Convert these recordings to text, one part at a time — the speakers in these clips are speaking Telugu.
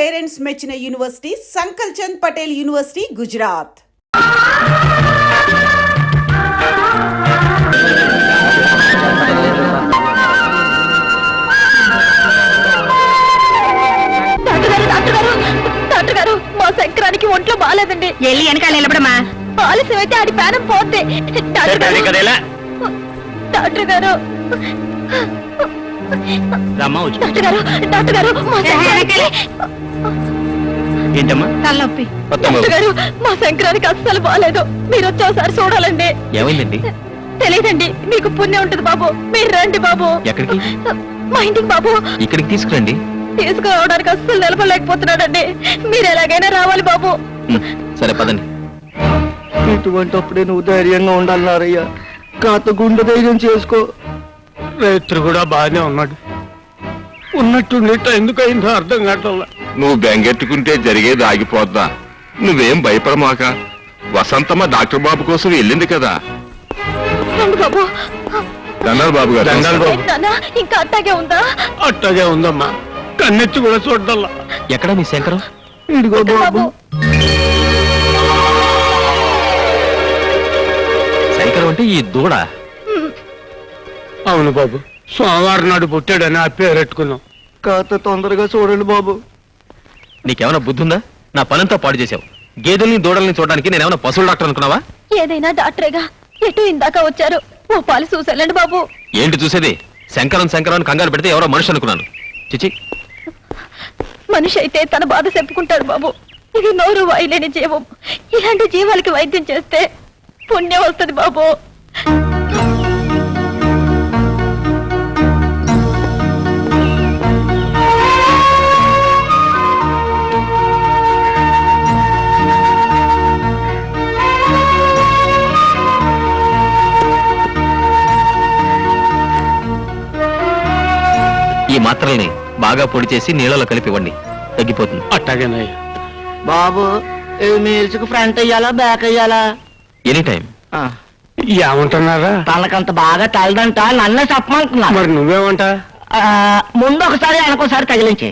పేరెంట్స్ మెచ్చిన university Sankalchand Patel university Gujarat. Doctor గారు మా శంకరానికి ఒంట్లో బాగాలేదండి. వెళ్ళి వెనకాల నిలబడమా. ఆలస్యం అయితే ఆడి ప్రాణం పోతే. డాక్టర్ గారు డాక్టర్ గారు ఏంటమ్మా తలనొప్పి. డాక్టర్ గారు మా శంకరానికి అస్సలు బాగాలేదు. మీరు వచ్చేసారి చూడాలండి. ఏమైందండి? తెలియదండి. మీకు పుణ్యం ఉంటుంది బాబు. మీరు రండి బాబు. ఎక్కడికి? మా ఇంటికి బాబు. ఇక్కడికి తీసుకురండి. తీసుకురావడానికి అస్సలు నిలబడలేకపోతున్నాడండి. మీరు ఎలాగైనా రావాలి బాబు. సరే పదండి. ఇటువంటిప్పుడే నువ్వు ధైర్యంగా ఉండాలన్నారయ్యా. కాత గుండె ధైర్యం చేసుకో. రైతు కూడా బాగానే ఉన్నాడు. ఉన్నట్టుండి ఎందుకయిందో అర్థం కావట్లా. నువ్వు బెంగెట్టుకుంటే జరిగేది ఆగిపోద్దా? నువ్వేం భయపడమాక. వసంతమ్మ డాక్టర్ బాబు కోసం వెళ్ళింది కదా. రండి బాబు. దండాలు బాబు గారు. నాన్న, ఇంకా అట్టాగే ఉందా? అట్టాగే ఉందమ్మా. కన్నెత్తి కూడా చూడాలా. ఎక్కడ మీ శంకరం? ఇదిగో బాబు. శంకరం అంటే ఈ దూడ? అవును బాబు. సోమవారం నాడు పుట్టాడని ఆ పేరు పెట్టుకున్నాం. కాత తొందరగా చూడండి బాబు. నీకేమైనా బుద్ధుందా? నా పనంతా పాడు చేసావు. గేదెల్ని దూడల్ని చూడడానికి నేనేమైనా పశువుల డాక్టర్ అనుకున్నావా? ఏదైనా డాక్టరేగా. ఎటు ఇందాక వచ్చారు. ఓ పాలు చూసేళ్ళండి బాబు. ఏంటి చూసేది? శంకరం శంకరం కంగారు పెడితే ఎవరో మనిషి అనుకున్నాను. చిచి, మనిషి అయితే తన బాధ చెప్పుకుంటాడు బాబు. ఇది నోరు వాయలేని జీవం. ఇలాంటి జీవాలకి వైద్యం చేస్తే పుణ్యం వస్తుంది బాబు. ఈ మాత్రల్ని బాగా పొడి చేసి నీళ్ళలో కలిపి ఇవ్వండి. తగ్గిపోతుంది. అట్టాగేనయ్యా. బాబు మీల్చుకు ఫ్రంట్ అయ్యాలా బ్యాక్ అయ్యాలా? Any time. ఏమంటున్నారా? తనకంత బాగా తలదంట. నన్నే చెప్పమంటున్నా. మరి నువ్వేమంట? ముందు ఒకసారి వెనకోసారి తగిలించి.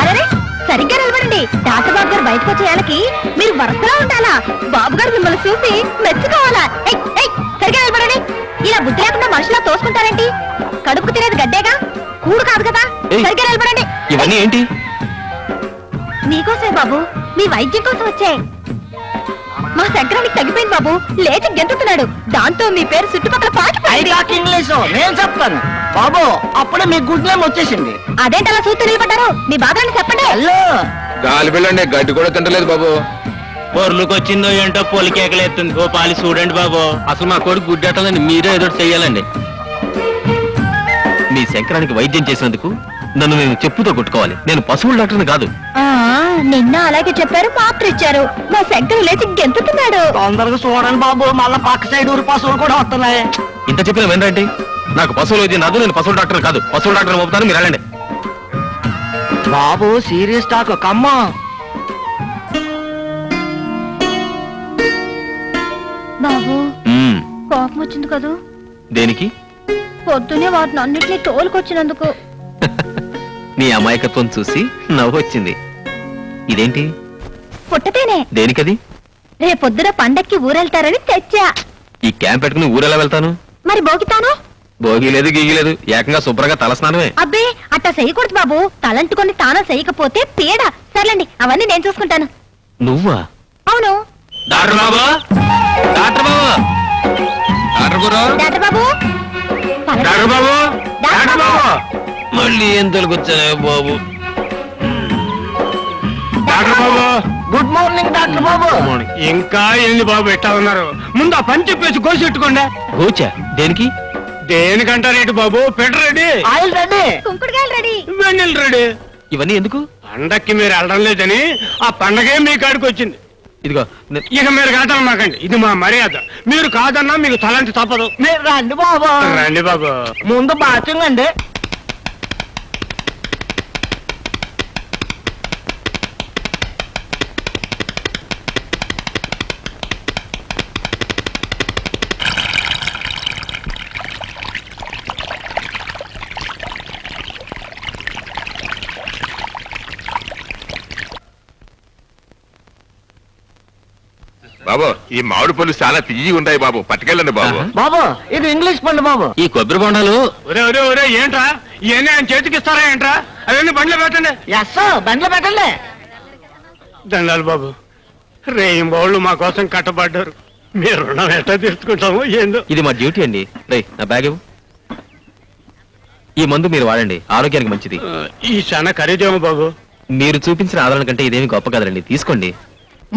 అరే సరిగ్గా నిలబడండి. డాక్టర్ బాబు గారు బయటకు వచ్చేయాలకి మీరు వరుసలో ఉండాలా. బాబు గారు మిమ్మల్ని చూసి మెచ్చుకోవాలా. సరిగ్గా నిలబడండి. ఇలా బుద్ధి లేకుండా మనుషులా తోసుకుంటారేంటి? కడుపుకు తినేది గడ్డేగా, కూడు కాదు కదా. సరిగ్గా నిలబడండి. ఇవన్నీ ఏంటి? మీకోసమే బాబు. మీ వైద్యం కోసం వచ్చే. మా శంకరానికి తగ్గిపోయింది బాబు. లేచి గెంతుతున్నాడు. దాంతో మీ పేరు చుట్టుపక్కల పాకిపోయింది. ఇంగ్లీషు నేను చెప్తాను బాబు. అప్పుడే మీ గుడ్ నేమ్ వచ్చేసింది. అదేంటి అలా చూస్తూ నిలబడ్డారు? మీ బాధలను చెప్పండి. హలో గాలి పిల్లండి. గడ్డి కూడా తింటలేదు బాబు. పొర్లుకి వచ్చిందో ఏంటో పొలికేకలేస్తుంది. ఓ పాలి చూడండి బాబు. అసలు మా కొడుకు గుడ్డెట్టాలని మీరే ఏదో చెయ్యాలండి. మీ శంకరానికి వైద్యం చేసినందుకు నన్ను నేను చెప్పుతో కొట్టుకోవాలి. నేను పశువుల డాక్టర్ని కాదు. నిన్న అలాగే చెప్పారు, మాత్ర ఇచ్చారు. మా శంకర్ లేచి గెంతుతున్నాడు. తొందరగా చూడండి బాబు. మళ్ళా పక్క సైడ్ ఊరు పశువులు కూడా వస్తున్నాయి. ఇంత చెప్పిన వినరండి. నాకు పశువుల వైద్యం రాదు. నేను పశువుల డాక్టర్ కాదు. పశువుల డాక్టర్ పంపుతాను, మీరు వెళ్ళండి. బాబు సీరియస్ టాక్ కమ్మా. బాబు కోపం వచ్చింది కదూ? దేనికి? పొద్దునే వాటిని అన్నిటినీ తోలుకొచ్చినందుకు. నీ అమాయకత్వం చూసి నవ్వు వచ్చింది. ఇదేంటి? పుట్టతేనే. దేనికది? రేపొద్దున పండక్కి ఊరెళ్తారని తెచ్చా. ఈ క్యాంప్ పెట్టుకుని ఊరెలా వెళ్తాను? మరి బోగితాను? భోగి లేదు గీగి లేదు. ఏకంగా శుభ్రంగా తలస్నానమే. అబ్బే అట్టా చేయకూడదు బాబు. తలంటుకొని తానం చేయకపోతే పీడ. సర్లేండి, అవన్నీ నేను చూసుకుంటాను. నువ్వా? అవును. డాక్టర్ బాబు, డాక్టర్ బాబు, డాక్టర్ గురు, డాక్టర్ బాబు, డాక్టర్ బాబు, డాక్టర్ బాబు. మళ్ళీ ఏం తొలగొచ్చానే బాబు. డాక్టర్ బాబు. గుడ్ మార్నింగ్ డాక్టర్ బాబు. ఇంకా ఏంది బాబు ఎట్టా ఉన్నారు? ముందు ఆ పని చెప్పేసి కోసెట్టుకోండి. గోచా దేనికి? దేనికంటారేంటి బాబు? పెట రెడీ, ఆయిల్ రెడీ, కుంకుడుకాయలు రెడీ, వెన్నెల రెడీ. ఇవన్నీ ఎందుకు? పండక్కి మీరు వెళ్ళడం లేదని ఆ పండగే మీ కాడికి వచ్చింది. ఇదిగో ఇక మీరు కాదనమాకండి. ఇది మా మర్యాద. మీరు కాదన్నా మీకు తలంటి తప్పదు. మీరు రండి బాబు. రండి బాబు. ముందు బాత్రూమ్ అండి. బాబు ఈ మామిడి పళ్ళు చాలా తియ్యి ఉంటాయి బాబు, పట్టుకెళ్ళండి బాబు. బాబు ఇది ఇంగ్లీష్ పండు బాబు. ఈ కొబ్బరి బొండాలు ఒరే ఒరే ఒరే ఏంట్రా ఇవన్నీ ఆయన చేతికి ఇస్తారా ఏంట్రా? అవన్నీ బండ్లో పెట్టండి. ఎస్ బండ్లో పెట్టండి. దండాలు బాబు, రేయింబోళ్ళు మా కోసం కట్టబడ్డారు. మీరు రుణం ఎట్లా తీర్చుకుంటామో ఏందో. ఇది మా డ్యూటీ అండి. రేయ్ నా బ్యాగ్ ఇవ్వు. ఈ మందు మీరు వాడండి, ఆరోగ్యానికి మంచిది. ఈ చాలా ఖరీదేమో బాబు. మీరు చూపించిన ఆదరణ కంటే ఇదేమి గొప్ప కదండి, తీసుకోండి.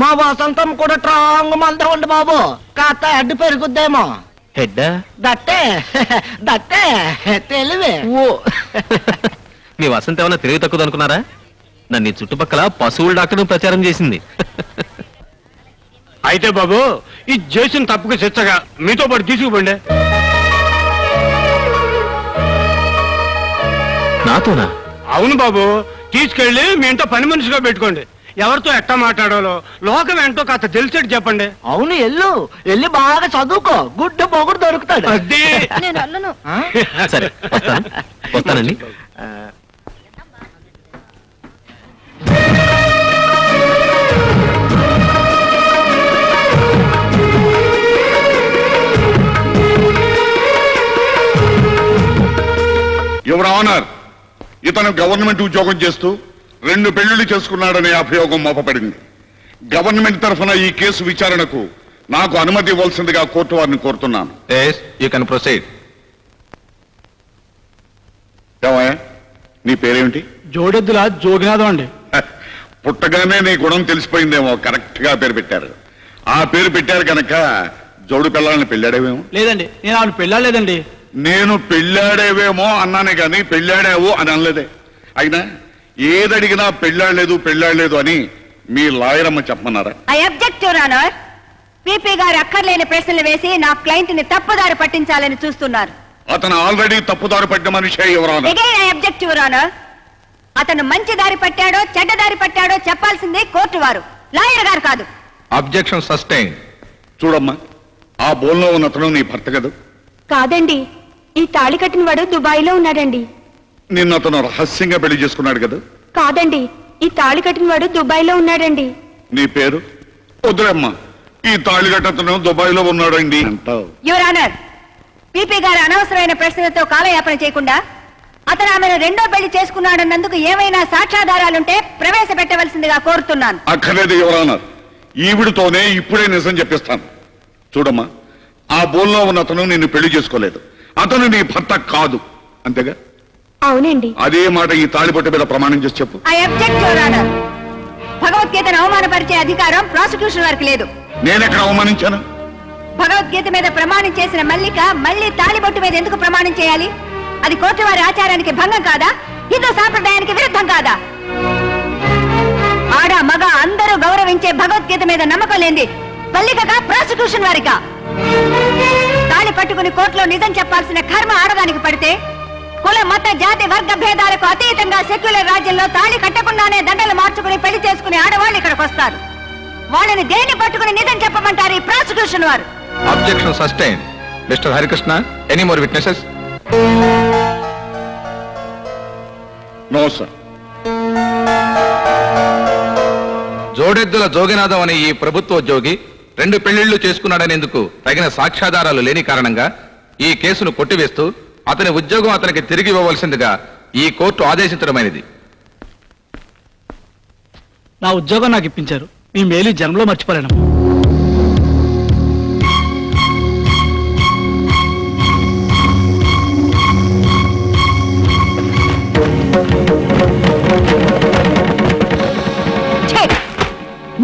మా వసంతం కూడా స్ట్రాంగ్ మంద ఉంది బాబు, కాస్త అడ్డు పెరుగుద్దేమో. హెడ్ దట్టే దట్టే తెలివే. ఓ మీ వసంత ఏమన్నా తెలివి తక్కువ అనుకున్నారా? నన్ను ఈ చుట్టుపక్కల పశువుల డాక్టర్ ప్రచారం చేసింది. అయితే బాబు ఈ చేసిన తప్పుకు శిక్షగా మీతో పాటు తీసుకుపోండి. నాతోనా? అవును బాబు, తీసుకెళ్లి మీ ఇంట్లో పని మనిషిగా పెట్టుకోండి. ఎవరితో ఎట్టా మాట్లాడాలో లోకం ఏంటో కాస్త తెలిసేట్టు చెప్పండి. అవును ఎల్లి బాగా చదువుకో, గుడ్డ పొగుడు దొరుకుతాడు. అది నేను అల్లను. ఆ? సరే వస్తానండి. యువర్ ఆనర్, ఇతను గవర్నమెంట్ ఉద్యోగం చేస్తూ 2 పెళ్లిళ్లు చేసుకున్నాడనే అభియోగం మోపబడింది. గవర్నమెంట్ తరఫున ఈ కేసు విచారణకు నాకు అనుమతి ఇవ్వాల్సిందిగా కోర్టు వారిని కోరుతున్నాను. You can proceed. ఏమయ్యా, నీ పేరేమిటి? జోడెద్దుల జోగినాథం అండి. పుట్టగానే నీ గుణం తెలిసిపోయిందేమో, కరెక్ట్ గా పేరు పెట్టారు. ఆ పేరు పెట్టారు కనుక జోడు పిల్లల్ని పెళ్ళాడేవేమో. లేదండి, నేను ఆవిడ పెళ్ళాలేదండి. నేను పెళ్ళాడేవేమో అన్నానే గాని పెళ్ళాడావు అని అనలేదే. అయినా ఏదడిగినా పెళ్ళాడలేదు అని మీ లాయర్ అమ్మ చెప్పమన్నారా? I object your honour. PP గారు అక్కర్లేని ప్రశ్నలు వేసి నా క్లయింట్ ని తప్పుదారి పట్టించాలని చూస్తున్నారు. అతను ఆల్రెడీ తప్పుదారి పడ్డ మనిషే ఎవరన్నా. Again I object your honour. అతను మంచి దారి పట్టాడో చెడ్డ దారి పట్టాడో చెప్పాల్సిందే కోర్టు వారు, లాయర్ గారు కాదు. Objection sustain. చూడమ్మా, ఆ బోన్లో ఉన్న అతను నీ భర్త కదా? కాదండి, ఈ తాళి కట్టిన వాడు దుబాయ్ లో ఉన్నాడండి. నిన్ను అతను రహస్యంగా పెళ్లి చేసుకున్నాడు కదా? కాదండి, ఈ తాళి కట్టిన వాడు దుబాయ్ లో ఉన్నాడండి. నీ పేరు? వద్దురమ్మా, ఈ తాళిగట్ట అతను దుబాయ్ లో ఉన్నాడండి అంటావు. యువర్ ఆనర్, పీపీ గారు అనవసరమైన ప్రశ్నలతో కాలయాపన చేయకుండా అతను ఆమెను 2వ పెళ్లి చేసుకున్నాడన్నందుకు ఏమైనా సాక్ష్యాధారాలుంటే ప్రవేశపెట్టవలసిందిగా కోరుతున్నాను. అక్కర్లేదు ఎవరన్నారు, ఈవిడితోనే ఇప్పుడే నిజం చెప్పిస్తాను. చూడమ్మా, ఆ బోన్లో ఉన్న అతను నిన్ను పెళ్లి చేసుకోలేదు, అతను నీ భర్త కాదు, అంతేగా? అవునండి. అదే మాట ఈ తాళిపట్టు మీద ప్రమాణం చేసి చెప్పు. I object your honour. భగవద్గీతను అవమానపరిచే అధికారం ప్రాసిక్యూషన్ వారికి లేదు. నేనెక్కడ అవమానించాను? భగవద్గీత మీద ప్రమాణం చేసిన మల్లిక మళ్ళీ తాళిబొట్టు మీద ఎందుకు ప్రమాణం చేయాలి? అది కోర్టు వారి ఆచారానికి భంగం కాదా? హిందూ సాంప్రదాయానికి విరుద్ధం కాదా? ఆడ మగ అందరూ గౌరవించే భగవద్గీత మీద నమ్మకం లేని మల్లికగా ప్రాసిక్యూషన్ వారిగా తాళి పట్టుకుని కోర్టులో నిజం చెప్పాల్సిన కర్మ ఆడదానికి పడితే, కుల మత జాతి వర్గ భేదాలకు అతీతంగా సెక్యులర్ రాజ్యంలో తాళి కట్టకుండానే దండలు మార్చుకుని పెళ్లి చేసుకునే ఆడవాళ్ళు ఇక్కడికి వస్తారు. వాళ్ళని దేన్ని పట్టుకుని నిజం చెప్పమంటారు ఈ ప్రాసిక్యూషన్ వారు? Objection sustain. Mister Harikrishna, any more witnesses? No sir. జోడెద్దుల జోగినాథం అనే ఈ ప్రభుత్వోద్యోగి 2 పెళ్లిళ్లు చేసుకున్నాడనేందుకు తగిన సాక్ష్యాధారాలు లేని కారణంగా ఈ కేసును కొట్టివేస్తూ అతని ఉద్యోగం అతనికి తిరిగి ఇవ్వవలసిందిగా ఈ కోర్టు ఆదేశించడమైనది. నా ఉద్యోగం నాకు ఇప్పించారు, మీ మేలు జన్మలో మర్చిపోలేను.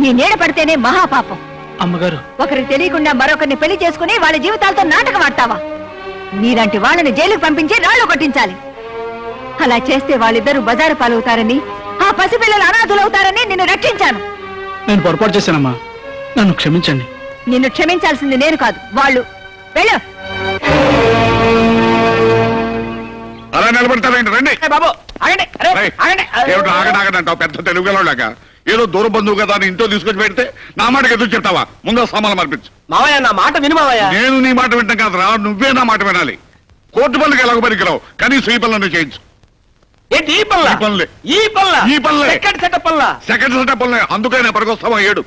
నీ నీడ పడితేనే మహాపాపం. అమ్మగారు, ఒకరికి తెలియకుండా మరొకరిని పెళ్లి చేసుకుని వాళ్ళ జీవితాలతో నాటకం ఆడతావా? నీలాంటి వాళ్ళని జైలుకు పంపించి రాళ్లు కొట్టించాలి. అలా చేస్తే వాళ్ళిద్దరూ బజారు పాలవుతారని, ఆ పసిపిల్లలు అనాథులవుతారని నిన్ను రక్షించాను. నేను పొరపాటు చేశానమ్మా, నన్ను క్షమించండి. నిన్ను క్షమించాల్సింది నేను కాదు, వాళ్ళు. వెళ్ళు. అలా నిలబడతారండి, రండి. బాబు ఆగండి. అరే, రేయ్, ఆగండి. ఏమిటి ఆగడాగడంటావు? పెద్ద తెలుగులోలాగా ఏదో దూర బంధువు కదా అని ఇంట్లో తీసుకొచ్చి పెడితే నా మాటకి ఎదురు చెప్తావా? ముందు సామాన్లు మార్పించు. మావయ్య నా మాట విను మావయ్య. నేను నీ మాట వింటాం కాదురా, నువ్వే నా మాట వినాలి. కోర్టు పనులకు ఎలాగో పనికిరావు, కనీసం ఈ పనులను చేయించు. ఏంటి ఈ పనులా? ఈ పనులే. ఈ పనులా? ఈ పనులే. సెకండ్ సెటప్ పనులా? సెకండ్ సెటప్ పనులే, అందుకైనా పనికొస్తావా? 7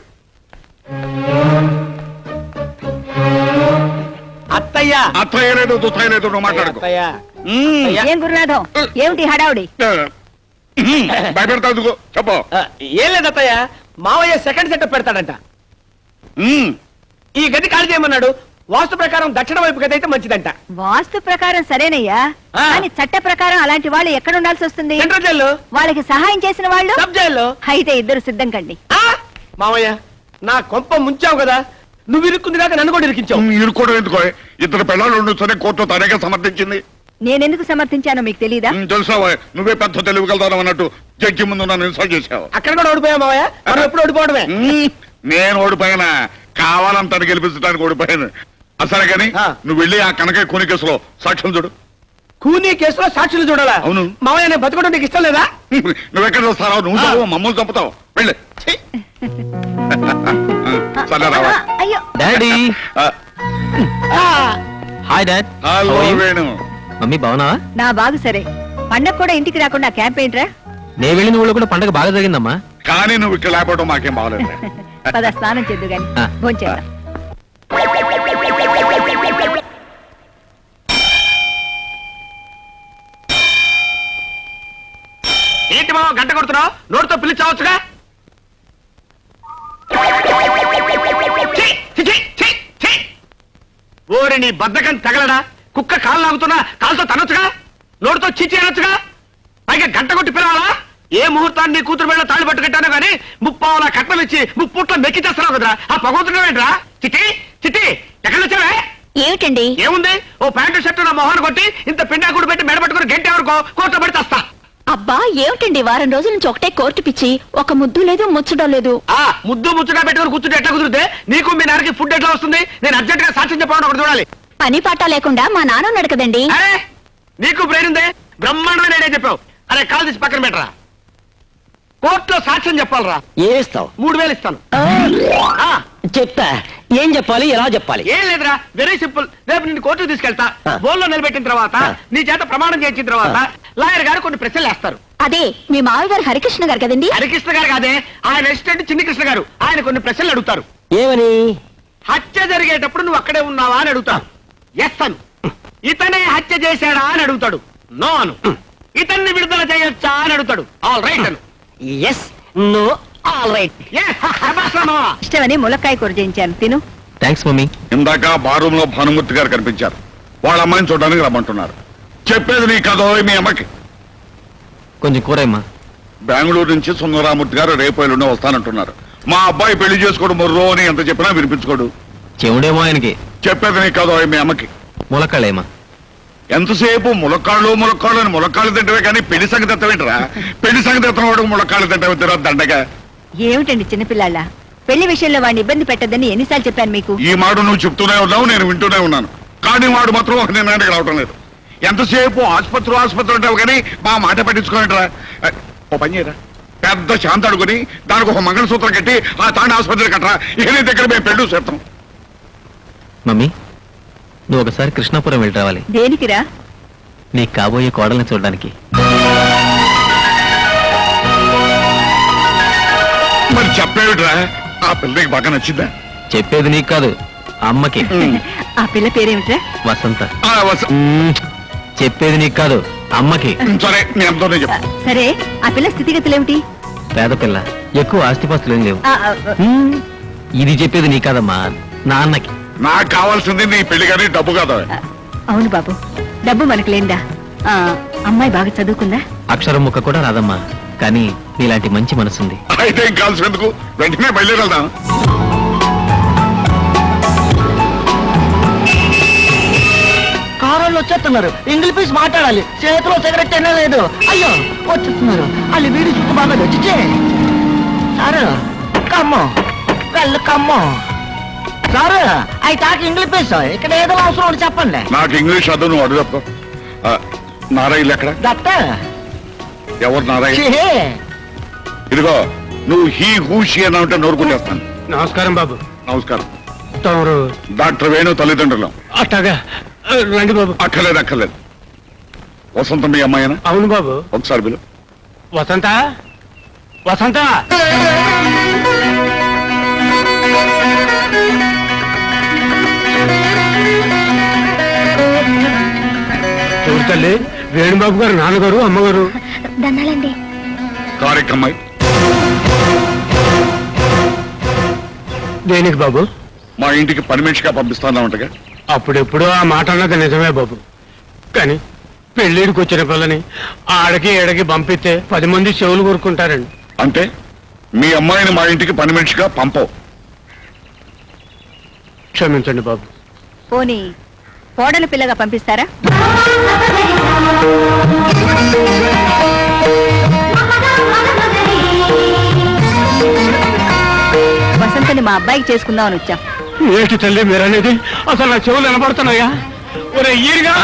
అత్తయ్య అత్తయ్య లేదు దుత్తయ్య లేదు నువ్వు మాట్లాడుకో అత్తయ్య ఏం గురునాథం ఏమిటి హడావుడి భయపెడతా చెప్పు ఏం లేదు అత్తయ్య మావయ్య సెకండ్ సెటప్ పెడతాడంట ఈ గది ఖాళీ చేయమన్నాడు వాస్తు ప్రకారం దక్షిణ వైపు గది అయితే మంచిదంట వాస్తు ప్రకారం సరేనయ్యా ఆ. కానీ చట్ట ప్రకారం అలాంటి వాళ్ళు ఎక్కడ ఉండాల్సి వస్తుంది సెంట్రల్ జైల్లో వాళ్ళకి సహాయం చేసిన వాళ్ళు సబ్ జైల్లో అయితే ఇద్దరు సిద్ధం కండి మావయ్య నా కొంప ముంచావు కదా నువ్వు ఇరుక్కుంది కాక నన్ను కూడా ఇరికించావు ఇరుకోవడం ఎందుకో ఇద్దరు పిల్లలు ఉండొచ్చని కోర్టు తనేగా సమర్థించింది నేనెందుకు సమర్థించానో మీకు తెలీదా తెలుసావా నువ్వే పెద్ద తెలివిగలుగుతావు అన్నట్టు జడ్జి ముందు నన్ను ఇన్సల్ట్ చేశావు అక్కడ కూడా ఓడిపోయా మావయ్య మనం ఎప్పుడు ఓడిపోవడమే నేను ఓడిపోయినా కావాలంత గెలిపించడానికి ఓడిపోయాను అసలు కానీ ఆ. నువ్వు వెళ్ళి ఆ కనకయ్య కూని కేసులో సాక్ష్యం చూడు కూనీ కేసులో సాక్షులు చూడాలా అవును. మావయ్య నేను బతకడం నీకు ఇష్టం లేదా నువ్వెక్కడ వస్తావు నువ్వు ఆ. చదువు, మమ్మల్ని చంపుతావు వెళ్ళి ఛీ! సరే రావా అయ్యో డాడీ ఆ! Hi dad hello Venu mummy బాగున్నావా నా బాగు సరే పండగ కూడా ఇంటికి రాకుండా క్యాంప్ ఏంట్రా నేను వెళ్ళిన ఊళ్ళో కూడా పండగ బాగా జరిగిందమ్మా కానీ నువ్వు ఇక్కడ లేకపోవడం మాకేం బాగలేదు పద స్నానం చేద్దు గాని ఆ. భోంచేద్దాం ఏంటి మావ గంట కొడుతున్నావు నోటితో పిలిచావచ్చుగా ఛీ! ఛీ! ఛీ! ఛీ! ఛీ! ఓరి నీ బద్దకం తగలడా కుక్క కాలు లాగుతున్నా కాలుతో తనొచ్చుగా నోటితో చిచి అనొచ్చుగా పైగా గంట కొట్టి పిలవాలా ఏ ముహూర్తాన్ని నీ కూతురు వెళ్ళ తాళి పట్టుకెట్టానో గానీ ముప్పావులా కట్నం ఇచ్చి ముప్పుట్ల మెక్కి చేస్తున్నావు కదరా ఆ పగవుతున్నావేంట్రా చిట్టి చిట్టి ఎక్కడ వచ్చావే ఏమిటండి ఏముంది ఓ ప్యాంటు షర్టు నా మొహాన్ని కొట్టి ఇంత పిండాకుడు పెట్టి మెడ పట్టుకుని గంట ఎవరికో కోర్టు పడి తెస్తా అబ్బా ఏమిటండి వారం రోజుల నుంచి ఒకటే కోర్టు పిచ్చి ఒక ముద్దు లేదు ముచ్చడం లేదు ఆ ముద్దు ముచ్చుగా పెట్టుకుని కూర్చుంటే ఎట్లా కుదిరితే నీకు మీ నాన్నకి ఫుడ్ ఎట్లా వస్తుంది నేను అర్జెంట్ గా సాక్ష్యం చెప్పాలని ఒకటి చూడాలి పని పాట లేకుండా మా నాన్న ఉన్నాడు కదండి అరే నీకు బ్రెయిన్ ఉందే బ్రహ్మాండమైన ఐడియా చెప్పావు అరే కాల్ తీసి పక్కన పెట్టరా కోర్టులో సాక్ష్యం చెప్పాలరా ఏస్తావు 3000 ఇస్తాను ఆ, చెప్తా ఏం చెప్పాలి ఎలా చెప్పాలి ఏం లేదురా వెరీ సింపుల్ రేపు నిన్ను కోర్టుకు తీసుకెళ్తా ఆ. బోల్లో నిలబెట్టిన తర్వాత ఆ. నీ చేత ప్రమాణం చేయించిన తర్వాత లాయర్ గారు కొన్ని ప్రశ్నలు వేస్తారు అదే మీ మామయ్య గారు హరికృష్ణ గారు కదండి హరికృష్ణ గారు కాదే ఆయన అసిస్టెంట్ చిన్ని కృష్ణ గారు ఆయన కొన్ని ప్రశ్నలు అడుగుతారు ఏమని హత్య జరిగేటప్పుడు నువ్వు అక్కడే ఉన్నావా అని అడుగుతాడు ఎస్ అను ఇతనే హత్య చేశాడా అని అడుగుతాడు నో అను ఇతన్ని విడుదల చేయొచ్చా అని అడుగుతాడు ఆల్ రైట్ అను yes no all right Yes, శభాష్ రా మావా. ఇష్టమని ములక్కాయ కూర చేయించాను తిను థ్యాంక్స్ మమ్మీ ఇందాక బారూమ్ లో భానుమూర్తి గారు కనిపించారు వాళ్ళ అమ్మాయిని చూడడానికి రమ్మంటున్నారు చెప్పేది నీ కథ మీ అమ్మకి కొంచెం కూరమ్మా బెంగళూరు నుంచి సుందరామూర్తి గారు రేపు ఎల్లుండి వస్తానంటున్నారు మా అబ్బాయి పెళ్లి చేసుకోవడం మొర్రో అని ఎంత చెప్పినా వినిపించుకోడు చెవుడేమో ఆయనకి చెప్పేది నీ కథ మీ అమ్మకి ములక్కాళ్ళేమా ఎంతసేపు ములక్కాళ్ళు అని ములక్కాళ్ళు తింటవే కానీ పెళ్లి సంగతి ఎత్తవేంటరా పెళ్లి సంగతి ఎత్తనవాడు ములక్కాళ్ళు తింటవే తిరా దండగా ఏమిటండి చిన్నపిల్లాళ్ళ పెళ్లి విషయంలో వాడిని ఇబ్బంది పెట్టద్దని ఎన్నిసార్లు చెప్పాను మీకు ఈ మాట నువ్వు చెప్తూనే ఉన్నావు నేను వింటూనే ఉన్నాను కానీ వాడు మాత్రం ఒక నిర్ణయానికి రావటం లేదు ఎంతసేపు ఆసుపత్రి ఉంటావు కానీ మా మాట పట్టించుకోనంటరా ఓ పని చేయరా పెద్ద శాంతి అడుగుని దానికి ఒక మంగళసూత్రం కట్టి ఆ తాండ ఆసుపత్రి కట్టరా ఏ దగ్గర మేము పెళ్ళు చేస్తాం మమ్మీ నువ్వు ఒకసారి కృష్ణాపురం వెళ్ళి రావాలి దేనికిరా నీకు కాబోయే కోడల్ని చూడడానికి మరి చెప్పేవిట్రా ఆ పిల్లకి బాగా నచ్చిందా చెప్పేది నీకు కాదు అమ్మకి ఆ పిల్ల పేరేమిట్రా వసంత ఆ, వస- చెప్పేది నీకు కాదు అమ్మకి సరే నేను ఎంతోనే చెప్పు సరే ఆ పిల్ల స్థితిగతులేమిటి పేద పిల్ల ఎక్కువ ఆస్తిపాస్తులు ఏం లేవు ఆ, ఆ, మ్మ్. ఇది చెప్పేది నీ కాదమ్మా నాన్నకి నాకు కావాల్సింది నీ పెళ్లి కానీ డబ్బు కాదు అవును బాబు డబ్బు మనకు లేందా ఆ, అమ్మాయి బాగా చదువుకుందా అక్షరం ముక్క కూడా రాదమ్మా కానీ నీలాంటి మంచి మనసుంది అయితే ఏం కావాల్సినందుకు వెంటనే బయలుదేరదాం కారోళ్ళు వచ్చేస్తున్నారు ఇంగ్లీష్ పీస్ మాట్లాడాలి చేతిలో సిగరెట్ అయినా లేదు అయ్యో వచ్చేస్తున్నారు వాళ్ళు వీడి చుట్టూ బాగా వచ్చే సారు కమ్మో వెళ్ళు కమ్మో సారు అవి తాకి ఇంగ్లీష్ పీస్ ఇక్కడ ఏదో అవసరం ఉంటే చెప్పండి నాకు ఇంగ్లీష్ అదు నువ్వు అడుగు తప్ప నారాయణ ఎక్కడ దత్త ఎవరు నారాయణ ఛీ, ఇదిగో నువ్వు హీ హూషి అని అంటే నోరుకుంటేస్తాను నమస్కారం బాబు నమస్కారం తమరు డాక్టర్ వేణు తల్లిదండ్రులు అట్టగా రండి బాబు అక్కర్లేదు వసంత మీ అమ్మాయినా అవును బాబు ఒకసారి బిలు వసంత వసంత ఎవరు తల్లి? వేణుబాబు గారు నాన్నగారు అమ్మగారు. దండాలండి. కారెక్కమ్మాయి దేనికి బాబు? మా ఇంటికి పని మనిషిగా పంపిస్తానంటగా. అప్పుడెప్పుడు ఆ మాట అన్నది నిజమే బాబు, కానీ పెళ్ళిడికి వచ్చిన పిల్లని ఆడకి ఏడకి పంపిస్తే 10 మంది చెవులు కోరుకుంటారండి. అంటే మీ అమ్మాయిని మా ఇంటికి పని మనిషిగా పంపవు. క్షమించండి బాబు. పోనీ కోడలు పిల్లగా పంపిస్తారా? వసంతని మా అబ్బాయికి చేసుకుందామని వచ్చాం. ఏంటి తల్లి మీరనేది? అసలు నా చెవులు వినపడుతున్నాయా? ఒరే ఈరిగా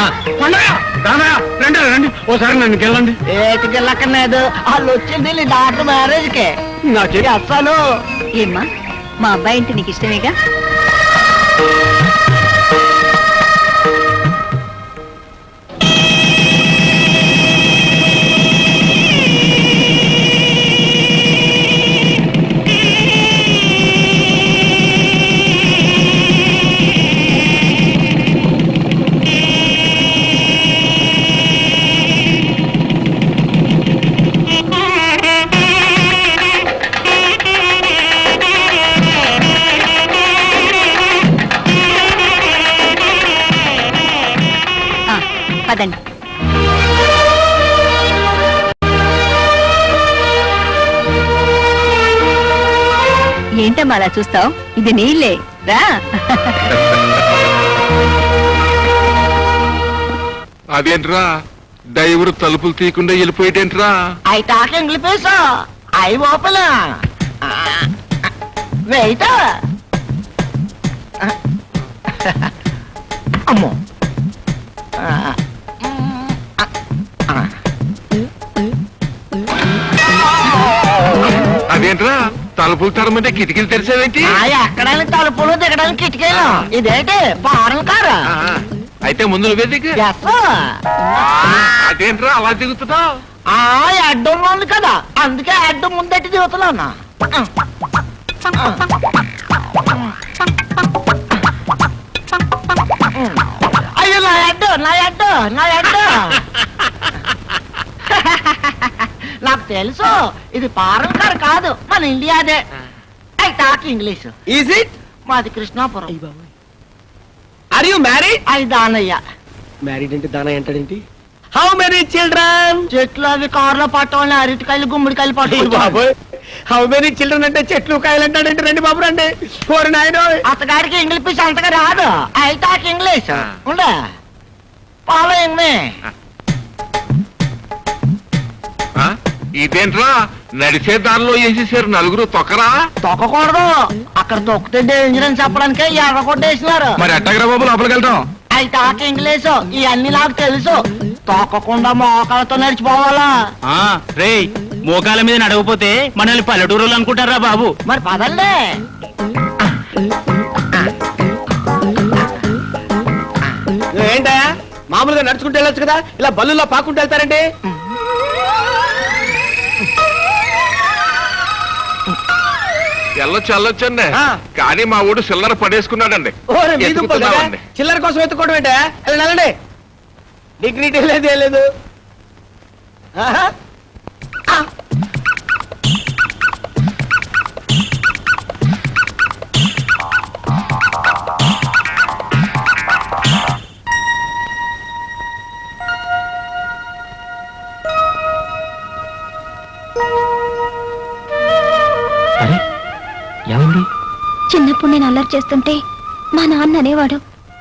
పండగ రానయ్య, రండి రండి ఓసారి నన్ను గెలండి. ఏటికి వెళ్ళక్కర్లేదు, వాళ్ళు వచ్చింది నీ డాక్టర్ మ్యారేజ్ కే. నా చెయ్యి అస్సలు ఏమ్మా, మా అబ్బాయి అంటే నీకు ఇష్టమేగా? పదండి. ఏంటమ్మా అలా చూస్తావు? ఇది నీళ్ళే, రా. అదేంట్రా డ్రైవర్ తలుపులు తీయకుండా వెళ్ళిపోయేటేంట్రా? అవి టాక్ ఇంగ్లీష్ అవి ఓపెన్ వెయిట్. అమ్మో అదేంట్రా తలుపులు తరమంటే కిటికీలు తెరిచావేంటి? ఎక్కడానికి తలుపులు దిగడానికి కిటికీలు. ఇదేంటి ఫారెన్ కారు? అయితే ముందు నువ్వే దిగు. అదేంట్రా అలా దిగుతున్నావు? అడ్డం ఉంది కదా, అందుకే అడ్డం ముందట్టి దిగుతున్నా. అయ్యో నా అడ్డు నా అడ్డు నా అడ్డు. నాకు తెలుసు ఇది ఫారెన్ కార్ కాదు, మన ఇండియాదే. I talk English. Is it? మాది కృష్ణాపురం. Are you married? అది దానయ్య. మ్యారీడ్ అంటే దాన ఏంటండి? How many children? చెట్లు అవి కార్లో పట్టవాలని అరటికాయలు గుమ్మడికాయలు పట్టు. హౌ మెనీ చిల్డ్రన్ అంటే చెట్లు కాయలు అంటాడంటే రండి బాబు రండి. కోరి నాయన అతగాడికి ఇంగ్లీష్ అంతగా రాదు. I talk English. ఉండే ఫాలోయింగ్ మీ. ఇదేంట్రా నడిచే దారిలో వేసేసారు నలుగురు తొక్కరా? తొక్కకూడదు, అక్కడ తొక్కితే డేంజర్ అని చెప్పడానికే ఎర్ర కొట్టేసినారు. మరి ఎట్టగరా బాబు లోపలికి వెళ్తాం? ఐ టాక్ ఇంగ్లీష్, ఇవన్నీ నాకు తెలుసు. తొక్కకుండా మోకాలతో నడిచిపోవాలా? రే మోకాల మీద నడవపోతే మనల్ని పల్లెటూరులు అనుకుంటారా బాబు? మరి పదండి. ఏంటా మామూలుగా నడుచుకుంటూ వెళ్ళొచ్చు కదా, ఇలా బల్లులా పాకుంటూ వెళ్తారండి? వెళ్ళొచ్చండి, కానీ మా ఊడు చిల్లర పడేసుకున్నాడండి. ఎత్తుకుతున్నామండి. చిల్లర కోసం ఎత్తుకోవడం ఏంటా? వెళ్ళండి. డిగ్నిటీ లేదు ఏం లేదు. చిన్నప్పుడు నేను అల్లరి చేస్తుంటే మా నాన్న అనేవాడు,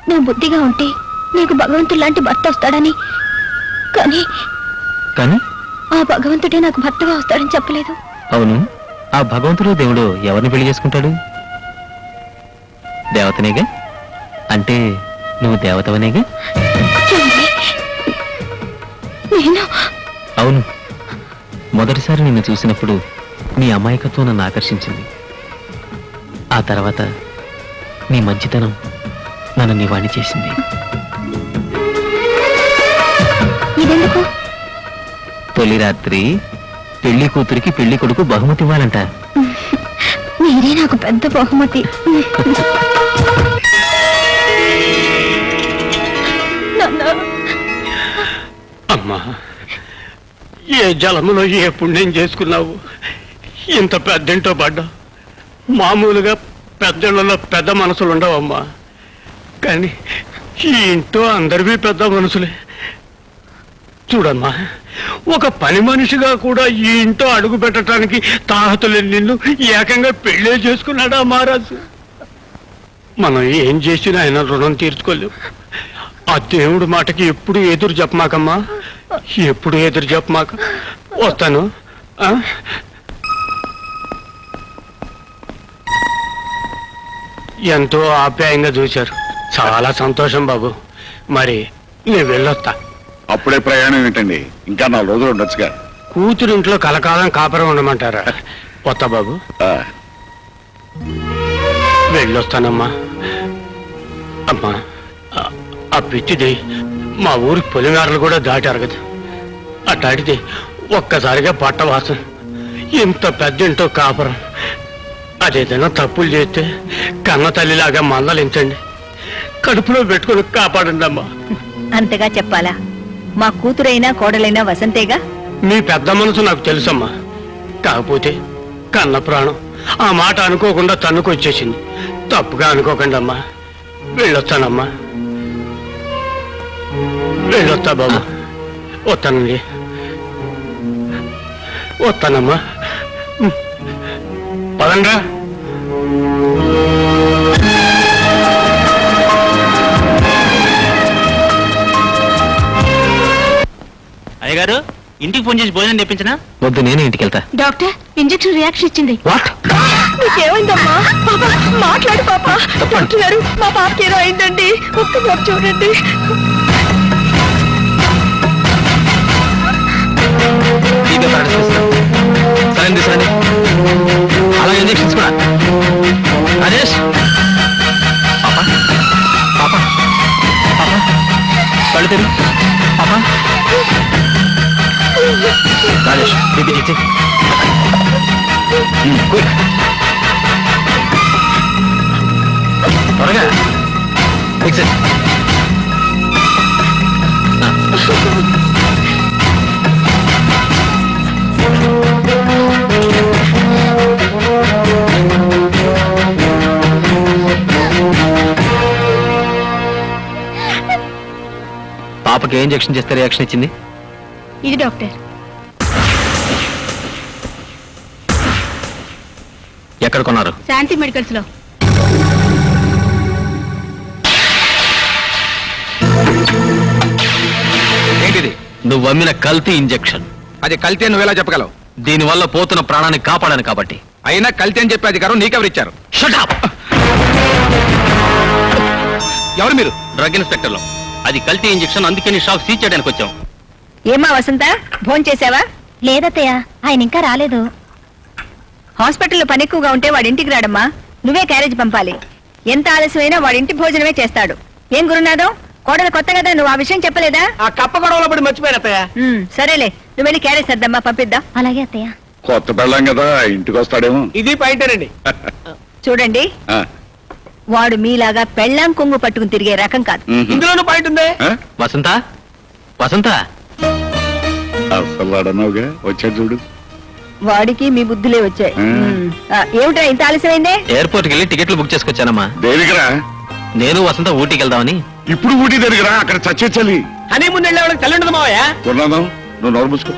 నువ్వు బుద్ధిగా ఉంటే నీకు భగవంతుడు లాంటి భర్త వస్తాడని. కానీ ఆ భగవంతుడే నాకు భర్తగా వస్తాడని చెప్పలేదు. అవును, ఆ భగవంతుడు దేవుడు ఎవరిని పెళ్లి చేసుకుంటాడు? దేవతనేగా? అంటే నువ్వు దేవతవనేగా? నేను అవును, మొదటిసారి నిన్ను చూసినప్పుడు నీ అమాయకత్వం నన్ను ఆకర్షించింది. ఆ తర్వాత నీ మంచితనం నన్ను నీ వాణి చేసింది. ఇదెందుకు? తొలి రాత్రి పెళ్లి కూతురికి పెళ్లి కొడుకు బహుమతి ఇవ్వాలంట. మీరే నాకు పెద్ద బహుమతి. అమ్మా, ఏ జలములో ఏ పుణ్యం చేసుకున్నావు, ఇంత పెద్దింటో పడ్డా. మామూలుగా పెద్దలలో పెద్ద మనసులు ఉండవమ్మా, కానీ ఈ ఇంట్లో అందరివి పెద్ద మనసులే. చూడమ్మా, ఒక పని మనిషిగా కూడా ఈ ఇంట్లో అడుగు పెట్టడానికి తాహతులేని నిన్ను ఏకంగా పెళ్ళే చేసుకున్నాడా మహారాజు. మనం ఏం చేసినా ఆయన రుణం తీర్చుకోలేవు. ఆ దేవుడి మాటకి ఎప్పుడు ఎదురు చెప్పమాకమ్మా, ఎప్పుడు ఎదురు చెప్పమాక. వస్తాను. ఆ? ఎంతో ఆప్యాయంగా చూశారు, చాలా సంతోషం బాబు. మరి నేను వెళ్ళొస్తా. అప్పుడే ప్రయాణం ఏంటండి, ఇంకా 4 రోజులు ఉండొచ్చుగా. కూతురింట్లో కలకాలం కాపురం ఉండమంటారా? వస్తా బాబు, ఆ, వెళ్ళొస్తానమ్మా. అమ్మా, ఆ పిచ్చిది మా ఊరి పొలిమేరలు కూడా దాటారు కదా, అట్లాంటిది ఒక్కసారిగా పట్టవాసం, ఇంత పెద్దింటో కాపురం. అదేదైనా తప్పులు చేస్తే కన్న తల్లిలాగా మందలించండి, కడుపులో పెట్టుకుని కాపాడండి అమ్మా. అంతగా చెప్పాలా? మా కూతురైనా కోడలైనా వసంతేగా. మీ పెద్ద మనసు నాకు తెలుసమ్మా, కాకపోతే కన్న ప్రాణం ఆ మాట అనుకోకుండా తన్నుకొచ్చేసింది. తప్పుగా అనుకోకండి అమ్మా. వెళ్ళొస్తానమ్మా, వెళ్ళొస్తా బాబు. వస్తానండి, వస్తానమ్మా. పదండ్రా. అయ్యగారు, ఇంటికి ఫోన్ చేసి భోజనం తెప్పించనా? వద్దు, నేనే ఇంటికి వెళ్తా. డాక్టర్, ఇంజెక్షన్ రియాక్షన్ ఇచ్చింది. వాట్? నీకేమైందమ్మా? పాపా మాట్లాడు పాపా. డాక్టర్ గారు, మా పాపకి ఏదో అయిందండి, ఒక్కసారి చూడండి. సరే సరే, అలా ఇంజక్షన్స్ కూడా. రాజేష్, పాపా పాపా పాపా, కళ్ళు తెరు పాపా. రాజేష్, బీపీ చెక్ చెయ్యి. క్విక్, త్వరగా ఫిక్స్ ఇట్. పాపకి ఏ ఇంజెక్షన్ చేస్తే రియాక్షన్ ఇచ్చింది? ఇది డాక్టర్. ఎక్కడ కొన్నారు? శాంతి మెడికల్స్ లో. ఏంటిది? నువ్వు అమ్మిన కల్తీ ఇంజెక్షన్. అది కల్తీ అని నువ్వెలా చెప్పగలవు? దీనివల్ల పోతున్న ప్రాణాన్ని కాపాడాను కాబట్టి. అయినా కల్తీ అని చెప్పే అధికారం నీకెవరిచ్చారు? Shut up! ఎవరు మీరు? డ్రగ్ ఇన్స్పెక్టర్ లో. అది కల్తీ ఇంజెక్షన్, అందుకని షాప్ సీజ్ చేయడానికి వచ్చాం. ఏమా వసంత, భోజనం చేసావా? లేదత్తయ్య, ఆయన ఇంకా రాలేదు. హాస్పిటల్లో పని ఎక్కువగా ఉంటే వాడి ఇంటికి రాడమ్మా, నువ్వే క్యారేజ్ పంపాలి. ఎంత ఆలస్యమైనా వాడి ఇంటి భోజనమే చేస్తాడు. ఏం గురునాథం, కోడలు కొత్త కదా, నువ్వు ఆ విషయం చెప్పలేదా? ఆ కప్ప గొడవలో పడి మర్చిపోయాను అత్తయ్య. సరేలే, నువ్వు వెళ్ళి క్యారేజ్ సర్దమ్మా, పంపిద్దాం. అలాగే అత్తయ్య. కొత్త పెళ్ళాం కదా, ఇంటికి వస్తాడేమో. ఇది పాయింటేనండి. చూడండి, ఆ, వాడు మీలాగా పెళ్ళాం కొంగు పట్టుకుని తిరిగే రకం కాదు. మ్మ్. ఇందులోనూ పాయింట్ ఉందే. ఆ? వసంత, వసంత, అసలు వాడన్నావుగా, వచ్చాడు చూడు. వాడికి మీ బుద్ధులే వచ్చాయి. ఏమిటా ఇంత ఆలస్యమైందే? ఎయిర్పోర్ట్కి వెళ్ళి టికెట్లు బుక్ చేసుకొచ్చానమ్మా. దేనికిరా? నేను వసంత ఊటీకి వెళ్దామని. ఇప్పుడు ఊటీ దగ్గర అక్కడ చచ్చే చలి. హనీమూన్ వెళ్ళే వాళ్ళకి తల్లి ఉండదు మావయ్య. కొన్నాదాం, నువ్వు నోరు మూసుకో.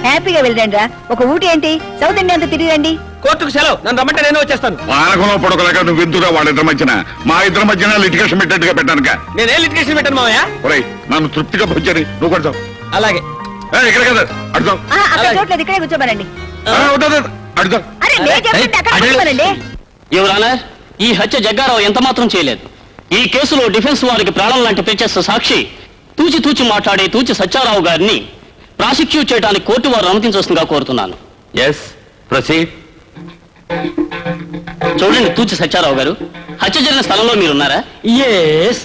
హ్యాపీగా వెళ్ళండి రా. ఒక ఊటీ ఏంటి, సౌత్ ఇండియా అంతా తిరిగి రండి. కోర్టుకు సెలవు, నన్ను రమ్మంటే నేను వచ్చేస్తాను. పానకంలో పొడకలేక నువ్వు ఎందుకురా వాళ్ళిద్దరి మధ్యన, మా ఇద్దరి మధ్యన లిటిగేషన్ పెట్టేట్టుగా పెట్టానుక. నేనే లిటిగేషన్ పెట్టాను మావయ్య. ఒరేయ్, నన్ను తృప్తిగా పొంచని నువ్వు కొడతావు. అలాగే. ఇక్కడ కదా అడుగుతావు. అక్కడ చోట్లేదు, ఇక్కడే కూర్చోమనండి. అడుగుతావు. అరే నేను చెప్తుంటే అక్కడ కూర్చోమనండి. యువర్ ఆనర్, ఈ హత్య జగ్గారావు ఎంత మాత్రం చేయలేదు. ఈ కేసులో డిఫెన్స్ వారికి ప్రాణం లాంటి ప్రత్యక్ష సాక్షి తూచి తూచి మాట్లాడే తూచి సత్యారావు గారిని ప్రాసిక్యూట్ చేయడానికి కోర్టు వారు అనుమతించవలసిందిగా కోరుతున్నాను. Yes, proceed. చూడండి తూచి సత్యారావు గారు, హత్య జరిగిన స్థలంలో మీరున్నారా? ఎస్.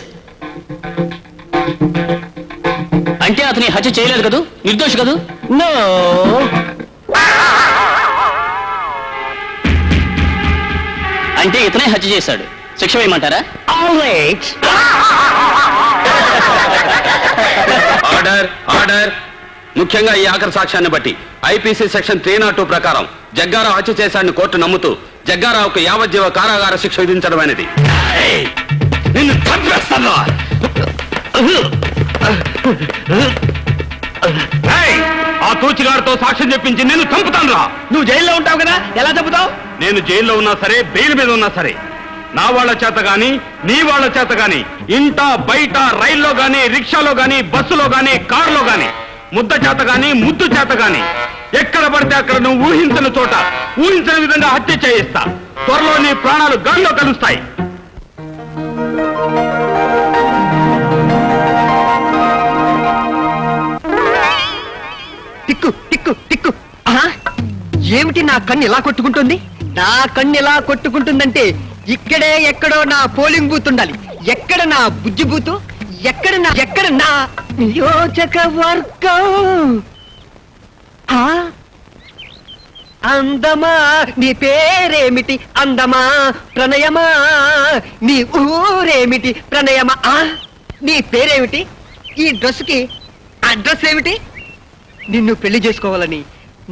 అంటే అతని హత్య చేయలేదు కదూ, నిర్దోషి కదూ? నో. అంటే ఇతనే హత్య చేశాడు, శిక్ష వేయమంటారా? ఆల్రైట్. Order, order. ముఖ్యంగా ఈ ఆఖరి సాక్ష్యాన్ని బట్టి ఐపీసీ సెక్షన్ 302 ప్రకారం జగ్గారావు హత్య చేశాడని కోర్టు నమ్ముతూ జగ్గారావుకు యావజ్జీవ కారాగార శిక్ష విధించడం అనేది. నిన్ను చంపేస్తాను. ఆ తూచిగారితో సాక్ష్యం చెప్పించి నేను చంపుతాను రా. నువ్వు జైల్లో ఉంటావు కదా, ఎలా చెబుతావు? నేను జైల్లో ఉన్నా సరే, బెయిల్ మీద ఉన్నా సరే, నా వాళ్ళ చేత గాని నీ వాళ్ళ చేత గాని ఇంట బయట రైల్లో గాని రిక్షాలో గాని బస్సులో గాని కారులో గాని ముద్ద చేత గాని ముద్దు చేత గాని ఎక్కడ పడితే అక్కడ నువ్వు ఊహించిన చోట ఊహించిన విధంగా హత్య చేయిస్తా. త్వరలో నీ ప్రాణాలు గాల్లో కలుస్తాయి. టిక్కు టిక్కు టిక్కు. ఏమిటి నా కన్ను ఇలా కొట్టుకుంటుంది? నా కన్ను ఇలా కొట్టుకుంటుందంటే ఇక్కడే ఎక్కడో నా పోలింగ్ బూత్ ఉండాలి. ఎక్కడ నా బుజ్జి బూతు? ఎక్కడ నా నియోజకవర్గం? అందమా నీ పేరేమిటి? అందమా ప్రణయమా? నీ ఊరేమిటి? ప్రణయమా? నీ పేరేమిటి? ఈ డ్రెస్కి అడ్రస్ ఏమిటి? నిన్ను పెళ్లి చేసుకోవాలని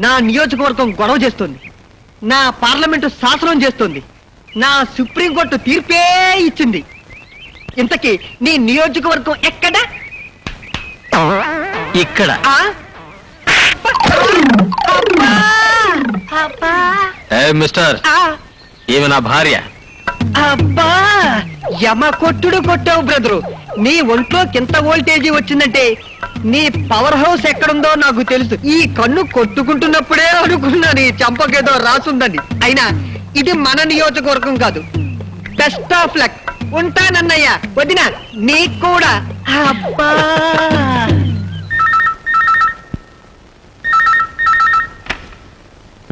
నా నియోజకవర్గం గొడవ చేస్తుంది. నా పార్లమెంటు శాసనం చేస్తుంది. నా సుప్రీంకోర్టు తీర్పే ఇచ్చింది. ఇంతకీ నీ నియోజకవర్గం ఎక్కడ? ఇక్కడ. మిస్టర్, ఈమె నా భార్య. అబ్బా, యమ కొట్టుడు కొట్టావు బ్రదరు. నీ ఒంట్లోకి ఎంత వోల్టేజీ వచ్చిందంటే నీ పవర్ హౌస్ ఎక్కడుందో నాకు తెలుసు. ఈ కన్ను కొట్టుకుంటున్నప్పుడే అనుకున్నా నీ చంపకేదో రాసుందని. అయినా ఇది మన నియోజకవర్గం కాదు. Best of luck. ఉంటానన్నయ్య. వదినా నీకు కూడా. అబ్బా,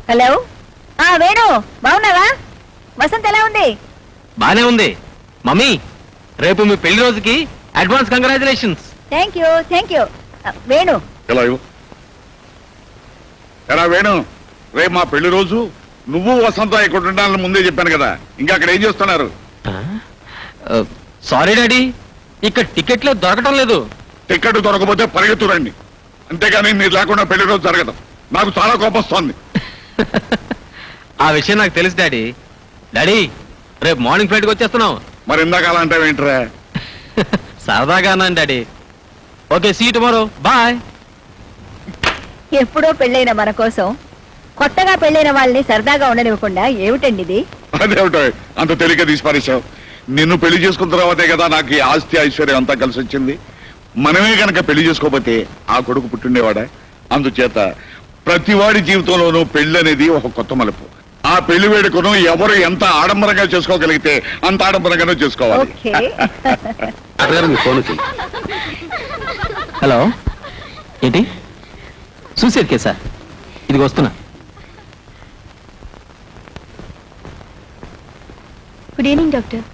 హలో. వేణు, బాగున్నావా? వసంత్ ఎలా ఉంది? బానే ఉంది. మమ్మీ, రేపు మీ పెళ్లి రోజుకి advance congratulations. Thank you. Venu, ఎలా ఇవ్వు? ఎలా వేణు, రేపు మా పెళ్లి రోజు. నువ్వు వసంత ఇక్కడ ఉండాలని ముందే చెప్పాను కదా. ఇంకా అక్కడ ఏం చేస్తున్నారు? సారీ డాడీ, ఇక్కడ టికెట్లు దొరకటం లేదు. టికెట్ దొరకపోతే పరిగెత్తురండి. అంతేగాని మీరు లేకుండా పెళ్లి రోజు జరగదు. నాకు చాలా కోపం వస్తుంది. ఆ విషయం నాకు తెలుసు డాడీ. డాడీ, రేపు మార్నింగ్ ఫ్లైట్కి వచ్చేస్తున్నాం. మరి ఇందాక అలా అంటే ఏంట్రా? సరదాగా అన్నాను daddy. Okay, see tomorrow. Bye. ఎప్పుడో పెళ్ళైన మన కోసం కొత్తగా పెళ్ళైన వాళ్ళని సరదాగా ఉండనివ్వకుండా ఏమిటండి ఇది? అదేమిటో అంత తేలిక తీసి పారేశావు. నిన్ను పెళ్లి చేసుకున్న తర్వాతే కదా నాకు ఈ ఆస్తి ఐశ్వర్యం అంతా కలిసి వచ్చింది. మనమే కనుక పెళ్లి చేసుకోకపోతే ఆ కొడుకు పుట్టిండేవాడా? అందుచేత ప్రతివాడి జీవితంలోనూ పెళ్లి అనేది ఒక కొత్త మలుపు. ఆ పెళ్లి వేడుకను ఎవరు ఎంత ఆడంబరంగా చేసుకోగలిగితే అంత ఆడంబరంగానూ చేసుకోవాలి. ఓకే. ఫోన్ చెయ్యి. హలో, ఏంటి సూసైడ్ కేసా? ఇది వస్తున్నా. Good evening doctor.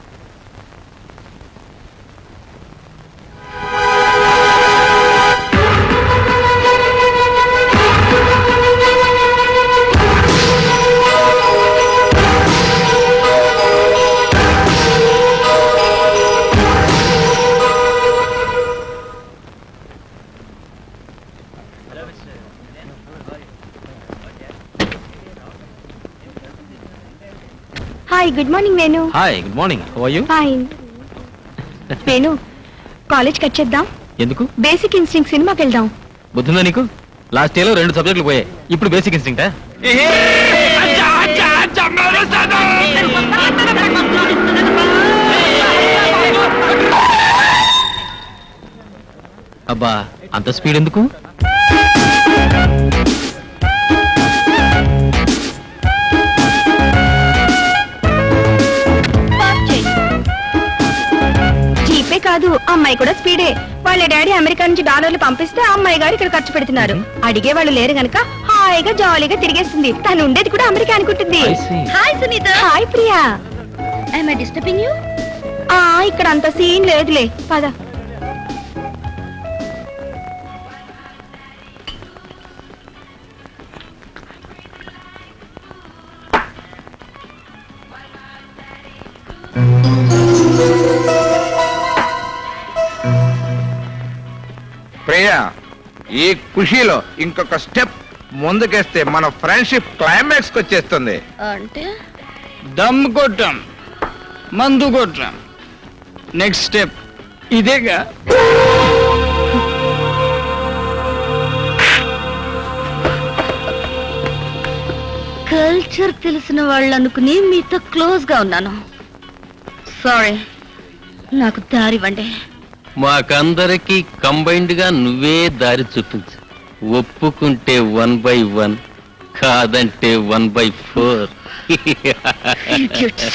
Hi, good morning Venu. Hi, good morning. How are you? Fine. Venu, college cut చేద్దాం. ఎందుకు? బేసిక్ ఇన్స్టింక్ట్ సినిమాకి వెళ్దాం. బుద్ధిందా నీకు? లాస్ట్ ఇయర్ లో 2 సబ్జెక్టులు పోయాయి. ఇప్పుడు బేసిక్ ఇన్స్టింక్టా? అబ్బా, అంత స్పీడ్ ఎందుకు? జీపే కాదు, అమ్మాయి కూడా స్పీడే. వాళ్ళ డాడీ అమెరికా నుంచి డాలర్లు పంపిస్తే అమ్మాయి గారు ఇక్కడ ఖర్చు పెడుతున్నారు. అడిగే వాళ్ళు లేరు గనక హాయిగా జాలీగా తిరిగేస్తుంది. తను ఉండేది కూడా అమెరికా అనుకుంటుంది. I see. Hi Sunitha. Hi Priya. am I disturbing you? ఇక్కడ అంత సీన్ లేదులే, పద. ప్రియా, ఈ ఖుషీలో ఇంకొక స్టెప్ ముందుకేస్తే మన ఫ్రెండ్షిప్ క్లైమాక్స్ కి వచ్చేస్తుంది. అంటే దమ్ కొట్టాం, మందు కొట్టాం, నెక్స్ట్ స్టెప్ ఇదేగా. కల్చర్ తెలిసిన వాళ్ళు అనుకుని మీతో క్లోజ్ గా ఉన్నాను. సారీ, నాకు దారివ్వండి. మాకందరికి కంబైన్డ్ గా నువ్వే దారి చూపించు. ఒప్పుకుంటే 1/1, కాదంటే 1/4. Idiots.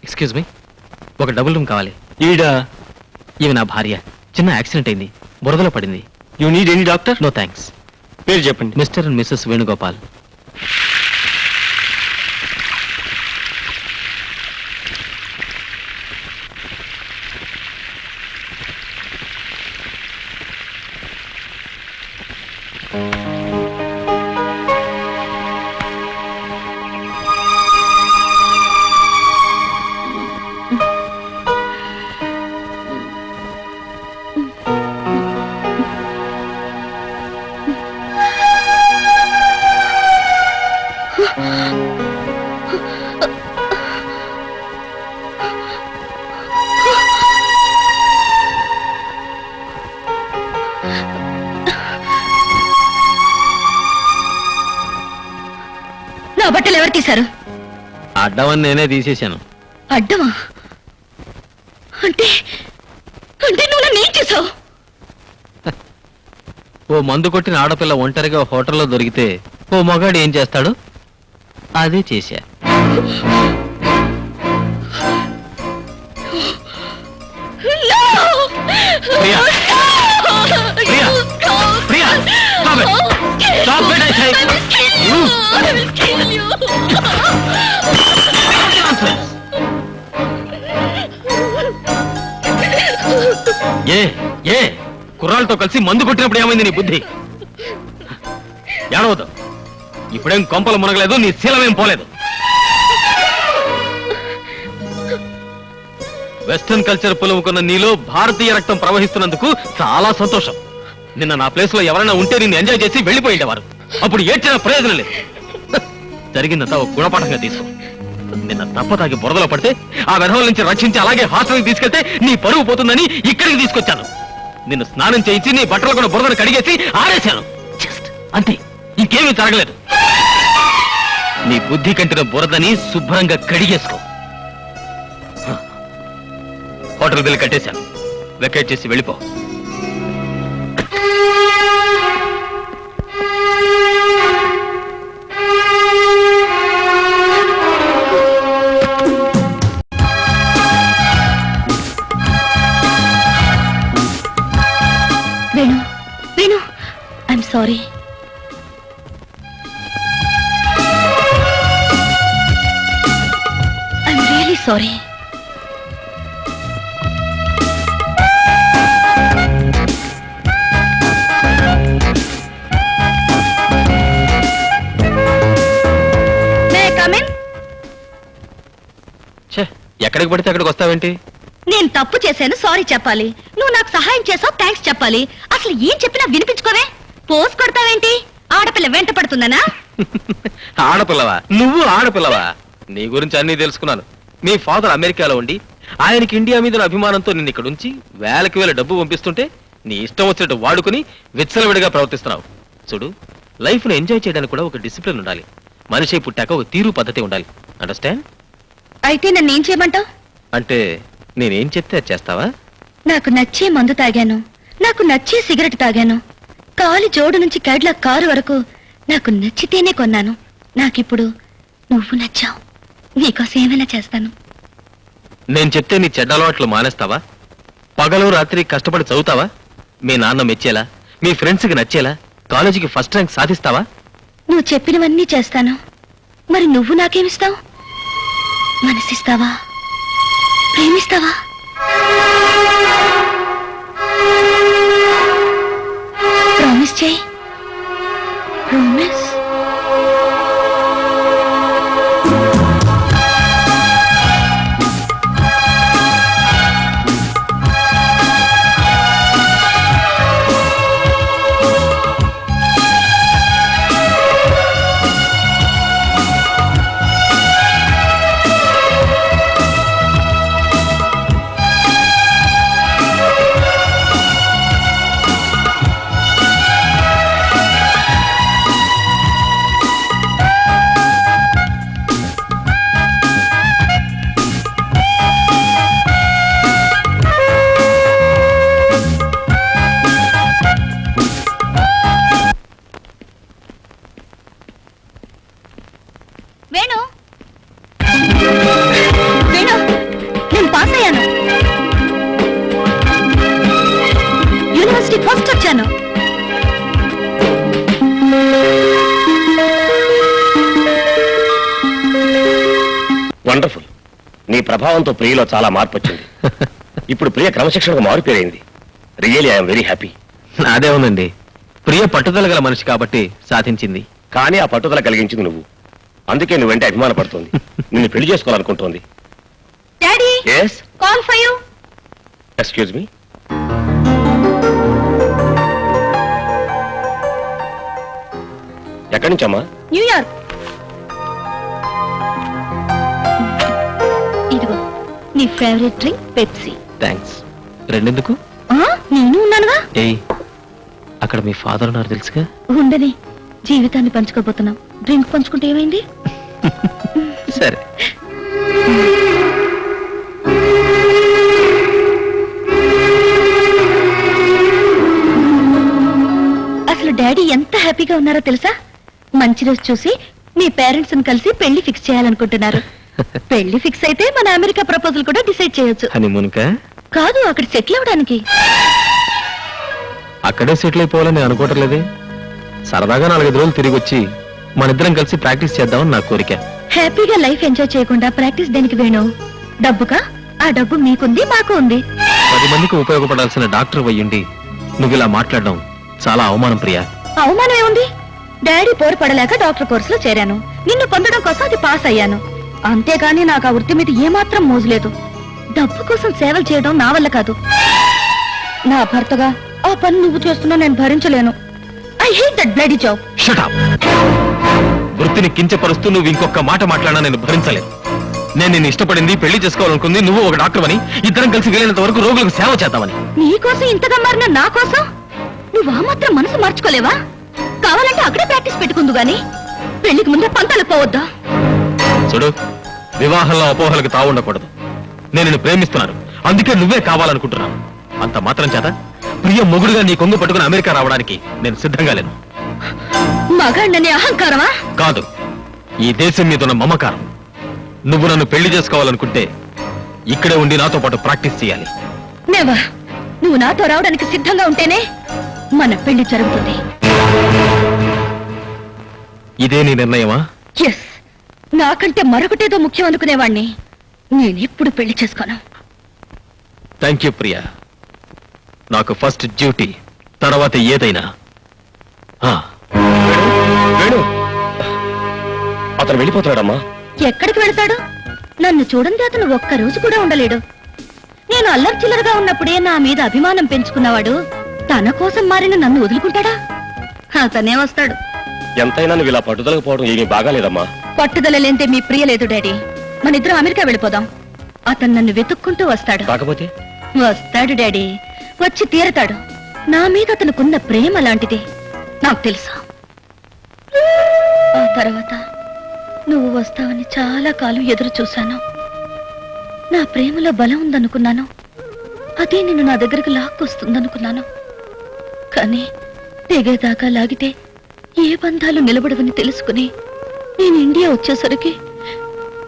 ఎక్స్క్యూజ్ మీ, ఒక డబుల్ రూమ్ కావాలి. ఈడా ఇవి నా భార్య. చిన్న యాక్సిడెంట్ అయింది, బురదలో పడింది. You need any doctor? No thanks. పేరు చెప్పండి. Mr and Mrs Venugopal. నా బట్టలు ఎవరు తీశారు? అడ్డమని నేనే తీసేశాను. అడ్డమా? అంటే అంటే నువ్వు నన్ను ఏం చేసావు? ఓ మందు కొట్టిన ఆడపిల్ల ఒంటరిగా హోటల్లో దొరికితే ఓ మగాడు ఏం చేస్తాడు? అదే చేశా. Priya, Priya, Priya, stop it. Stop it, I say. ఏ ఏ కుర్రాళ్ళతో కలిసి మందు కొట్టినప్పుడు ఏమైంది నీ బుద్ధి? ఏడవద్దు. ఇప్పుడేం కొంపలు మునగలేదు, నీ శీలమేం పోలేదు. వెస్టర్న్ కల్చర్ పులుముకున్న నీలో భారతీయ రక్తం ప్రవహిస్తున్నందుకు చాలా సంతోషం. నిన్న నా ప్లేస్ లో ఎవరైనా ఉంటే నిన్ను ఎంజాయ్ చేసి వెళ్ళిపోయేవారు. అప్పుడు ఏడ్చిన ప్రయోజనం లేదు. జరిగిందంతా ఒక గుణపాఠంగా తీసుకో. నిన్న తప్పతాగి బురదలో పడితే ఆ వెధవల నుంచి రక్షించి అలాగే హాస్టల్కి తీసుకెళ్తే నీ పరువు పోతుందని ఇక్కడికి తీసుకొచ్చాను. నిన్ను స్నానం చేయించి నీ బట్టలు కూడా బురదను కడిగేసి ఆరేశాను. జస్ట్ అంతే, ఇంకేమీ జరగలేదు. నీ బుద్ధి కంటిన బురదని శుభ్రంగా కడిగేసుకో. హోటల్ బిల్ కట్టేశాను. వెకేట్ చేసి వెళ్ళిపో. సారీ. ఛే, ఎక్కడికి పడితే అక్కడికి వస్తావేంటి? నేను తప్పు చేశాను, సారీ చెప్పాలి. నువ్వు నాకు సహాయం చేసావు, థ్యాంక్స్ చెప్పాలి. అసలు ఏం చెప్పినా వినిపించుకోవే. పోస్ కొడతావేంటి? ఆడపిల్ల వెంట పడుతుందనా? ఆడపిల్లవా? నువ్వు ఆడపిల్లవా? నీ గురించి అన్నీ తెలుసుకున్నాను. మీ ఫాదర్ అమెరికాలో ఉండి ఆయనకి ఇండియా మీద ఉన్న అభిమానంతో నిన్ను ఇక్కడ ఉంచి వేలకి వేల డబ్బు పంపిస్తుంటే నీ ఇష్టం వచ్చినట్టు వాడుకుని విచ్చలవిడిగా ప్రవర్తిస్తున్నావు. చూడు, లైఫ్ ను ఎంజాయ్ చేయడానికి కూడా ఒక డిసిప్లిన్ ఉండాలి. మనిషి పుట్టాక ఒక తీరు పద్ధతి ఉండాలి. అండర్స్టాండ్? అయితే నన్ను ఏం చేయమంటావు? అంటే నేనేం చెప్తే అది చేస్తావా? నాకు నచ్చే మందు తాగాను, నాకు నచ్చే సిగరెట్ తాగాను, కాలి జోడు నుంచి కడ్ల కారు వరకు నాకు నచ్చితేనే కొన్నాను. నాకిప్పుడు నువ్వు నచ్చావు. నీకోసం ఏమైనా చేస్తాను. నేను చెప్తే నీ చెడ్డ అలవాట్లు మానేస్తావా? పగలు రాత్రి కష్టపడి చదువుతావా? మీ నాన్న మెచ్చేలా, మీ ఫ్రెండ్స్కి నచ్చేలా కాలేజీకి ఫస్ట్ ర్యాంక్ సాధిస్తావా? నువ్వు చెప్పినవన్నీ చేస్తాను. మరి నువ్వు నాకేమిస్తావు? మనసిస్తావా? ప్రేమిస్తావా? ప్రామిస్ చేయి. ప్రామిస్. వేణు, వేణు, నేను పాస్ అయ్యాను. యూనివర్సిటీ ఫస్ట్ వచ్చాను. వండర్ఫుల్. నీ ప్రభావంతో ప్రియలో చాలా మార్పు వచ్చింది. ఇప్పుడు ప్రియ క్రమశిక్షణకు మారిపోయింది. Really I'm very happy. అదే ఉందండి, ప్రియ పట్టుదల గల మనిషి కాబట్టి సాధించింది. కానీ ఆ పట్టుదల కలిగించింది నువ్వు. అందుకే నువ్వంటే అభిమానపడుతోంది. నిన్ను పెళ్లి చేసుకోవాలనుకుంటోంది. Daddy, yes, call for you. Excuse me. ఎక్కడి నుంచమ్మా? న్యూయార్క్. ఇదిగో నీ ఫేవరెట్ డ్రింక్ పెప్సీ. థ్యాంక్స్. రెండెందుకు? నేను ఉన్నానుగా. ఏయ్, అక్కడ మీ ఫాదర్ ఉన్నారు తెలుసుగా. ఉండని, జీవితాన్ని పంచుకోబోతున్నాం. డ్రింక్ పంచుకుంటే ఏమైంది? సరే. అసలు డాడీ ఎంత హ్యాపీగా ఉన్నారో తెలుసా? మంచి రోజు చూసి మీ పేరెంట్స్ కలిసి పెళ్లి ఫిక్స్ చేయాలనుకుంటున్నారు. పెళ్లి ఫిక్స్ అయితే మన అమెరికా ప్రపోజల్ కూడా డిసైడ్ చేయొచ్చు. హనీమూన్కా? కాదు, అక్కడ సెటిల్ అవడానికి. అక్కడే సెటిల్ అయిపోవాలని నేను అనుకోవటం లేదే. సరదాగా 4-5 రోజులు తిరిగి వచ్చి మనిద్దరం కలిసి ప్రాక్టీస్ చేద్దామని నా కోరిక. హ్యాపీగా లైఫ్ ఎంజాయ్ చేయకుండా ప్రాక్టీస్ దేనికి వేణు? డబ్బుకా? ఆ డబ్బు మీకుంది, మాకు ఉంది. 10 మందికి ఉపయోగపడాల్సిన డాక్టర్ అయ్యుండి నువ్వు ఇలా మాట్లాడడం చాలా అవమానం ప్రియా. అవమానం ఏముంది? డాడీ పోరు పడలేక డాక్టర్ కోర్సులో చేరాను. నిన్ను పొందడం కోసం అది పాస్ అయ్యాను. అంతేగాని నాకు ఆ వృత్తి మీద ఏమాత్రం మోజు లేదు. డబ్బు కోసం సేవలు చేయడం నా వల్ల కాదు. నా భర్తగా ఆ పని నువ్వు చేస్తున్నా నేను భరించలేను. I hate that bloody job. Shut up. వృత్తిని కించపరుస్తూ నువ్వు ఇంకొక మాట మాట్లాడినా నేను భరించలేదు. నేను నిన్ను ఇష్టపడింది, పెళ్లి చేసుకోవాలనుకుంది నువ్వు ఒక డాక్టర్ అని, ఇద్దరం కలిసి వీలైనంత వరకు రోగులకు సేవ చేద్దామని. నీకోసం ఇంతగా మారిన నా కోసం నువ్వు ఆ మాత్రం మనసు మార్చుకోలేవా? కావాలంటే అక్కడే ప్రాక్టీస్ పెట్టుకుందు గాని పెళ్లికి ముందే పంతాలు పోవద్దా? చూడు, వివాహంలో అపోహలకు తావుండకూడదు. నేను నిన్ను ప్రేమిస్తున్నాను, అందుకే నువ్వే కావాలనుకుంటున్నాను. అంత మాత్రం చేత ప్రియ మొగుడుగా నీ కొంగు పట్టుకుని అమెరికా రావడానికి నేను సిద్ధంగా లేను. మగాండని అహంకారమా? కాదు, ఈ దేశం మీద ఉన్న మమకారం. నువ్వు నన్ను పెళ్లి చేసుకోవాలనుకుంటే ఇక్కడే ఉండి నాతో పాటు ప్రాక్టీస్ చేయాలి. నెవర్. నువ్వు నాతో రావడానికి సిద్ధంగా ఉంటేనే మన పెళ్లి జరుగుతుంది. ఇదే నీ నిర్ణయమా? ఎస్. నాకంటే మరొకటేదో ముఖ్యం అనుకునేవాణ్ణి. నేను ఎప్పుడు పెళ్లి చేసుకోను. Thank you Priya. నాకు ఫస్ట్ డ్యూటీ, తర్వాత ఏదైనా. వేణు అతను వెళ్ళిపోతాడమ్మా. ఎక్కడికి వెళ్తాడు? నన్ను చూడండి, అతను ఒక్క రోజు కూడా ఉండలేడు. నేను అల్లరి చిల్లరగా ఉన్నప్పుడే నా మీద అభిమానం పెంచుకున్నవాడు తన కోసం మారిన నన్ను వదులుకుంటాడా? అతనే వస్తాడు. ఎంతైనా నువ్వు ఇలా పట్టుదలకు పోవడం ఏమీ బాగాలేదమ్మా. పట్టుదల లేంటే మీ ప్రియ లేదు డాడీ. మన ఇద్దరం అమెరికా వెళ్ళిపోదాం. అతను నన్ను వెతుక్కుంటూ వస్తాడు. కాకపోతే వస్తాడు డాడీ, వచ్చి తీరతాడు. నా మీద అతనుకున్న ప్రేమ లాంటిది నాకు తెలుసు. ఆ తర్వాత నువ్వు వస్తావని చాలా కాలం ఎదురు చూశాను. నా ప్రేమలో బలం ఉందనుకున్నాను. అదే నిన్ను నా దగ్గరకు లాక్కొస్తుందనుకున్నాను. కానీ తెగేదాకా లాగితే ఏ బంధాలు నిలబడవని తెలుసుకుని నేను ఇండియా వచ్చేసరికి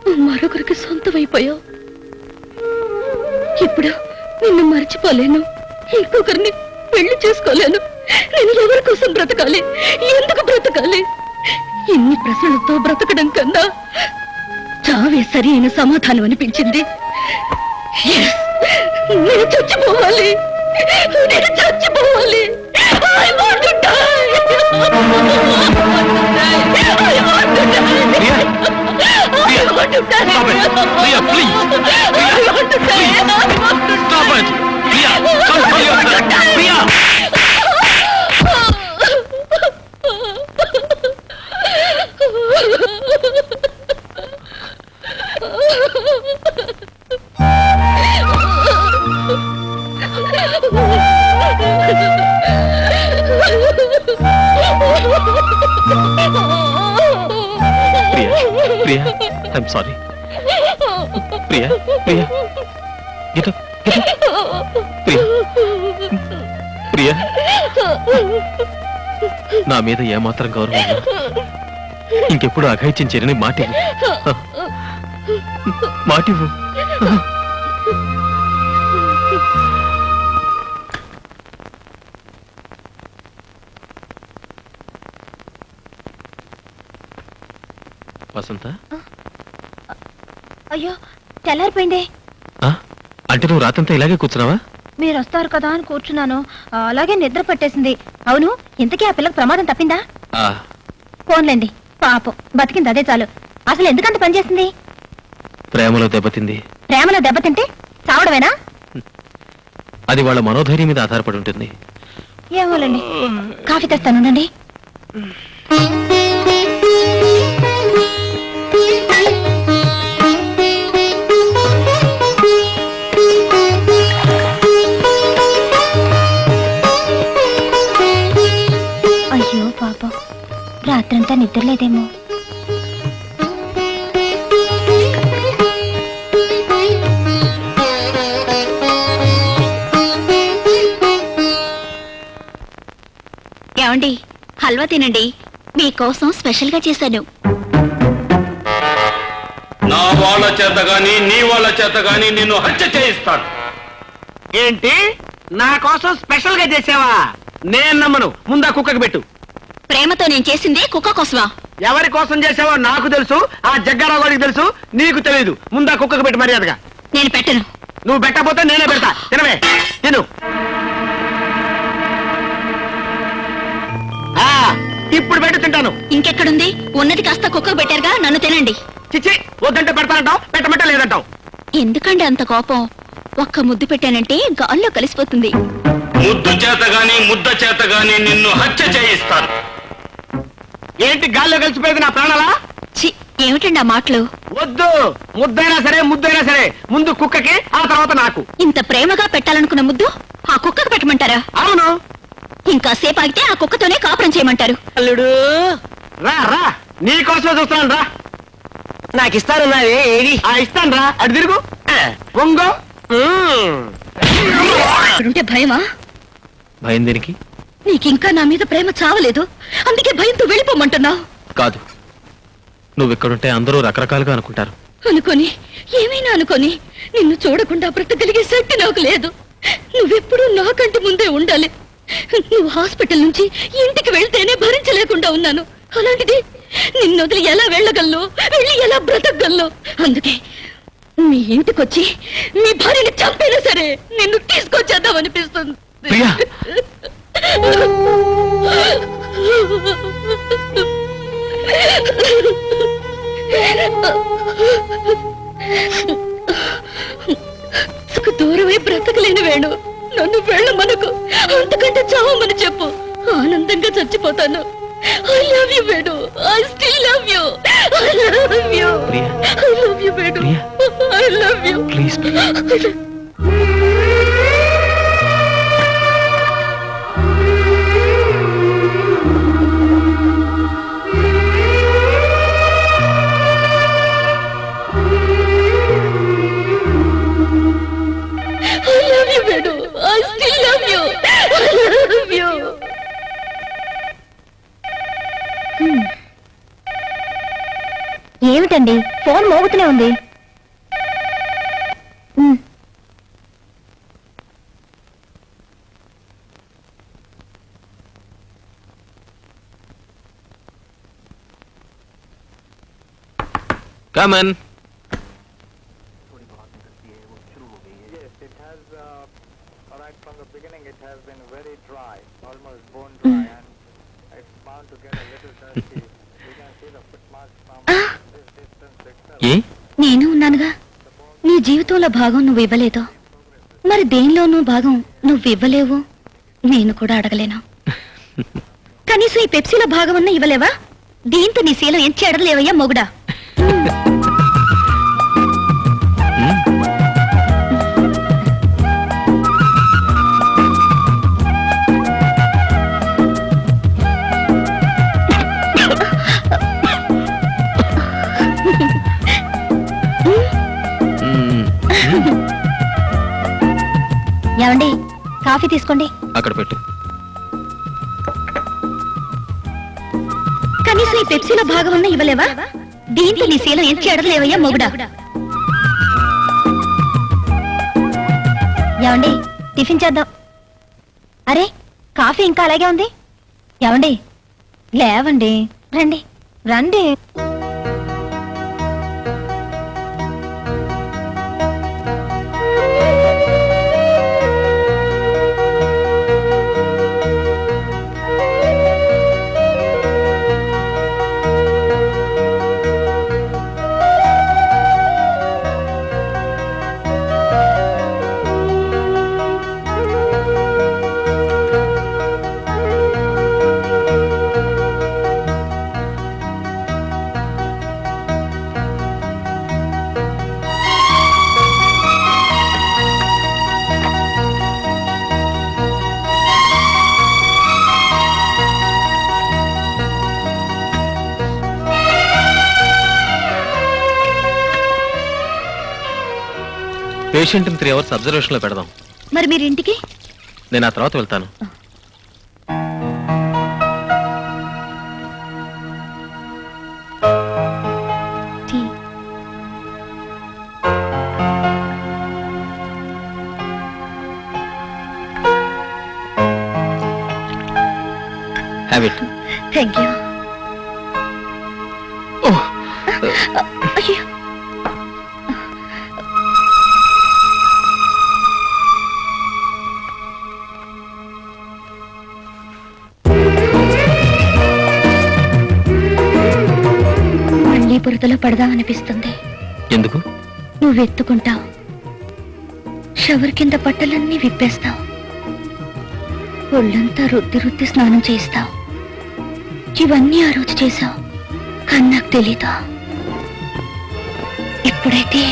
నువ్వు మరొకరికి సొంతమైపోయావు. ఇప్పుడు నిన్ను మర్చిపోలేను, ఇంకొకరిని పెళ్లి చేసుకోలేను. నేను ఎవరి కోసం బ్రతకాలి? ఎందుకు బ్రతకాలి? ఇన్ని ప్రశ్నలతో బ్రతకడం కన్నా చావే సరి అయిన సమాధానం అనిపించింది. Yes, నేను చచ్చిపోవాలి, నేను చచ్చిపోవాలి. I want to die. I want to die. Priya, I want to die. Stop it. Priya, please. Priya, I want to die. please. I want to Stop it. Priya, control yourself. Priya. Priya, I'm sorry. Priya, get up. Priya, నా మీద ఏమాత్రం గౌరవం ఉన్నా ఇంకెప్పుడు అఘాయిత్యం చేయని మాటివ్వు. వసంత, అయ్యో తెల్లారిపోయిందే. అంటే నువ్వు రాత్రంతా ఇలాగే కూర్చున్నావా? మీరు వస్తారు కదా అని కూర్చున్నాను. అలాగే నిద్ర పట్టేసింది. అవును, ఇంతకీ ఆ పిల్లకి ప్రమాదం తప్పిందా? ఫోన్లేండి, పాపం బతికింది, అదే చాలు. అసలు ఎందుకంత పనిచేసింది? ప్రేమలో దెబ్బతింది. ప్రేమలో దెబ్బతింటే చావడమేనా? అది వాళ్ళ మనోధైర్యం మీద ఆధారపడి ఉంటుంది. ఏమోలండి, కాఫీ తెస్తానుండండి. అయ్యో పాపం, రాత్రంతా నిద్రలేదేమో. ఏమండి, హల్వా తినండి, మీకోసం స్పెషల్ గా చేశాను. నా వాళ్ళ చేత గాని నీ వాళ్ళ చేత గాని నిన్ను హత్య చేయిస్తాను. ఏంటి, నా కోసం స్పెషల్ గా చేసావా? నేను నమ్మను. ముందా కుక్కకి పెట్టు. ప్రేమతో నేను చేసింది కుక్క కోసమా? ఎవరి కోసం చేసావో నాకు తెలుసు, ఆ జగ్గారావు గారికి తెలుసు, నీకు తెలియదు. ముందా కుక్కకి పెట్టు మర్యాదగా. నేను పెట్టను. నువ్వు పెట్టకపోతే నేనే పెడతా. తినవే, తిను. ఇప్పుడు పెట్టి తింటాను. ఇంకెక్కడుంది? ఉన్నది కాస్త కుక్కకు పెట్టారుగా, నన్ను తినండి. చిచ్చి, వద్దంటే పెడతానంటావు, పెట్టమంటే లేదంటావు. ఎందుకండి అంత కోపం? ఒక్క ముద్దు పెట్టానంటే గాల్లో కలిసిపోతుంది. ముద్దు చేత గాని ముద్ద చేత గాని నిన్ను హత్య చేయిస్తాను. ఏంటి గాల్లో కలిసిపోయేది నా ప్రాణాలా? చి, ఏమిటండి ఆ మాటలు? వద్దు, ముద్దైనా సరే ముద్దైనా సరే ముందు కుక్కకి, ఆ తర్వాత నాకు. ఇంత ప్రేమగా పెట్టాలనుకున్న ముద్దు ఆ కుక్కకు పెట్టమంటారా? అవును. ఇంకా సేపు ఆగితే ఆ కుక్కతోనే కాపురం చేయమంటారు. అల్లుడు రా రా, నీకోసమే చూస్తున్నాను రా. నాకు ఇస్తానున్నావే, ఏది? ఇస్తాను రా, అటు తిరుగు, పొంగో. ఇప్పుడుంటే భయమా? భయం దేనికి? నీకింకా నా మీద ప్రేమ చావలేదు, అందుకే భయంతో వెళ్ళిపోమంటున్నావు. కాదు, నువ్వు ఇక్కడుంటే అందరూ రకరకాలుగా అనుకుంటారు. అనుకొని ఏమైనా అనుకొని నిన్ను చూడకుండా బ్రతకగలిగే శక్తి నాకు లేదు. నువ్వెప్పుడూ నాకంటి ముందే ఉండాలి. నువ్వు హాస్పిటల్ నుంచి ఇంటికి వెళ్తేనే భరించలేకుండా ఉన్నాను. అలాంటిది నిన్ను వదిలి ఎలా వెళ్ళగలను, వెళ్ళి ఎలా బ్రతకగలను? అందుకే మీ ఇంటికొచ్చి మీ భార్యని చంపైనా సరే నిన్ను తీసుకొచ్చేద్దామనిపిస్తుంది. ప్రియా దూరమై బ్రతకలేని వేణు, నన్ను వెళ్ళమనకు, అంతకంటే చావమని చెప్పు. ఆనందంగా చచ్చిపోతాను. I love you Venu, I still love you, I love you, I love you Venu, I love you please. ఏమిటండి ఫోన్ మోగుతూనే ఉంది? Come in. Right from the beginning, it has been very dry, almost bone dry, and it's bound to get a little dusty. You can see the footmarks from this distance itself. ఏ నేను ఉన్నానుగా. నీ జీవితంలో భాగం నువ్వు ఇవ్వలేదు, మరి దేనిలోనూ భాగం నువ్వు ఇవ్వలేవు. నేను కూడా అడగలేను. కనీసం ఈ పెప్సీలో భాగం అన్నా ఇవ్వలేవా? దీంతో నీ శీలం ఏం చెడలేవయ్యా మొగుడా. ఏమండి, కాఫీ తీసుకోండి. అక్కడ పెట్టు. కనీసం ఈ పెప్సీలో భాగం అన్నా ఇవ్వలేవా? దీంతో నీ శీలం ఏం చెడలేవయ్యా మొగుడా. ఏమండి, టిఫిన్ చేద్దాం. అరే, కాఫీ ఇంకా అలాగే ఉంది. ఏమండి, లేవండి, రండి రండి. పేషెంట్ 3 hours అబ్జర్వేషన్ లో పెడదాం. మరి మీరు ఇంటికి? నేను ఆ తర్వాత వెళ్తాను. Have it. Thank you. అయ్యో, బురదలో పడదామనిపిస్తుంది. ఎందుకు? నువ్వు ఎత్తుకుంటావు, షవర్ కింద బట్టలన్నీ విప్పేస్తావు, ఒళ్ళంతా రుద్ది రుద్ది స్నానం చేస్తావు. ఇవన్నీ ఆ రోజు చేశావు, కానీ నాకు తెలీదా. ఇప్పుడైతే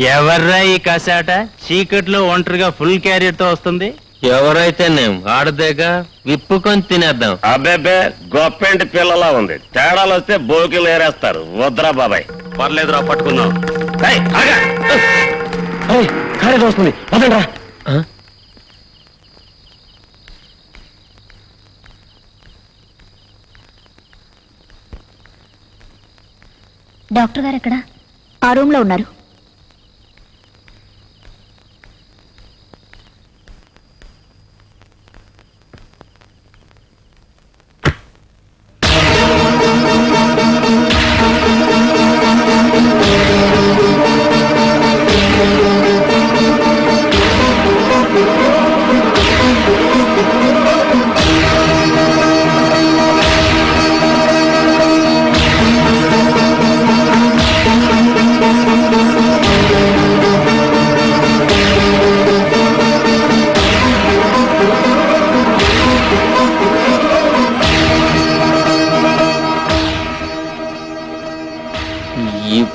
ఎవర్రా ఈ కసాట చీకట్లో ఒంటరిగా ఫుల్ క్యారియర్ తో వస్తుంది? ఎవరైతే నేను ఆడదేగా విప్పుకొని తినేద్దాం. అబ్బేబే గొప్పెంటి పిల్లలా ఉంది. తేడాలు వస్తే బోకిలు ఏరేస్తారు. వద్రా బాబాయ్. పర్లేదురా పట్టుకుందాం. కాలేజ్ వస్తుంది పదండ్రా. డాక్టర్ గారు ఎక్కడ? ఆ రూమ్ లో ఉన్నారు.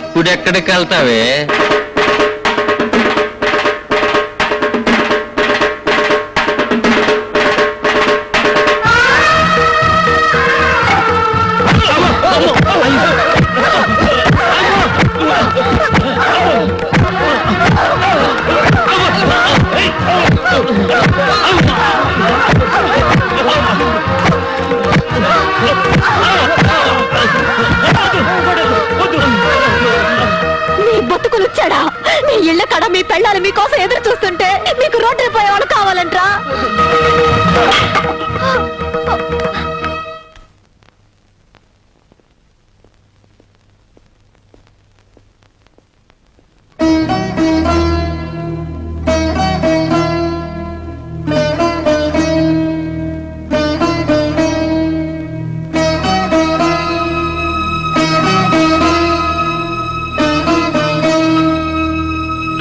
ఇప్పుడు ఎక్కడికి వెళ్తావే? బతుకులుచ్చాడా? మీ ఇళ్ళ కడ మీ పెళ్ళాలు మీకోసం ఎదురు చూస్తుంటే మీకు రోడ్డు పోయేవాళ్ళు కావాలంట్రా?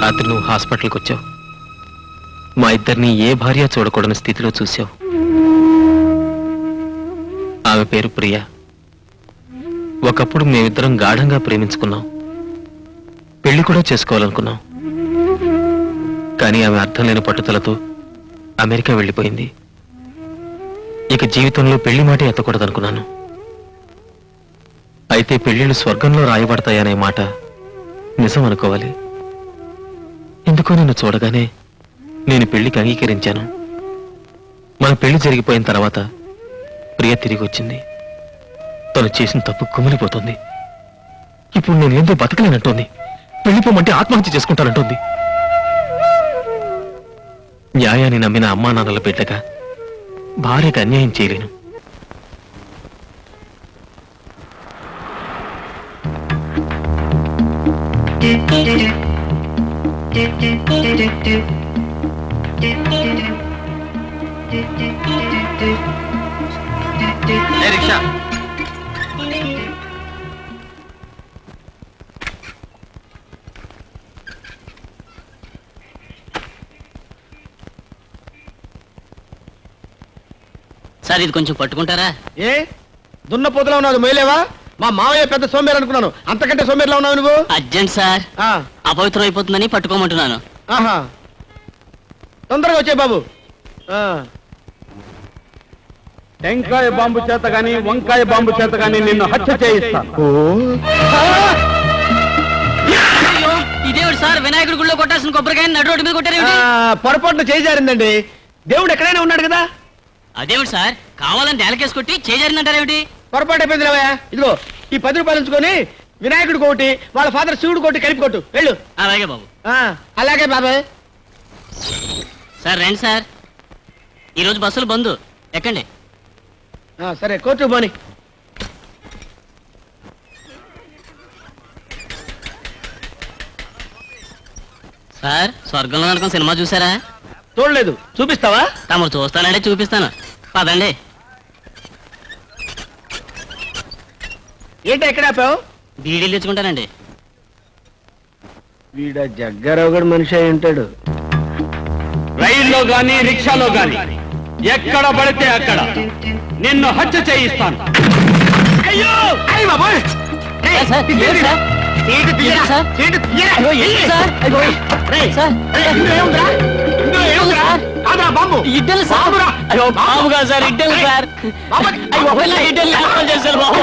రాత్రి నువ్వు హాస్పిటల్కి వచ్చావు. మా ఇద్దరిని ఏ భార్య చూడకూడని స్థితిలో చూసావు. ఆమె పేరు ప్రియ. ఒకప్పుడు మేమిద్దరం గాఢంగా ప్రేమించుకున్నాం. పెళ్లి కూడా చేసుకోవాలనుకున్నాం. కానీ ఆమె అర్థం లేని పట్టుదలతో అమెరికా వెళ్ళిపోయింది. ఇక జీవితంలో పెళ్లి మాట ఎత్తకూడదనుకున్నాను. అయితే పెళ్లిళ్ళు స్వర్గంలో రాయబడతాయనే మాట నిజం అనుకోవాలి. ఎందుకో నిన్ను చూడగానే నేను పెళ్లికి అంగీకరించాను. మన పెళ్లి జరిగిపోయిన తర్వాత ప్రియ తిరిగి వచ్చింది. తను చేసిన తప్పు కుమిలిపోతుంది. ఇప్పుడు నేను ఎందుకు బతకలేనంటోంది. వెళ్ళిపోమంటే ఆత్మహత్య చేసుకుంటానంటోంది. న్యాయాన్ని నమ్మిన అమ్మా నాన్నల బిడ్డగా భార్యకు అన్యాయం చేయలేను. రిక్షా సార్ ఇది కొంచెం పట్టుకుంటారా? ఏ దున్నపోతులా ఉన్నావు, మొయ్యలేవా? మా మావయ్య పెద్ద సోమేరు అనుకున్నాను, అంతకంటే సోమేరులా ఉన్నావు నువ్వు. అర్జెంట్ సార్, అపవిత్రం అయిపోతుందని పట్టుకోమంటున్నాను. ఆహా, తొందరగా వచ్చే బాబు. టెంకాయ బాంబు చేత గాని వంకాయ బాంబు చేత గాని నిన్ను హత్య చేయిస్తాను. ఇదేవిడు సార్, వినాయకుడి గుళ్ళో కొట్టాల్సిన కొబ్బరికాయ నడు రోడ్డు మీద కొట్టారు. పొరపాటున చేజారిందండి. దేవుడు ఎక్కడైనా ఉన్నాడు కదా. అదేవిడు సార్, కావాలని నేలకేసి కొట్టి చేజారిందంటారేమిటి? పొరపాటు అయిపోయింది రావయ్య. ఇదిగో ఈ 10 రూపాయలు ఉంచుకొని వినాయకుడు కోటి, వాళ్ళ ఫాదర్ శివుడు కోటి కలిపి కొట్టు, వెళ్ళు. అలాగే బాబు. అలాగే బాబాయ్. సార్ రండి సార్, ఈరోజు బస్సులు బంద్, ఎక్కండి. సరే కోర్టు పోని. సార్ స్వర్గంలో అనుకున్న సినిమా చూసారా? చూడలేదు, చూపిస్తావా? తమరు చూస్తానంటే చూపిస్తాను, పదండి. ఏంటి ఎక్కడ ఆపావు? బీడీలు తెచ్చుకుంటానండి. వీడ జగ్గారావు గడు మనిషి అయి ఉంటాడు. రైల్లో గాని రిక్షాలో గాని ఎక్కడ పడితే అక్కడ నిన్ను హత్య చేయిస్తాను. అయ్యో అయ్య బాబోయ్! సార్, సార్, ఇదేంటి? సార్? ఏంటి తీయరా? సార్? ఏంటి తీయరా? అయ్యో, ఏంటి సార్? అయ్యో, రేయ్, సార్, ఇందులో ఏముందిరా? ఇందులో ఏముందిరా? కాదురా బాంబు. ఇడ్డలు సార్. బాంబురా. అయ్యో బాబుగా సార్, ఇడ్డలు సార్. బాబు. అయ్యో ఇడ్డలు లేకపోతే చేశారు బాబు.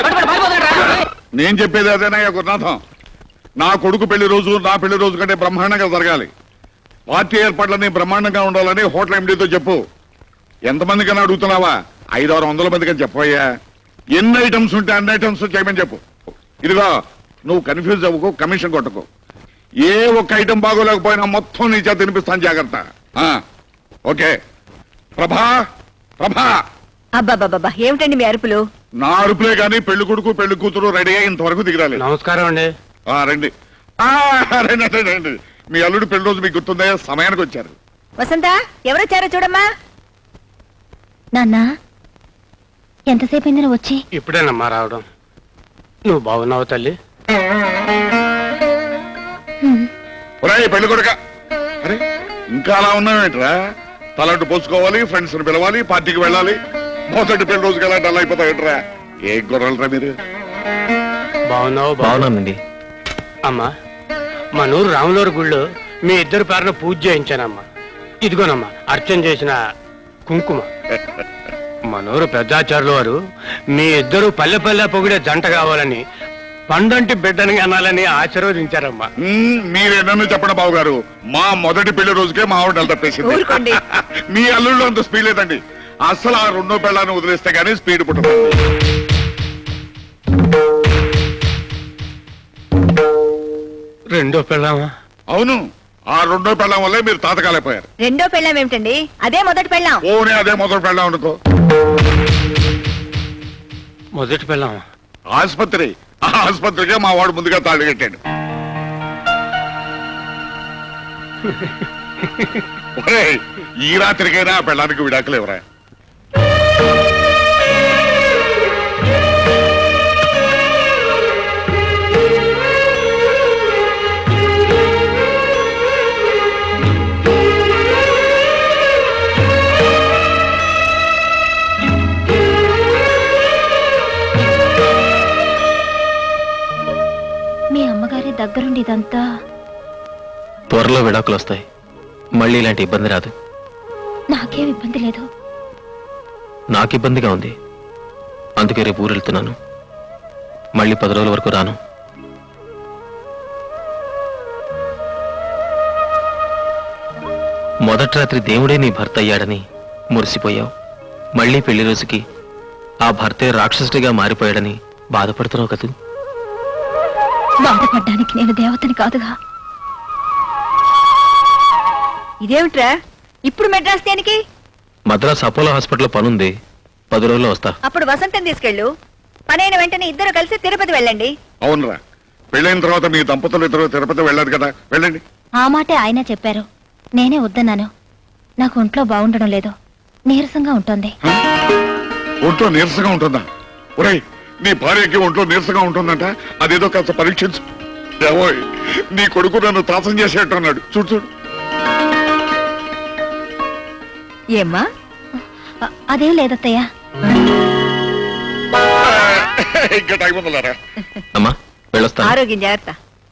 పట్టుకోండి, పారిపోతాడురా. నేను చెప్పేది అదేనయ్యా గురునాథం. నా కొడుకు పెళ్లి రోజు నా పెళ్లి రోజు కంటే బ్రహ్మాండంగా జరగాలి. పార్టీ ఏర్పాట్లన్నీ బ్రహ్మాండంగా ఉండాలని హోటల్ ఎండీతో చెప్పు. ఎంతమందికన్నా అడుగుతున్నావా? 500-600 మందికని చెప్పయ్యా. ఎన్ని ఐటమ్స్ ఉంటే అన్ని ఐటమ్స్ చేయమని చెప్పు. ఇదిగో నువ్వు కన్ఫ్యూజ్ అవ్వకు, కమిషన్ కొట్టకు. ఏ ఒక్క ఐటమ్ బాగోలేకపోయినా మొత్తం నీ చేత తినిపిస్తాను, జాగ్రత్త. ఓకే. ప్రభా ప్రభా. అబ్బాబాబా ఏమిటండి మీ అరుపులు? నా అరుపులే గాని పెళ్లి కొడుకు పెళ్లి కూతురు రెడీ అయ్యి ఇంతవరకు దిగరాలి. నమస్కారం అండి. రండి. రండి రండి. మీ అల్లుడు పెళ్లి రోజు మీకు గుర్తుందా? సమయానికి వచ్చారు. వసంత ఎవరొచ్చారో చూడమ్మా. నాన్న ఎంతసేపు అయింది వచ్చి? ఇప్పుడేనమ్మా రావడం. నువ్వు బాగున్నావు తల్లి? ఒరేయ్ పెళ్లి కొడుక, అరే ఇంకా అలా ఉన్నావేంట్రా? తలంటు పోసుకోవాలి, ఫ్రెండ్స్ ని పిలవాలి, పార్టీకి వెళ్ళాలి. మొదటి పెళ్లి రోజుకి ఎలా డల్ అయిపోతావేంట్రా? ఏ గొర్రెలరా మీరు? బాగున్నావు? బాగున్నానండి. అమ్మా, మా నూరు రాములూరు గుళ్ళో మీ ఇద్దరు పేరున పూజ చేయించానమ్మా. ఇదిగోనమ్మా అర్చన చేసిన కుంకుమ. మనూరు పెద్దాచారులు వారు మీ ఇద్దరు పల్లె పల్లె పొగిడే జంట కావాలని, పండంటి బిడ్డని అనాలని ఆశీర్వదించారమ్మా. మీరేనన్ను చెప్పండి బాబు గారు, మా మొదటి పెళ్లి రోజుకే మా ఆవిడ తప్పేసింది. ఊరుకోండి. మీ అల్లుళ్ళు అంత స్పీడ్ లేదండి. అసలు ఆ రెండో పెళ్ళాన్ని వదిలేస్తే గానీ స్పీడ్ పుట్టదు. రెండో పెళ్ళామా? అవును, ఆ రెండో పెళ్ళం వల్లే మీరు తాతకాలైపోయారు. రెండో పెళ్ళాం ఏమిటండి? అదే మొదటి పెళ్ళాం. ఓనే అదే మొదటి పెళ్ళం అనుకో. మొదటి పెళ్ళామా? ఆసుపత్రి, ఆ ఆసుపత్రికే మా వాడు ముందుగా తాళి కట్టాడు. ఒరేయ్, ఈ రాత్రికైనా ఆ పెళ్ళానికి విడాకులేవరా? మీ అమ్మగారి దగ్గరుండి ఇదంతా. త్వరలో విడాకులు వస్తాయి, మళ్ళీ ఇలాంటి ఇబ్బంది రాదు. నాకేం ఇబ్బంది లేదు. నాకు ఇబ్బందిగా ఉంది, అందుకే రేపు ఊరు వెళ్తున్నాను. మళ్ళీ 10 రోజుల వరకు రాను. మొదటి రాత్రి దేవుడే నీ భర్త అయ్యాడని మురిసిపోయావు. మళ్ళీ పెళ్లి రోజుకి ఆ భర్తే రాక్షసుడిగా మారిపోయాడని బాధపడుతున్నావు కదూ. బాధపడ్డానికి నేను దేవతని కాదుగా. ఇదేమిట్రా ఇప్పుడు మెడ్రాస్ దేనికి? మద్రాస్ అపోలో హాస్పిటల్లో పనుంది, 10 రోజుల్లో వస్తా. అప్పుడు వసంతం తీసుకెళ్ళు. పనైన వెంటనే ఇద్దరు కలిసి తిరుపతి వెళ్ళండి. అవునరా, పెళ్ళైన తర్వాత మీ దంపతులు ఇద్దరు తిరుపతి వెళ్ళారు కదా, వెళ్ళండి. ఆ మాటే ఆయన చెప్పారు, నేనే వద్దన్నాను. నాకు ఒంట్లో బాగుండడం లేదు, నీరసంగా ఉంటుంది. ఒంట్లో నీరసంగా ఉంటుందా? ఒరేయ్, నీ భార్యకి ఒంట్లో నీరసంగా ఉంటుందంట. అదేదో కాస్త పరీక్షించు. ఏవోయ్, నీ కొడుకు నన్ను తాసం చేసేట్టు అన్నాడు. చూడు చూడు. ఏమ్మా? అదేం లేదత్తయ్యా. ఇంకా టైం ఉందలారా. అమ్మా వెళ్ళొస్తాను. ఆరోగ్యం జాగ్రత్త.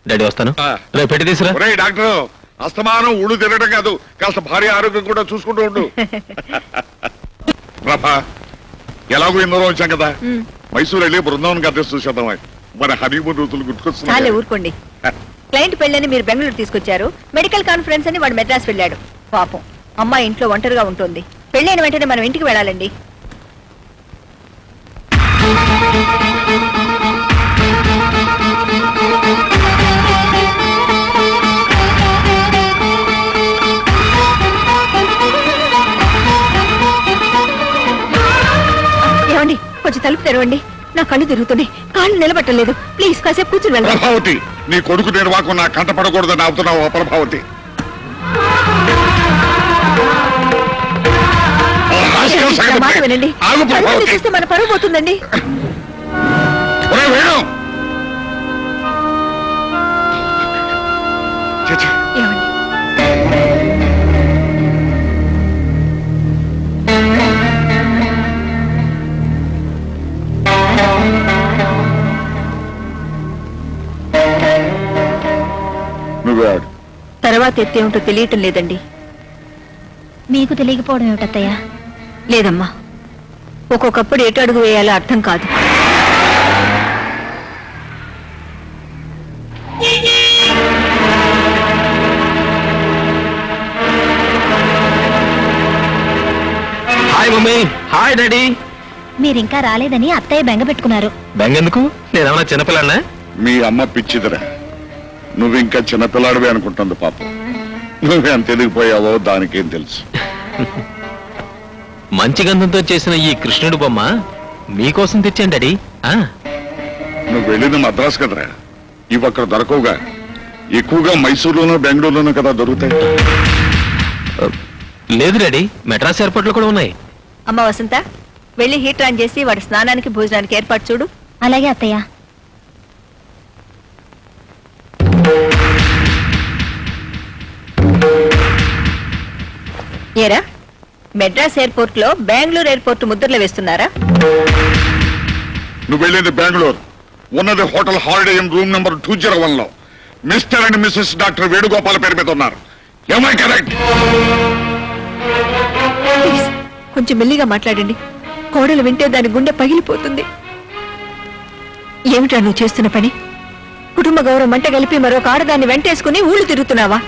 డాడీ వస్తాను. రేపు పెట్టి తీసురా. ఒరేయ్ డాక్టర్, అస్తమానం ఊళ్ళు తినడం కాదు, కాస్త భార్య ఆరోగ్యం కూడా చూసుకుంటూ ఉండు. ప్రభా, ఎలాగో ఎన్నో వచ్చాం కదా, మైసూరు వెళ్ళి బృందావన్ అడ్రస్ చూసేద్దాం. మన హనీమూన్ రోజులు చాలే గుర్తుకొస్తున్నాయి. ఊరుకోండి. క్లయింట్ పెళ్ళని మీరు బెంగళూరు తీసుకొచ్చారు, మెడికల్ కాన్ఫరెన్స్ అని వాడు మెడ్రాస్ వెళ్ళాడు. పాపం అమ్మాయి ఇంట్లో ఒంటరిగా ఉంటుంది. పెళ్ళైన వెంటనే మనం ఇంటికి వెళ్ళాలండి. ఏమండి, కొంచెం తలుపు తెరవండి. నా కళ్ళు తిరుగుతున్నాయి, కాళ్ళు నిలబట్టలేదు. ప్లీజ్ కాసేపు కూర్చుని వెళ్ళండి. ప్రభావతి, నీ కొడుకు నిర్వాహకం నా కంట పడకూడదని అవుతున్నావు. ప్రభావతి, నా మాట వినండి. ఆగు కళ్ళు ప్రభావతి. చూస్తే మన పరువు పోతుందండి. ఒరేయ్ వేణు, ఛీ, ఛీ. ఏమండి, నువ్వే ఆడు. తర్వాత ఎత్తేమిటో తెలియటం లేదండి. మీకు తెలియకపోవడం ఏమిటత్తయ్యా? లేదమ్మా, ఒక్కొక్కప్పుడు ఎటు అడుగు వేయాలో అర్థం కాదు. మమ్మీ. Hi daddy. మీరింకా రాలేదని అత్తయ్య బెంగ పెట్టుకున్నారు. బెంగెందుకు? నేనేమన్నా చిన్నపిల్లన్నా? మీ అమ్మ పిచ్చిదిరా, నువ్వు ఇంకా చిన్నపిల్లాడివే అనుకుంటుంది పాపం. నువ్వెంత ఎదిగిపోయావో దానికేం తెలుసు. మంచి గంధంతో చేసిన ఈ కృష్ణుడు బొమ్మ మీకోసం తెచ్చాను డాడీ. నువ్వు వెళ్ళింది మద్రాసు కదరా, ఇవి అక్కడ దొరకవుగా. ఎక్కువగా మైసూరులోనూ బెంగళూరులోనూ కదా దొరుకుతాయి. లేదు డాడీ, మెడ్రాస్ ఎయిర్పోర్ట్ లో కూడా ఉన్నాయి. అమ్మ వసంత, వెళ్ళి హీటర్ ఆన్ చేసి వాడి స్నానానికి భోజనానికి ఏర్పాటు చూడు. అలాగే అత్తయ్య. ఏరా, మెడ్రాస్ ఎయిర్పోర్ట్ లో బెంగళూరు ఎయిర్పోర్ట్ ముద్రలు వేస్తున్నారా? నువ్వు వెళ్ళింది బెంగళూరు, ఉన్నది hotel Holiday Inn room number 201 లో. Mr and Mrs doctor Venugopal పేరు మీద ఉన్నారు. ఏమై కరెక్ట్? ప్లీజ్, కొంచెం మెల్లిగా మాట్లాడండి. కోడలు వింటే దాని గుండె పగిలిపోతుంది. ఏమిటా నువ్వు చేస్తున్న పని? కుటుంబ గౌరవం మంట కలిపి మరొక ఆడదాన్ని వెంటేసుకుని ఊళ్ళు తిరుగుతున్నావా?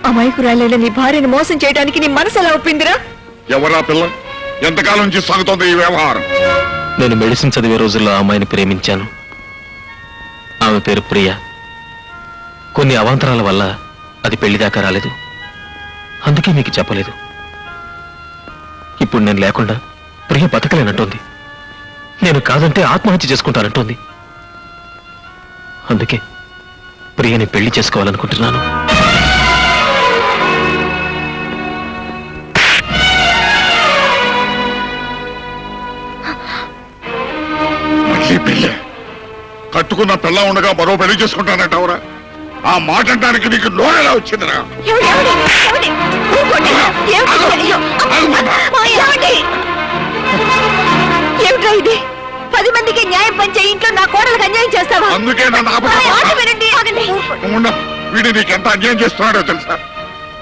అమాయకురాలైన నీ భార్యను మోసం చేయడానికి నీ మనసు ఎలా ఒప్పిందిరా? ఎవరా పిల్ల? ఎంతకాలం నుంచి సాగుతోంది ఈ వ్యవహారం? నేను మెడిసిన్ చదివే రోజుల్లో ఆ అమ్మాయిని ప్రేమించాను. ఆమె పేరు ప్రియ. కొన్ని అవాంతరాల వల్ల అది పెళ్లి దాకా రాలేదు. అందుకే మీకు చెప్పలేదు. ఇప్పుడు నేను లేకుండా ప్రియ బతకలేనంటోంది. నేను కాదంటే ఆత్మహత్య చేసుకుంటానంటోంది. అందుకే ప్రియని పెళ్లి చేసుకోవాలనుకుంటున్నాను. పెళ్ళి కట్టుకున్న పిల్ల ఉండగా మరో పెళ్లి చేసుకుంటానంటావురా? ఆ మాట అంటానికి నీకు నోరెలా వచ్చిందిరా? ఏమిట్రా ఇది? 10 మందికి న్యాయం పంచే ఇంట్లో నా కోడలకు అన్యాయం చేస్తావా? అందుకే వీడు నీకెంత అన్యాయం చేస్తున్నాడో తెలుసా?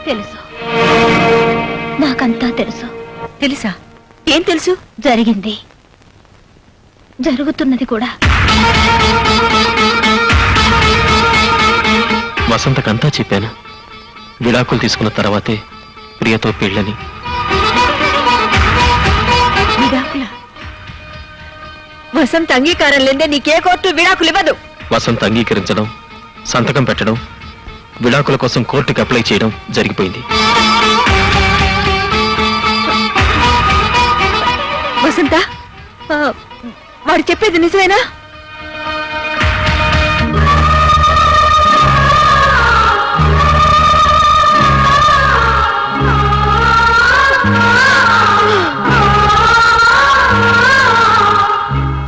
తెలుసు, నాకంతా తెలుసు. తెలుసా? ఏం తెలుసు? జరిగింది, జరుగుతున్నది కూడా. వసంతకంతా చెప్పాను. విడాకులు తీసుకున్న తర్వాతే ప్రియతో పెళ్ళని. విడాకుల? వసంత అంగీకారం లేదే నీకే కోర్టు విడాకులు ఇవ్వదు. వసంత అంగీకరించడం, సంతకం పెట్టడం, విడాకుల కోసం కోర్టుకి అప్లై చేయడం జరిగిపోయింది. వసంత, వాడు చెప్పేది నిజమేనా?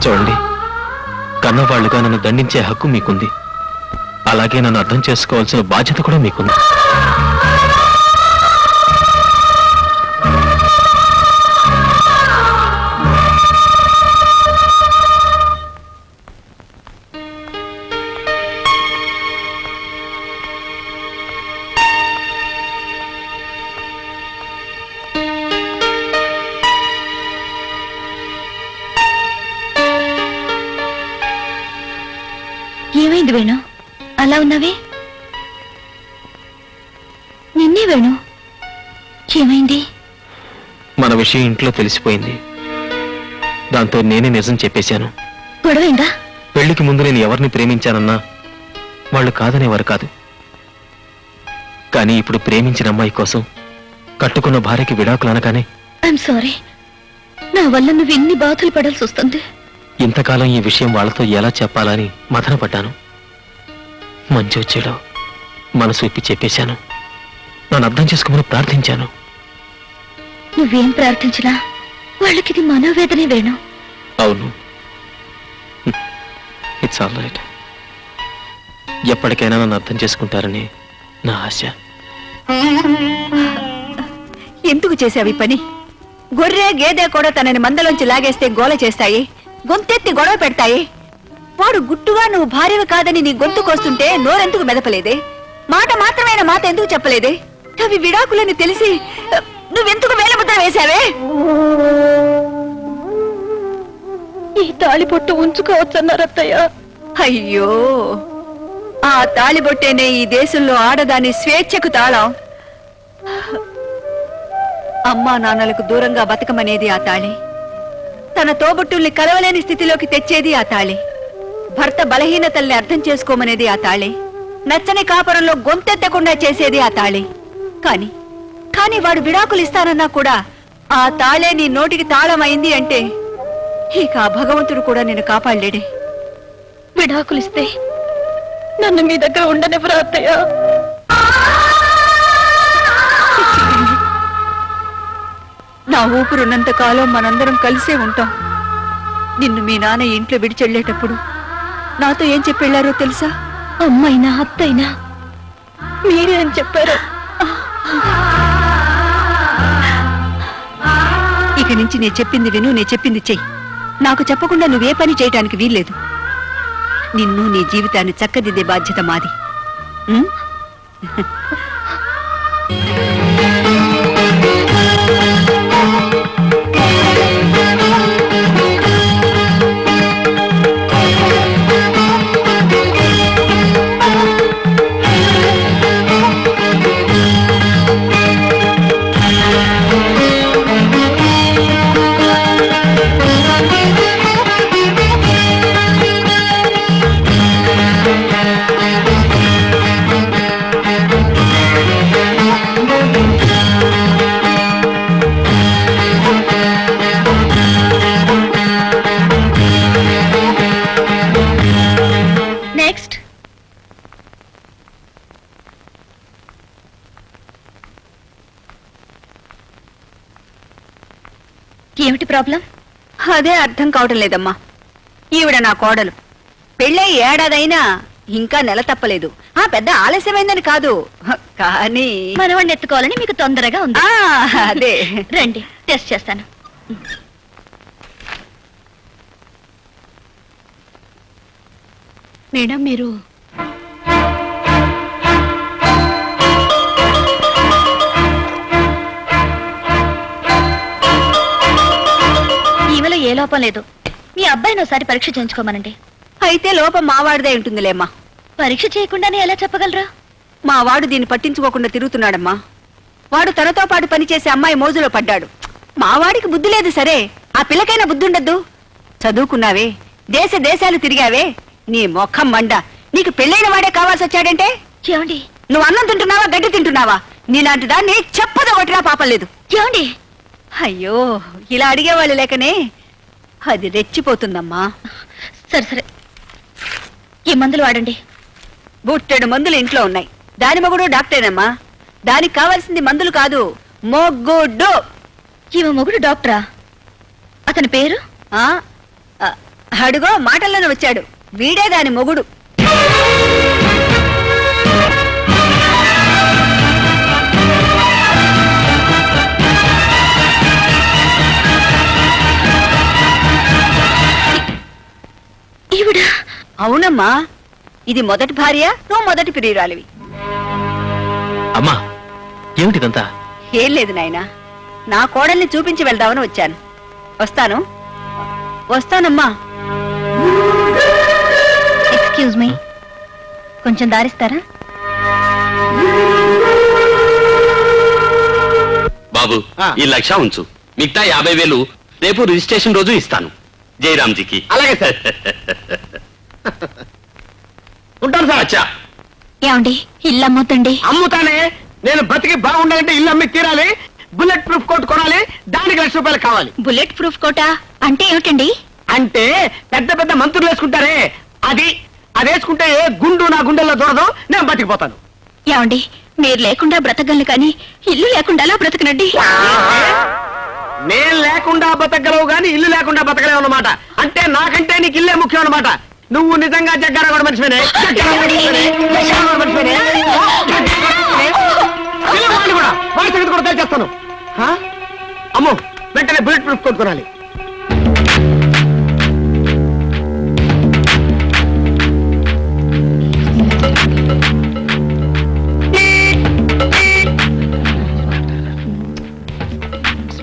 చూడండి, కన్నవాళ్లుగా నన్ను దండించే హక్కు మీకుంది. అలాగే నన్ను అర్థం చేసుకోవాల్సిన బాధ్యత కూడా మీకుంది. ఏమైంది వేణు, అలా ఉన్నావే? నిన్నే వేణు, ఏమైంది? మన విషయం ఇంట్లో తెలిసిపోయింది. దాంతో నేనే నిజం చెప్పేశాను. గొడవైందా? పెళ్లికి ముందు నేను ఎవరిని ప్రేమించానన్నా వాళ్ళు కాదనేవారు కాదు. కానీ ఇప్పుడు ప్రేమించిన అమ్మాయి కోసం కట్టుకున్న భార్యకి విడాకులు అనగానే ఐఎమ్ సారీ, నా వల్ల నువ్వు ఎన్ని బాధలు పడాల్సి వస్తుంది. ఇంతకాలం ఈ విషయం వాళ్ళతో ఎలా చెప్పాలని మదన పడ్డాను. మంచి వచ్చేలో మనసు ఇప్పి చెప్పేశాను. నన్ను అర్థం చేసుకోమని ప్రార్థించాను. నువ్వేం ప్రార్థించినా వాళ్ళకి ఇది మనోవేదనే వేణు. అవును, ఇట్స్ ఆల్ రైట్. ఎప్పటికైనా నన్ను అర్థం చేసుకుంటారని నా ఆశ. ఎందుకు చేసావి పని? గొర్రె గేదె కూడా తనని మందలోంచి లాగేస్తే గోల చేస్తాయి, గొంతెత్తి గొడవ పెడతాయి. వాడు గుట్టుగా నువ్వు భార్యవి కాదని నీ గొంతు కోస్తుంటే నోరెందుకు మెదపలేదే? మాట మాత్రమైన మాట ఎందుకు చెప్పలేదే? అవి విడాకులని తెలిసి నువ్వెందుకు వేలముద్ర వేశావే? ఈ తాళిబొట్టు ఉంచుకోవచ్చన్నారత్తయ్య. అయ్యో, ఆ తాళిబొట్టేనే ఈ దేశంలో ఆడదాని స్వేచ్ఛకు తాళం. అమ్మా నాన్నలకు దూరంగా బతకమనేది ఆ తాళి, తన తోబుట్టుల్ని కలవలేని స్థితిలోకి తెచ్చేది ఆ తాళి, భర్త బలహీనతల్ని అర్థం చేసుకోమనేది ఆ తాళి, నచ్చని కాపురంలో గొంతెత్తకుండా చేసేది ఆ తాళి. కానీ వాడు విడాకులు ఇస్తానన్నా కూడా ఆ తాళే నీ నోటికి తాళమైంది అంటే ఇక ఆ భగవంతుడు కూడా నేను కాపాడలేడే. విడాకులిస్తే నన్ను మీ దగ్గర ఉండనివ్వరా అత్తయ్య? నా ఊపిరున్నంత కాలం మనందరం కలిసే ఉంటాం. నిన్ను మీ నాన్న ఇంట్లో విడిచెళ్ళేటప్పుడు నాతో ఏం చెప్పెళ్లారో తెలుసా? అమ్మైనా అత్తైనా మీరే అని చెప్పారు. ఇక నుంచి నేను చెప్పింది విను, నేను చెప్పింది చెయ్యి. నాకు చెప్పకుండా నువ్వే పని చేయటానికి వీల్లేదు. నిన్ను నీ జీవితాన్ని చక్కదిద్దే బాధ్యత మాది. ఉం? నెక్స్ట్. ఏమిటి ప్రాబ్లం? అదే అర్థం కావటం లేదమ్మా. ఈవిడ నా కోడలు, పెళ్ళై ఏడాదైనా ఇంకా నెల తప్పలేదు. ఆ పెద్ద ఆలస్యమైందని కాదు, కానీ మనవాడిని ఎత్తుకోవాలని మీకు తొందరగా ఉంది. అదే రండి టెస్ట్ చేస్తాను. మేడం మీరు ఈమెలో ఏ లోపం లేదు. మీ అబ్బాయిని ఒకసారి పరీక్ష చేయించుకోమనండి. అయితే లోపం మావాడిదే ఉంటుందిలేమ్మా. పరీక్ష చేయకుండానే ఎలా చెప్పగలరా? మా వాడు దీన్ని పట్టించుకోకుండా తిరుగుతున్నాడమ్మా. వాడు తనతో పాటు పనిచేసే అమ్మాయి మోజులో పడ్డాడు. మా వాడికి బుద్ధి లేదు సరే, ఆ పిల్లకైనా బుద్ధి ఉండద్దు. చదువుకున్నావే, దేశాలు తిరిగావే, నీ మొఖం మండ. నీకు పెళ్ళైన వాడే కావాల్సి వచ్చాడంటే ఏమండి? నువ్వు అన్నం తింటున్నావా, గడ్డి తింటున్నావా? నీలాంటి దాన్ని చెప్పదు ఒకటినా పాపం లేదు. ఏమండి? అయ్యో, ఇలా అడిగేవాళ్ళు లేకనే అది రెచ్చిపోతుందమ్మా. సరే ఈ మందులు వాడండి. బుట్టెడు మందులు ఇంట్లో ఉన్నాయి. దాని మొగుడు డాక్టరేనమ్మా. దానికి కావాల్సింది మందులు కాదు, మొగ్గుడు. ఈమె మొగుడు డాక్టరా? అతని పేరు? అడుగో మాటల్లోనే వచ్చాడు. వీడే దాని మొగుడు. ఈవిడ? అవునమ్మా, ఇది మొదటి భార్య, నువ్వు మొదటి ప్రియురాలివి. అమ్మా ఏమిటిదంతా? ఏం లేదు నాయనా, నా కోడల్ని చూపించి వెళ్దామని వచ్చాను. వస్తానమ్మా. ఎక్స్క్యూజ్ మీ, కొంచెం దారిస్తారా? బాబు ఈ 1,00,000 ఉంచు, మిగతా 50,000 రేపు రిజిస్ట్రేషన్ రోజు ఇస్తాను జయరామ్జీకి. అలాగే సార్. ఉంటాను సార్. అచ్చా ఏమండి, ఇల్లు అమ్ముతండి. అమ్ముతానే, నేను బతికి బాగుండాలంటే ఇల్లు అమ్మి తీరాలి. బుల్లెట్ ప్రూఫ్ కోట్ కొనాలి, దానికి ₹1,00,000 కావాలి. బుల్లెట్ ప్రూఫ్ కోటా అంటే ఏమిటండి? అంటే పెద్ద పెద్ద మంత్రులు వేసుకుంటారే, అది వేసుకుంటే ఏ గుండు నా గుండెల్లో దూరదు, నేను బతికిపోతాను. ఏమండి, మీరు లేకుండా బ్రతకగలను కానీ ఇల్లు లేకుండా అలా బ్రతకనండి. నేను లేకుండా బతకగలవు గాని ఇల్లు లేకుండా బతకలేవు అన్నమాట. అంటే నాకంటే నీకు ఇల్లే ముఖ్యం అన్నమాట. నువ్వు నిజంగా జగ్గారావు మనిషివేనే? వాళ్ళ సంగతి కూడా తెలిచేస్తాను. అమ్మో, వెంటనే బుల్లెట్ ప్రూఫ్ కొనుక్కోనాలి.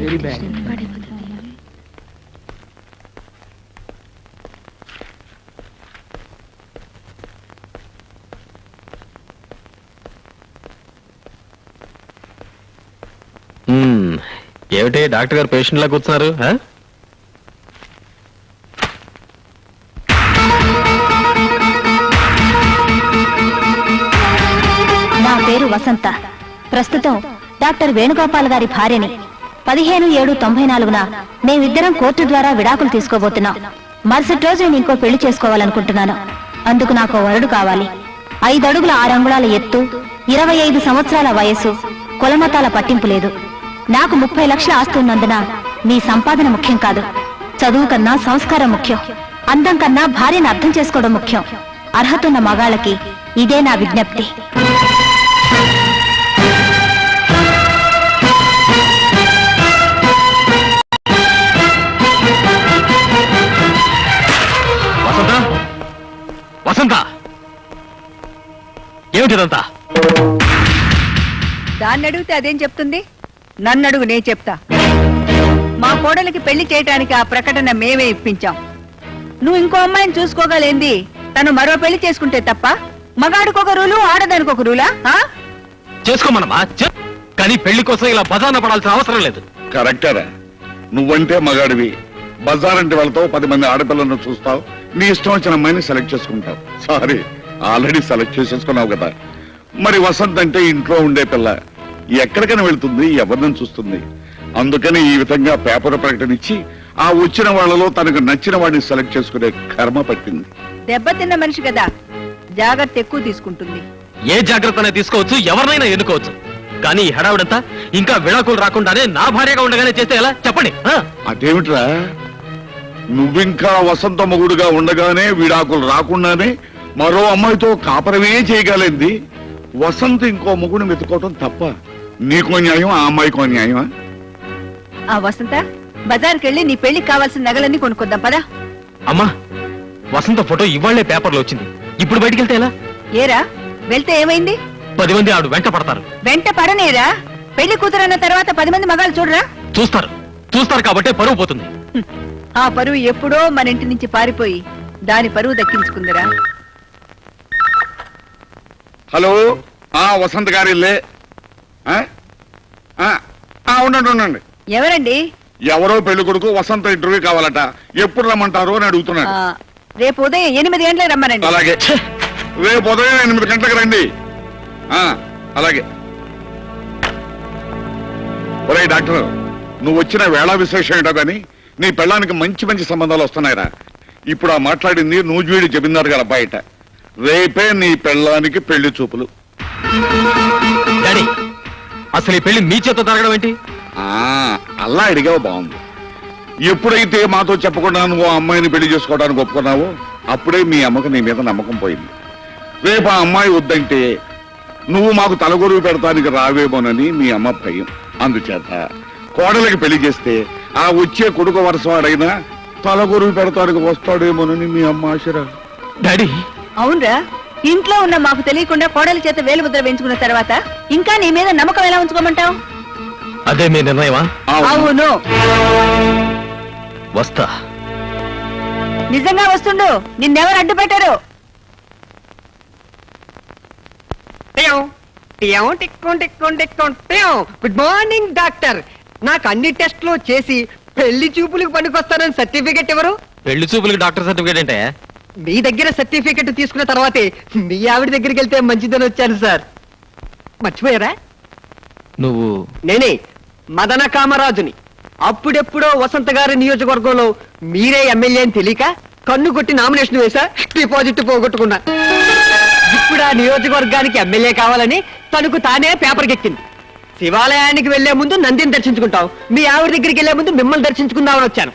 Very bad. ఏమిటి డాక్టర్ గారు పేషెంట్ లా కూర్చున్నారు ఆ? నా పేరు వసంత. ప్రస్తుతం డాక్టర్ వేణుగోపాల్ గారి భార్యని. 15/7/94న మేమిద్దరం కోర్టు ద్వారా విడాకులు తీసుకోబోతున్నాం. మరుసటి రోజు నేను ఇంకో పెళ్లి చేసుకోవాలనుకుంటున్నాను. అందుకు నాకు వరుడు కావాలి. 5 అడుగుల 6 అంగుళాల ఎత్తు, 25 సంవత్సరాల వయసు, కులమతాల పట్టింపు లేదు. నాకు 30 లక్షల ఆస్తి ఉన్నందున మీ సంపాదన ముఖ్యం కాదు. చదువు కన్నా సంస్కారం ముఖ్యం. అందం కన్నా భార్యను అర్థం చేసుకోవడం ముఖ్యం. అర్హతున్న మగాళ్ళకి ఇదే నా విజ్ఞప్తి. వసంత, వసంత, ఏమిటిదంతా? దాన్ని అడిగితే అదేం చెప్తుంది? నన్ను అడుగు, నేను చెప్తా. మా కోడలికి పెళ్లి చేయటానికి ఆ ప్రకటన మేమే ఇప్పించాం. నువ్వు ఇంకో అమ్మాయిని చూసుకోగలేంది? తను మరో పెళ్లి చేసుకుంటే తప్ప మగాడికొక రూలు, ఆడదానికొక రూలా? చేసుకోమనమా, కానీ పెళ్లి కోసం ఇలా బజార్న పడాల్సిన అవసరం లేదు. కరెక్టరా? నువ్వంటే మగాడివి, బజార్ అంటే వెళ్తావు, 10 మంది ఆడపిల్లలను చూస్తావు, నీ ఇష్టం వచ్చిన అమ్మాయిని సెలెక్ట్ చేసుకుంటావు. సారీ, ఆల్రెడీ సెలెక్ట్ చేసేసుకున్నావు కదా. మరి వసంత్ అంటే ఇంట్లో ఉండే పిల్ల, ఎక్కడికైనా వెళ్తుంది, ఎవరిని చూస్తుంది. అందుకని ఈ విధంగా పేపర్ ప్రకటన ఇచ్చి ఆ వచ్చిన వాళ్ళలో తనకు నచ్చిన వాడిని సెలెక్ట్ చేసుకునే కర్మ పట్టింది. దెబ్బతిన్న మనిషి కదా, జాగ్రత్త ఎక్కువ తీసుకుంటుంది. ఏ జాగ్రత్తనే తీసుకోవచ్చు, ఎవరినైనా ఎన్నుకోవచ్చు. కానీ ఈ హడావిడంతా ఇంకా విడాకులు రాకుండానే నా భార్యగా ఉండగానే చేస్తే ఎలా చెప్పండి? అదేమిట్రా, నువ్వింకా వసంత మొగుడుగా ఉండగానే విడాకులు రాకుండానే మరో అమ్మాయితో కాపరమే చేయగలింది. వసంత్ ఇంకో మొగుడిని వెతుకోవటం తప్ప? నీకో న్యాయం, ఆ అమ్మాయికో న్యాయమా? ఆ వసంత, బజార్కి వెళ్ళి నీ పెళ్లికి కావాల్సిన నగలన్నీ కొనుక్కొద్దాం పదా. అమ్మా, వసంత ఫోటో ఇవాళ్లే పేపర్లో వచ్చింది. ఇప్పుడు బయటికి వెళ్తే ఎలా? ఏరా, వెళ్తే ఏమైంది? 10 మంది ఆవిడ వెంట పడతారు. వెంట పడనేరా? పెళ్లి కూతురన్న తర్వాత 10 మంది మగాళ్ళు చూడరా? చూస్తారు, చూస్తారు కాబట్టే పరువు పోతుంది. ఆ పరువు ఎప్పుడో మన ఇంటి నుంచి పారిపోయి దాని పరువు దక్కించుకుందిరా. హలో, వసంత్ గారి ఇల్లే? ఉండండి ఉండండి. ఎవరండి? ఎవరో పెళ్లి కొడుకు వసంత ఇంటర్వ్యూ కావాలట, ఎప్పుడు రమ్మంటారు అని అడుగుతున్నాడు. రేపు ఉదయం 8 గంటలకు రమ్మనండి. అలాగే, రేపు ఉదయం 8 గంటలకు రండి. అలాగే. ఒరే డాక్టర్, నువ్వు వచ్చిన వేళ విశేషం ఏంటో గాని నీ పెళ్ళానికి మంచి మంచి సంబంధాలు వస్తున్నాయిరా. ఇప్పుడు ఆ మాట్లాడింది నూజివీడి జమీందారు గారు బయట. రేపే నీ పెళ్ళానికి పెళ్లి చూపులు. డాడీ, అసలు ఈ పెళ్లి మీ చేత జరగడం ఏంటి? అలా అడిగావు, బాగుంది. ఎప్పుడైతే మాతో చెప్పకుండా నువ్వు ఆ అమ్మాయిని పెళ్లి చేసుకోవడానికి ఒప్పుకున్నావో అప్పుడే మీ అమ్మకు నీ మీద నమ్మకం పోయింది. రేపు ఆ అమ్మాయి వద్దంటే నువ్వు మాకు తలగొరువు పెడతానికి రావేమోనని మీ అమ్మ భయం. అందుచేత కోడలికి పెళ్లి చేస్తే ఆ వచ్చే కొడుకు వరసవాడైనా తలగొరువు పెడతానికి వస్తాడేమోనని మీ అమ్మ ఆశరా. డాడీ, అవునరా, ఇంట్లో ఉన్న మాకు తెలియకుండా కోడలి చేత వేలు ముద్ర వేయించుకున్న తర్వాత ఇంకా నీ మీద నమ్మకం ఎలా ఉంచుకోమంటావు? అదే మీ నిర్ణయమా? అవును. వస్తా. నిజంగా వస్తుండు, నిన్నెవరు అడ్డు పెట్టారు? Good morning doctor. నాకు అన్ని టెస్ట్లు చేసి పెళ్లి చూపులకు పనికొస్తానని సర్టిఫికెట్ ఎవరు? పెళ్లి చూపులకి డాక్టర్ సర్టిఫికేట్ అంటే? మీ దగ్గర సర్టిఫికెట్ తీసుకున్న తర్వాతే మీ ఆవిడ దగ్గరికి వెళ్తే మంచిదని వచ్చాను సార్. మర్చిపోయారా? నువ్వు? నేనే మదన కామరాజుని. అప్పుడెప్పుడో వసంత గారి నియోజకవర్గంలో మీరే ఎమ్మెల్యే అని తెలియక కన్ను కొట్టి నామినేషన్ వేసా, డిపాజిట్ పోగొట్టుకున్నా. ఇప్పుడు ఆ నియోజకవర్గానికి ఎమ్మెల్యే కావాలని తనకు తానే పేపర్కెక్కింది. శివాలయానికి వెళ్లే ముందు నందిని దర్శించుకుంటావు, మీ ఆవిడ దగ్గరికి వెళ్లే ముందు మిమ్మల్ని దర్శించుకుందామని వచ్చాను.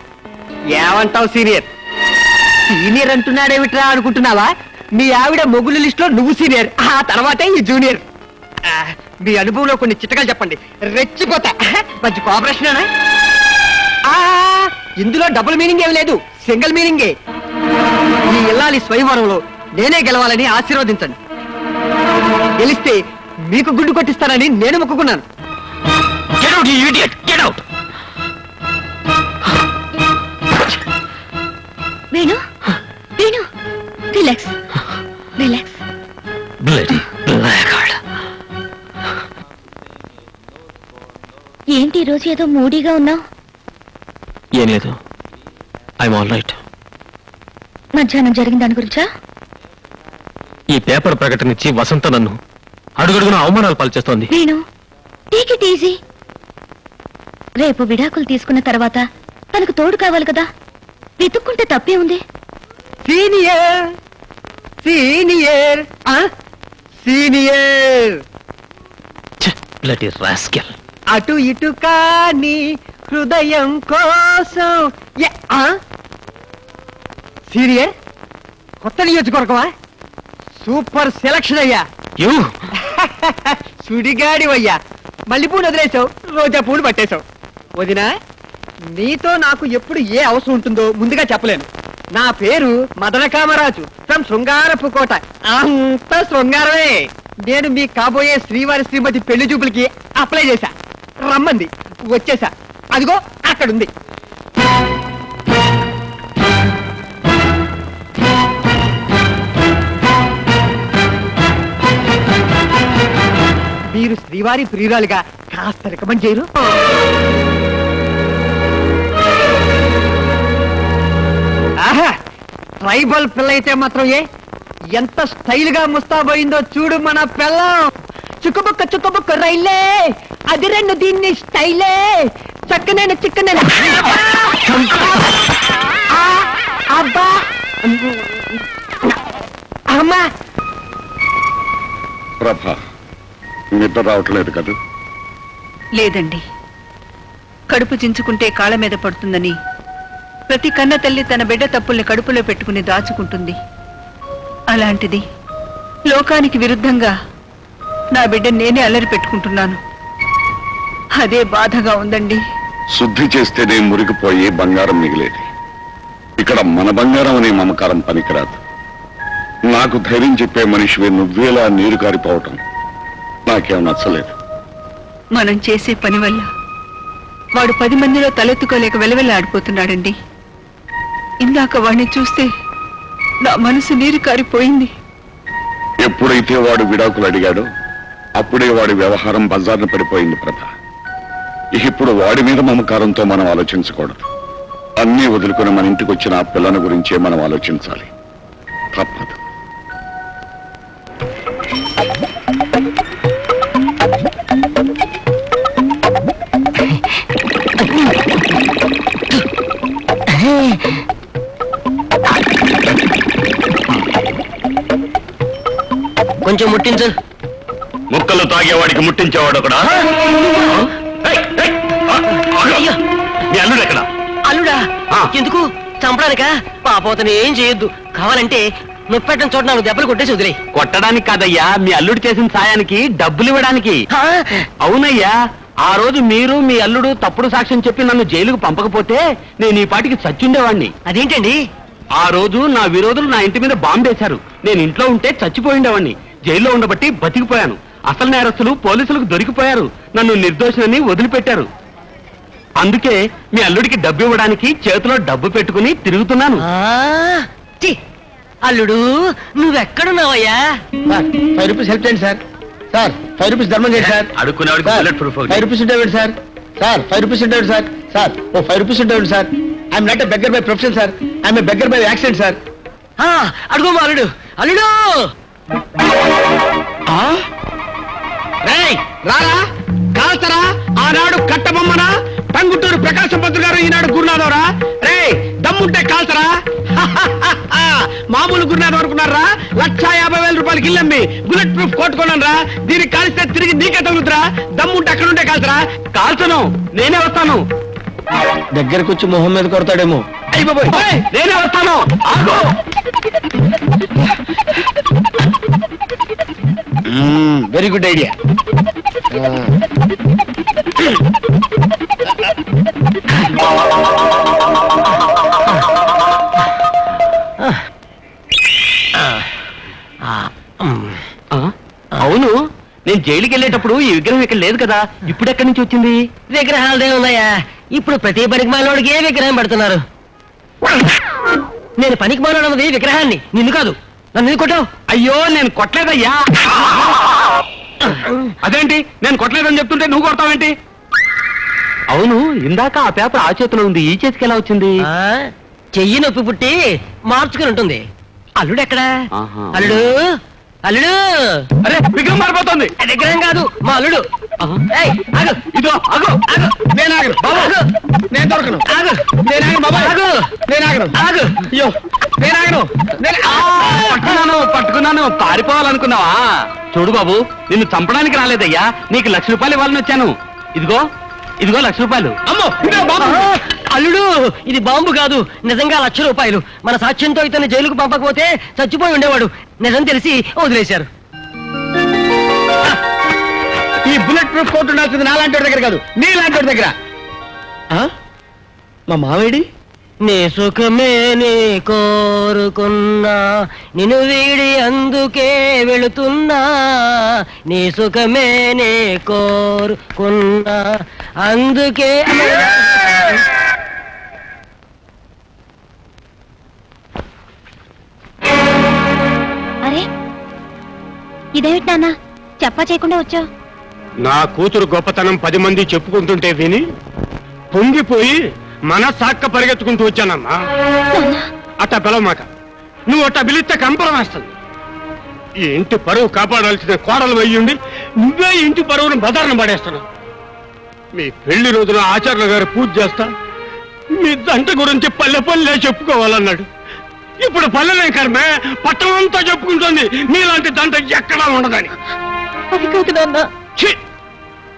ఏమంటావు సీనియర్? సీనియర్ అంటున్నాడేమిట్రా అనుకుంటున్నావా? మీ ఆవిడ మొగుల లిస్ట్ లో నువ్వు సీనియర్, ఆ తర్వాతే ఈ జూనియర్. మీ అనుభవంలో కొన్ని చిట్టకాలు చెప్పండి, రెచ్చిపోతా. మంచి కోఆపరేషన్. ఇందులో డబుల్ మీనింగ్ ఏమి లేదు, సింగిల్ మీనింగే. ఈ ఇల్లాలి స్వయంవరంలో నేనే గెలవాలని ఆశీర్వదించండి. గెలిస్తే మీకు గుండు కొట్టిస్తానని నేను మొక్కుకున్నాను. Get out, you idiot! Get out! Venu, Venu, relax, relax. Bloody blackguard. ఏంటి ఈరోజు ఏదో మూడీగా ఉన్నావు. ఏం లేదు, ఐఎమ్ ఆల్ రైట్. మధ్యాహ్నం జరిగిన దాని గురించా? ఈ పేపర్ ప్రకటన ఇచ్చి వసంత నన్ను అడుగడుగున అవమానాలు పాల్చేస్తోంది. నేను టేక్ ఇట్ ఈజీ. రేపు విడాకులు తీసుకున్న తర్వాత తనకు తోడు కావాలి కదా, వెతుక్కుంటే తప్పే ఉంది. Senior senior senior bloody rascal. అటు ఇటు కాని హృదయం కోసం. సీనియర్ కొత్త నియోజకవర్గమా? సూపర్ సెలక్షన్ అయ్యా. యూ సుడిగాడివయ్యా. మల్లెపూలు వదిలేసావు, రోజా పూలు పట్టేశావు. వదినా, నీతో నాకు ఎప్పుడు ఏ అవసరం ఉంటుందో ముందుగా చెప్పలేను. నా పేరు మదన కామరాజు ఫ్రమ్ శృంగారపు కోట. అంత శృంగారమే. నేను మీ కాబోయే శ్రీవారి శ్రీమతి పెళ్లి చూపులకి అప్లై చేశా. రమ్మంది, వచ్చేసా. అదిగో అక్కడుంది. మీరు శ్రీవారి ప్రియురాలుగా కాస్త రికమెండ్ చేయరు? ఆహా, ట్రైబల్ పిల్ల అయితే మాత్రం ఎంత స్టైల్ గా ముస్తాబోయిందో చూడు మన పిల్లం. చుక్కుబుక్క రైలే, అది రెండు దీన్ని స్టైలే. చక్కనైన చిక్కనైన అబ్బా అమ్మా. ప్రభా, నిద్ర రావట్లేదు కదా? లేదండి, కడుపు చించుకుంటే కాళ్ళ మీద పడుతుందని ప్రతి కన్న తల్లి తన బిడ్డ తప్పుల్ని కడుపులో పెట్టుకుని దాచుకుంటుంది. అలాంటిది లోకానికి విరుద్ధంగా నా బిడ్డ నేనే అల్లరి పెట్టుకుంటున్నాను. అదే బాధగా ఉందండి. శుద్ధి చేస్తేనే మురిగిపోయి బంగారం మిగిలేది. ఇక్కడ మన బంగారం అనే మమకారం పనికిరాదు. నాకు ధైర్యం చెప్పే మనిషివి నువ్వేలా నీరు కారిపోవటం నాకేం నచ్చలేదు. మనం చేసే పని వల్ల వాడు 10 మందిలో తలెత్తుకోలేక వెలవెల్లాడిపోతున్నాడండి. ఇందాక వాడిని చూస్తే నా మనసు నీరు కారిపోయింది. ఎప్పుడైతే వాడు విడాకులు అడిగాడో అప్పుడే వాడి వ్యవహారం బజార్న పడిపోయింది ప్రభ. ఇప్పుడు వాడి మీద మమకారంతో మనం ఆలోచించకూడదు. అన్నీ వదులుకుని మన ఇంటికి వచ్చిన ఆ పిల్లని గురించే మనం ఆలోచించాలి. తప్పదు. కొంచెం ముట్టించు. ముక్కలు తాగేవాడికి ముట్టించేవాడు ఒకడా? మీ అల్లుడు ఎక్కడ? అల్లుడా? ఎందుకు చంపడానికా? పాపోతని ఏం చేయొద్దు. కావాలంటే నొప్పెట్టడం చోట నాకు దెబ్బలు కొట్టేసి వదిలే. కొట్టడానికి కాదయ్యా, మీ అల్లుడు చేసిన సాయానికి డబ్బులు ఇవ్వడానికి. అవునయ్యా, ఆ రోజు మీరు మీ అల్లుడు తప్పుడు సాక్ష్యం చెప్పి నన్ను జైలుకు పంపకపోతే నేను ఈ పాటికి చచ్చుండేవాణ్ణి. అదేంటండి? ఆ రోజు నా విరోధులు నా ఇంటి మీద బాంబేశారు. నేను ఇంట్లో ఉంటే చచ్చిపోయిండేవాణ్ణి. జైల్లో ఉండబట్టి బతికిపోయాను. అసలు నేరస్తులు పోలీసులకు దొరికిపోయారు. నన్ను నిర్దోషులని వదిలిపెట్టారు. అందుకే మీ అల్లుడికి డబ్బు ఇవ్వడానికి చేతిలో డబ్బు పెట్టుకుని తిరుగుతున్నాను. అల్లుడు, నువ్వెక్కడున్నావయ్యా? 5 రూపీస్ హెల్ప్ చేయండి సార్. సార్ 5 రూపీస్ ధర్మం చేయండి సార్. అడుక్కునేవాడికి బుల్లెట్ ప్రూఫ్ ఒకటి. 5 రూపీస్ ఉండేవాడు సార్. సార్ 5 రూపీస్ ఉండేవాడు సార్. సార్ ఓ 5 రూపీస్ ఉండేవాడు sir. I'm not a beggar by profession sir. I'm a beggar by accident sir. అడుగు మా అల్లుడు. అల్లుడు రారా, కాల్తరా. ఆనాడు కట్టబొమ్మనా టంగుటూరు ప్రకాశం పంతులు గారు, ఈనాడు గురునాథవరా. రే, దమ్ముంటే కాల్తరా. మామూలు గురునాథం అనుకున్నారా? 1,50,000 రూపాయలకి ఇల్లమ్మి బుల్లెట్ ప్రూఫ్ కొట్టుకున్నాను రా. దీనికి కాల్స్తే తిరిగి నీకే తగులుతురా. దమ్ముంటే అక్కడుంటే కాల్తరా. కాల్చను, నేనే వస్తాను. దగ్గరకు వచ్చి మొహం మీద కొడతాడేమో. అయ్య బాబోయ్, నేనే వస్తాను. Very good idea. అవును, నేను జైలుకి వెళ్ళేటప్పుడు ఈ విగ్రహం ఇక్కడ లేదు కదా, ఇప్పుడు ఎక్కడి నుంచి వచ్చింది? విగ్రహాలదే ఉన్నాయా? ఇప్పుడు ప్రతి పనికి మాలోడికి ఏ విగ్రహం పెడుతున్నారు? నేను పనికి మాలోడన్నది విగ్రహాన్ని, నిన్ను కాదు. నన్ను కొట్టావు. అయ్యో, నేను కొట్టలేదయ్యా. అదేంటి, నేను కొట్టలేదని చెప్తుంటే నువ్వు కొడతావేంటి? అవును, ఇందాక ఆ పేపర్ ఆ చేతిలో ఉంది, ఈ చేతికి ఎలా వచ్చింది? చెయ్యి నొప్పి పుట్టి మార్చుకుని ఉంటుంది. అల్లుడు ఎక్కడా? ఆహా. అల్లుడు, అల్లుడు. అరే విగ్రహం మారిపోతుంది. విగ్రహం కాదు, మా అల్లుడు. ఏయ్, ఆగు. ఇదో అగో ఆగు. నేను ఆగను బాబు, ఆగు. నేను దొరకను. ఆగు. నేను ఆగను బాబా, ఆగు. నేను ఆగను. ఆగు. అయ్యో నేను ఆగను. పట్టుకున్నాను. పారిపోవాలనుకున్నావా? చూడు బాబు, నిన్ను చంపడానికి రాలేదయ్యా, నీకు ₹1,00,000 ఇవ్వాలని వచ్చాను. ఇదిగో ₹1,00,000. అమ్మో ఇదే బాబు. అల్లుడు, ఇది బాంబు కాదు, నిజంగా ₹1,00,000. మన సాక్ష్యంతో ఇతన్ని జైలుకు పంపకపోతే చచ్చిపోయి ఉండేవాడు. నిజం తెలిసి వదిలేశారు. ఈ బుల్లెట్ ప్రూఫ్ కోట్ ఉండాల్సింది నాలాంటి వాడి దగ్గర కాదు, నీలాంటి వాడి దగ్గర. మా మావేడి? నీ సుఖమే నీ కోరుకున్నా, నిన్ను వీడి అందుకే వెళుతున్నా. నీ సుఖమే నీ కోరుకున్నా, అందుకే. అరే ఇదేమిటి నాన్న చెప్పా చేయకుండా వచ్చావు? నా కూతురు గొప్పతనం 10 మంది చెప్పుకుంటుంటే విని పొంగిపోయి మనసాక్క పరిగెత్తుకుంటూ వచ్చానమ్మా. అట్టా పిలవమాక, నువ్వు అట్టా పిలిస్తే కంపరం వేస్తుంది. ఈ ఇంటి పరువు కాపాడాల్సిన కోడలు అయ్యుండి నువ్వే ఇంటి పరువును బదారణ పడేస్తున్నావు. మీ పెళ్లి రోజున ఆచార్యుల గారు పూజ చేస్తా, మీ దంట గురించి పల్లె చెప్పుకోవాలన్నాడు. ఇప్పుడు పల్లెనే కర్మే పట్టణం అంతా చెప్పుకుంటుంది నీలాంటి దంట ఎక్కడా ఉండదని. అది కాదు నాన్న. ఛీ!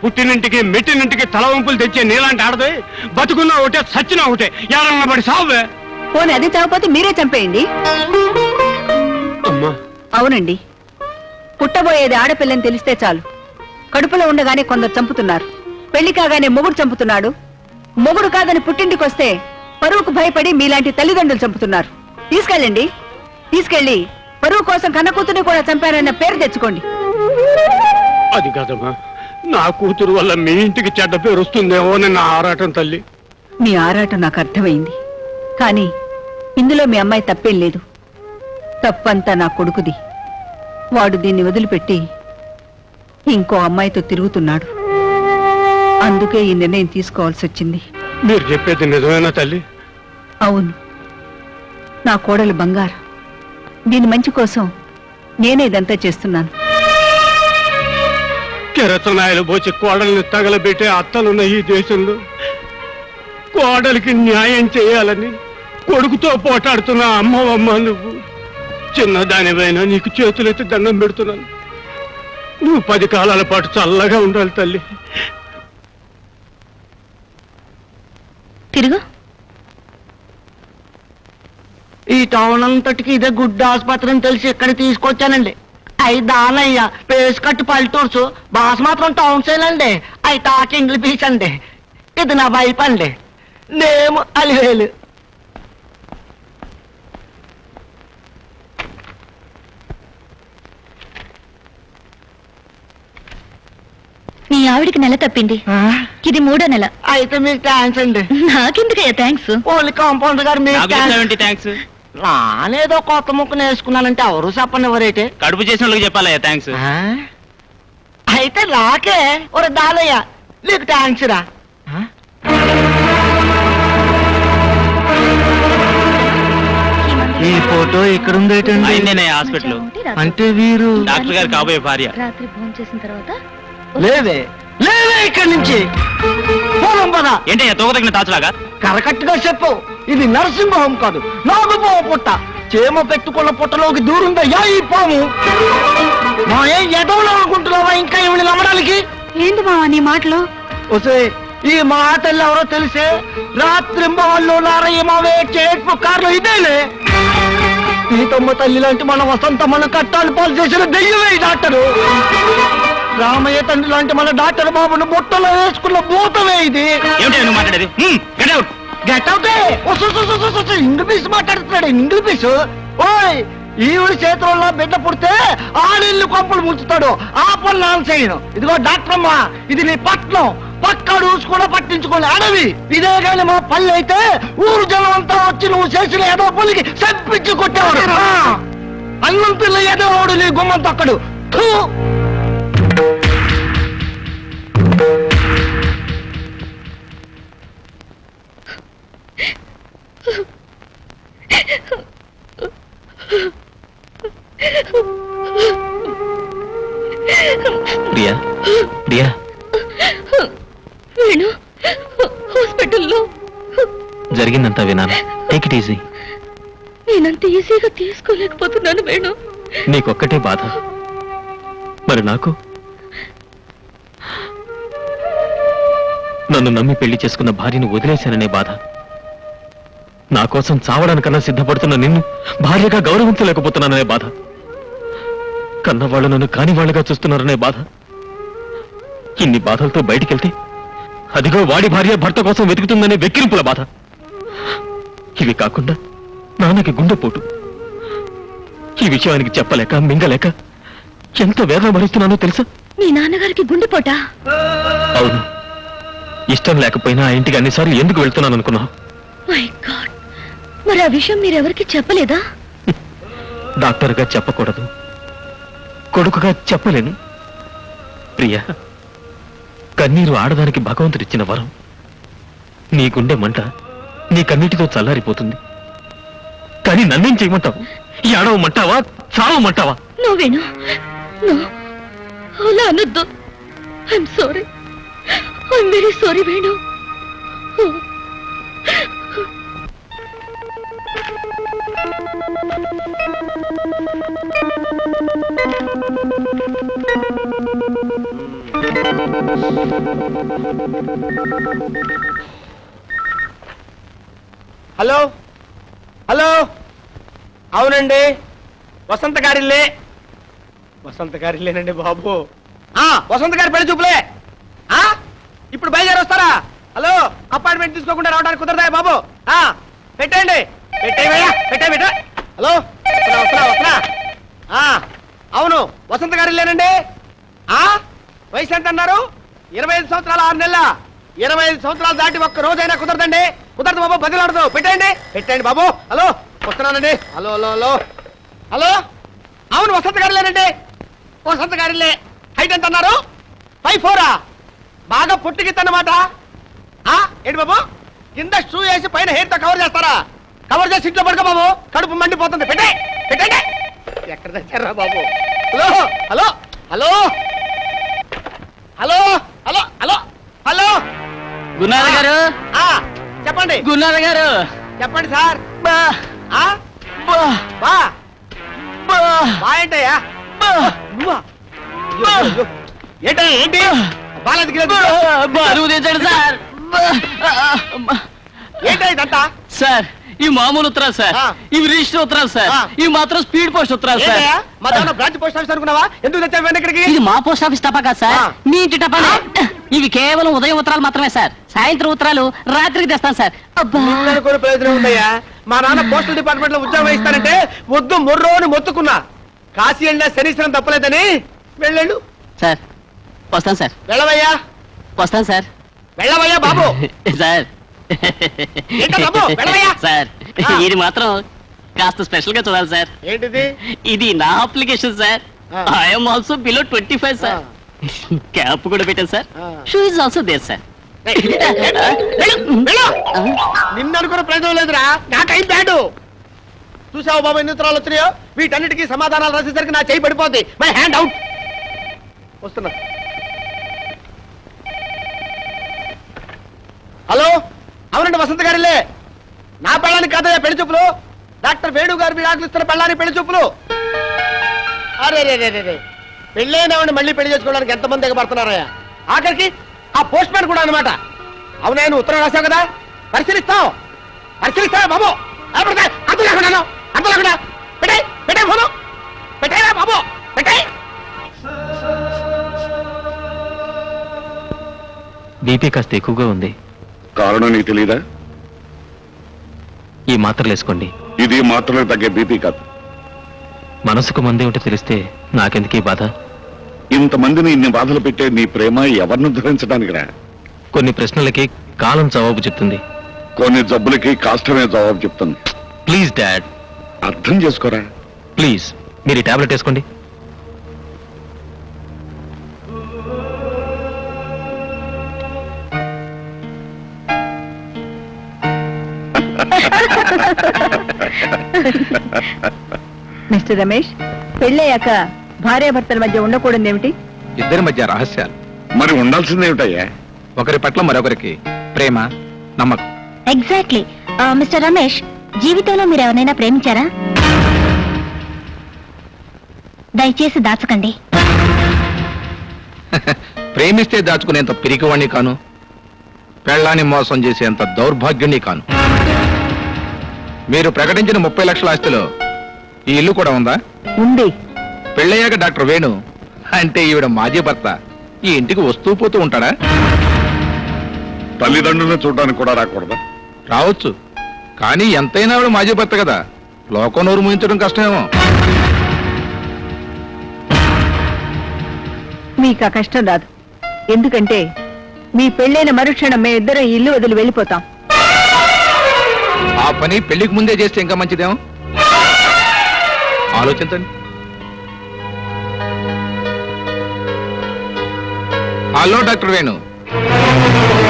పుట్టినింటికి మెట్టినింటికి తలవంపులు తెచ్చే నీలాంటి ఆడదే బతుకున్నా ఒకటే సచ్చినా ఒకటే, ఎవరన్నా పడి సావే. పోనీ అది చావపోతే మీరే చంపేయండి. అమ్మా, అవునండి, పుట్టబోయేది ఆడపిల్లని తెలిస్తే చాలు. కడుపులో ఉండగానే కొందరు చంపుతున్నారు, పెళ్లి కాగానే మొగుడు చంపుతున్నాడు. మొగుడు కాదని పుట్టింటికి వస్తే పరువుకు భయపడి మీలాంటి తల్లిదండ్రులు చంపుతున్నారు. తీసుకెళ్ళి పరువు కోసం కన్నకూతుని కూడా చంపారన్న పేరు తెచ్చుకోండి. అది కాదమ్మా, నా కూతురు వల్ల మీ ఇంటికి చెడ్డ పేరు వస్తుందేమో అని నా ఆరాటం తల్లి. మీ ఆరాటం నాకు అర్థమైంది, కానీ ఇందులో మీ అమ్మాయి తప్పేం లేదు. తప్పంతా నా కొడుకుది. వాడు దీన్ని వదిలిపెట్టి ఇంకో అమ్మాయితో తిరుగుతున్నాడు. అందుకే ఈ నిర్ణయం తీసుకోవాల్సి వచ్చింది. మీరు చెప్పేది నిజమేనా తల్లి? అవును, నా కోడలు బంగారు. దీని మంచి కోసం నేనే ఇదంతా చేస్తున్నాను. కిరసనాయలు పోచి కోడల్ని తగలబెట్టే అత్తలున్న ఈ దేశంలో కోడలికి న్యాయం చేయాలని కొడుకుతో పోటాడుతున్న అమ్మవమ్మ నువ్వు. చిన్నదానివైనా నీకు చేతులెత్తి దండం పెడుతున్నాను. నువ్వు 10 కాలాల పాటు చల్లగా ఉండాలి తల్లి. తిరుగు. ఈ టౌన్ అంతటికి ఇదే గుడ్ ఆసుపత్రి అని తెలిసి ఇక్కడ తీసుకొచ్చానండి. అయి దానయ్య పేస్ కట్టు పల్లెటూర్సు, బాస్ మాత్రం టౌన్ సైల్ అండి. అయి టాక్ ఇంగ్లీష్ అండి. ఇది నా వైఫ్ అండి, నేమ్ అలివేలు. నీ ఆవిడికి నెల తప్పింది, ఇది 3వ నెల. అయితే మీకు థ్యాంక్స్ అండి. నాకెందుకయ్యా థ్యాంక్స్? ఓన్లీ కాంపౌండర్ గారు మీకు థ్యాంక్స్. నానేదో కొత్త ముక్క నేర్చుకున్నానంటే ఎవరు చెప్పనివ్వరైతే. కడుపు చేసిన వాళ్ళకి చెప్పాలయ్యా థ్యాంక్స్. అయితే నాకే ఒక దానయ్య నీకు థ్యాంక్స్ రా. ఈ ఫోటో ఇక్కడ ఉందేటండి? అయిందేనే హాస్పిటల్. అంటే వీరు డాక్టర్ గారు కాబోయే భార్య. రాత్రి భోజనం చేసిన తర్వాత లేవే లేవే ఇక్కడి నుంచి పోలం పదా. ఏంటయ్యా తోక తగిన తాచులాగా? కరెక్ట్ గా చెప్పు, ఇది నరసింహ హోం కాదు, నాగుపాము పుట్ట. చేమ పెట్టుకున్న పుట్టలోకి దూరుందయ్యా ఈ పాము. మా ఏం ఎదవలో అనుకుంటున్నావా ఇంకా ఇవిని నమ్మడానికి? ఏంటి మావా నీ మాటలు? వసే ఈ మాటలు ఎవరో తెలిసే రాత్రి వాళ్ళు నారయ్య మావే చేట్పు కార్లు ఇదేలే. సీతమ్మ తల్లి లాంటి మన వసంతమ్మను కట్టాలు పాలు చేసిన దెయ్యమే ఈ డాక్టరు. రామయ్య తండ్రి లాంటి మన డాక్టర్ బాబును బుట్టలో వేసుకున్న భూతమే ఇది. ఏమిటి నువ్వు మాట్లాడేది? గెట్ అవుతే ఇంగ్లీష్ మాట్లాడుతున్నాడు. ఇంగ్లీష్ ఓయ్, ఈవిడ చేతుల్లో బిడ్డ పుడితే ఆడిల్లు కొంపలు ముంచుతాడు. ఆ పని నాన్న చేయను. ఇదిగో డాక్టర్ అమ్మా, ఇది నీ పట్నం, పక్క రూల్స్ కూడా పట్టించుకోలే అడవి. ఇదే కానీ మా పల్లె అయితే ఊరు జనం అంతా వచ్చి నువ్వు చేసిన ఏదో పల్లికి చంపించి కొట్టేవాడు. అన్నం పిల్ల ఏదో వాడు నీ గుమ్మం తక్కడు. ప్రియా ప్రియా వేణు హాస్పిటల్లో జరిగిందంతా వినాను. Take it easy. నేనంత ఈజీగా తీసుకోలేకపోతున్నాను వేణు. నీకొక్కటే బాధ, మరి నాకు? నన్ను నమ్మి పెళ్లి చేసుకున్న భార్యను వదిలేశాననే బాధ, నా కోసం చావడానికన్నా సిద్ధపడుతున్న నిన్ను భార్యగా గౌరవించలేకపోతున్నాననే బాధ, కన్నవాళ్ళు నన్ను కాని వాళ్ళగా చూస్తున్నారనే బాధ. ఇన్ని బాధలతో బయటికెళ్తే అదిగో వాడి భార్య భర్త కోసం వెతుకుతుందనే వెక్కిరింపుల బాధ. ఇవి కాకుండా నాన్నకి గుండెపోటు. ఈ విషయానికి చెప్పలేక మింగలేక ఎంత వేదన భరిస్తున్నానో తెలుసా? మీ నాన్నగారికి గుండెపోటా? అవును. ఇష్టం లేకపోయినా ఆ ఇంటికి అన్నిసార్లు ఎందుకు వెళ్తున్నాను అనుకున్నావు? మై గాడ్, మరి ఆ విషయం మీరెవరికి చెప్పలేదా? డాక్టర్గా చెప్పకూడదు, కొడుకుగా చెప్పలేను. ప్రియా, కన్నీరు ఆడదానికి భగవంతుడిచ్చిన వరం. నీ గుండె మంట నీ కన్నీటితో చల్లారిపోతుంది. కానీ నన్నేం చేయమంటావు? ఏడవమంటావా, చావమంటావా? నువ్వేను అలా అనొద్దు. I'm sorry, I'm very sorry Venu. Hello hello, అవునండి, వసంత గారిల్లే. వసంత గారిల్లేనండి బాబు. వసంత గారి పెళ్లి చూపులే. ఇప్పుడు బయలుదేరి వస్తారా? హలో, అపాయింట్మెంట్ తీసుకోకుండా రావడానికి కుదరదా బాబు? పెట్టండి, పెట్టే. హలో, వస్తున్నా. అవును, వసంత గారిల్లేనండి. వయసు ఎంత అన్నారు? 25 సంవత్సరాలు 6 నెలల. 25 సంవత్సరాలు దాటి ఒక్క రోజైనా కుదరదండి. కుదరదు బాబు, బదిలాడదు. పెట్టండి బాబు. హలో, వస్తున్నానండి. హలో, అవును, వసంత గారిలేనండి. వసంత గారిలే. హైట్ ఎంత అన్నారు? 5'4". బాగా పొట్టిగిద్దన్నమాట. ఏంటి బాబు, కింద షూ వేసి పైన హెయిర్ తో కవర్ చేస్తారా? కవర్ చేసి ఇంట్లో పడుకో బాబు, కడుపు మండిపోతుంది. పెట్టండి. ఎక్కడ తెచ్చారా బాబు? Hello hello hello hello hello hello hello Gunnara గారు, చెప్పండి. గున్నార గారు, చెప్పండి సార్. ఏంటయ్యా? ఏంటి బాలేదు? బరువు తెచ్చండి సార్. ఏంటో ఇదంతా? సార్, ఈ మామూలు ఉత్తరాలు సార్, ఇవి రిజిస్టర్ ఉత్తరాలు సార్, ఇవి మాత్రం స్పీడ్ పోస్ట్ ఉత్తరాలు సార్. మా దాని బ్రాంచ్ పోస్ట్ ఆఫీస్ అనుకున్నావా? ఎందుకు తెచ్చావు ఇక్కడికి? ఇది మా పోస్ట్ ఆఫీస్ టపా కాదు సార్, మీ ఇంటి టపానే. ఇవి కేవలం ఉదయం ఉత్తరాలు మాత్రమే సార్. సాయంత్రం ఉత్తరాలు రాత్రికి తెస్తాను సార్. అనుకునే ప్రయోజనం ఉందయ్యా. మా నాన్న పోస్టల్ డిపార్ట్మెంట్ లో ఉద్యోగం ఇస్తానంటే వద్దు మొర్రో అని మొత్తుకున్నా. కాశీ వెళ్ళినా శనీశ్వరం తప్పలేదని వెళ్ళండు. సార్, వస్తాను సార్. వెళ్ళవయ్యా. వస్తాను సార్. వెళ్ళవయ్యా బాబు. సార్ సార్, ఇది మాత్రం కాస్త స్పెషల్ గా చూడాలి సార్. ఏంటిది? ఇది నా application sir. I'm also below 25 sir. Cap కూడా పెట్టాను sir. Shoe is also there sir. నిన్ను అనుకున్న ప్రయోజనం లేదురా, నాకైం బ్యాడు. చూసావు బాబు ఎన్ని ఉత్తరాలు వచ్చినాయో? వీటన్నిటికీ సమాధానాలు రాసేసరికి నా చేయి పడిపోద్ది. My hand out. వస్తున్నా. హలో, అవునండి, వసంత గారిలే. నా పెళ్ళానికి కాదయ్యా పెళ్లి చూపులు. డాక్టర్ వేణు గారు మీరు ఆకలిస్తున్న పెళ్ళానికి పెళ్లి చూపులు. అరే, పెళ్ళైనవాడిని మళ్ళీ పెళ్లి చేసుకోవడానికి ఎంతమంది ఎగబడుతున్నారయ్యా? ఆఖరికి ఆ పోస్ట్ మ్యాన్ కూడా అనమాట. అవునా, నువ్వు ఉత్తరం రాశావు కదా, పరిశీలిస్తావు బాబు. అంత లేకుండా పెట్టే ఫోను పెట్టేరా బాబు, పెట్టే. బీపీ కాస్త ఎక్కువగా ఉంది. కారణం నీకు తెలీదా? ఈ మాత్రలు వేసుకోండి. ఇది మాత్రమే తగ్గే బీపీ కాదు. మనసుకు మందే ఉంటే తెలిస్తే నాకెందుకీ బాధ? ఇంతమందిని ఇన్ని బాధలు పెట్టే నీ ప్రేమ ఎవరిని ధరించడానికి రా? కొన్ని ప్రశ్నలకి కాలం జవాబు చెప్తుంది, కొన్ని జబ్బులకి కాష్టమే జవాబు చెప్తుంది. ప్లీజ్ డాడ్, అర్థం చేసుకోరా. ప్లీజ్ మీరు ఈ టాబ్లెట్ వేసుకోండి. మిస్టర్ రమేష్, పెళ్ళయ్యాక భార్యాభర్తల మధ్య ఉండకూడదు ఏమిటి? ఇద్దరి మధ్య రహస్యాలు, మరి ఉండాల్సిందేమిటయ్యా? ఒకరి పట్ల మరొకరికి ప్రేమ, నమ్మకం. ఎగ్జాక్ట్లీ. మిస్టర్ రమేష్, జీవితంలో మీరు ఎవరైనా ప్రేమించారా? దయచేసి దాచకండి. ప్రేమిస్తే దాచుకునేంత పిరికివాణ్ణి కాను, పెళ్ళాన్ని మోసం చేసేంత దౌర్భాగ్యుణ్ణి కాను. మీరు ప్రకటించిన 30 లక్షల ఆస్తిలో ఈ ఇల్లు కూడా ఉందా? ఉంది. పెళ్ళయ్యాక డాక్టర్ వేణు అంటే ఈవిడ మాజీ భర్త ఈ ఇంటికి వస్తూ పోతూ ఉంటాడా? తల్లిదండ్రులను చూడడానికి కూడా రాకూడదా? రావచ్చు, కానీ ఎంతైనా ఆవిడ మాజీ భర్త కదా, లోకం నోరు ముయించడం కష్టమేమో. మీకు ఆ కష్టం రాదు. ఎందుకంటే మీ పెళ్ళైన మరుక్షణం మేమిద్దరం ఈ ఇల్లు వదిలి వెళ్ళిపోతాం. ఆ పని పెళ్లికి ముందే చేస్తే ఇంకా మంచిదేమో. ఆలోచించండి. హలో డాక్టర్ వేణు,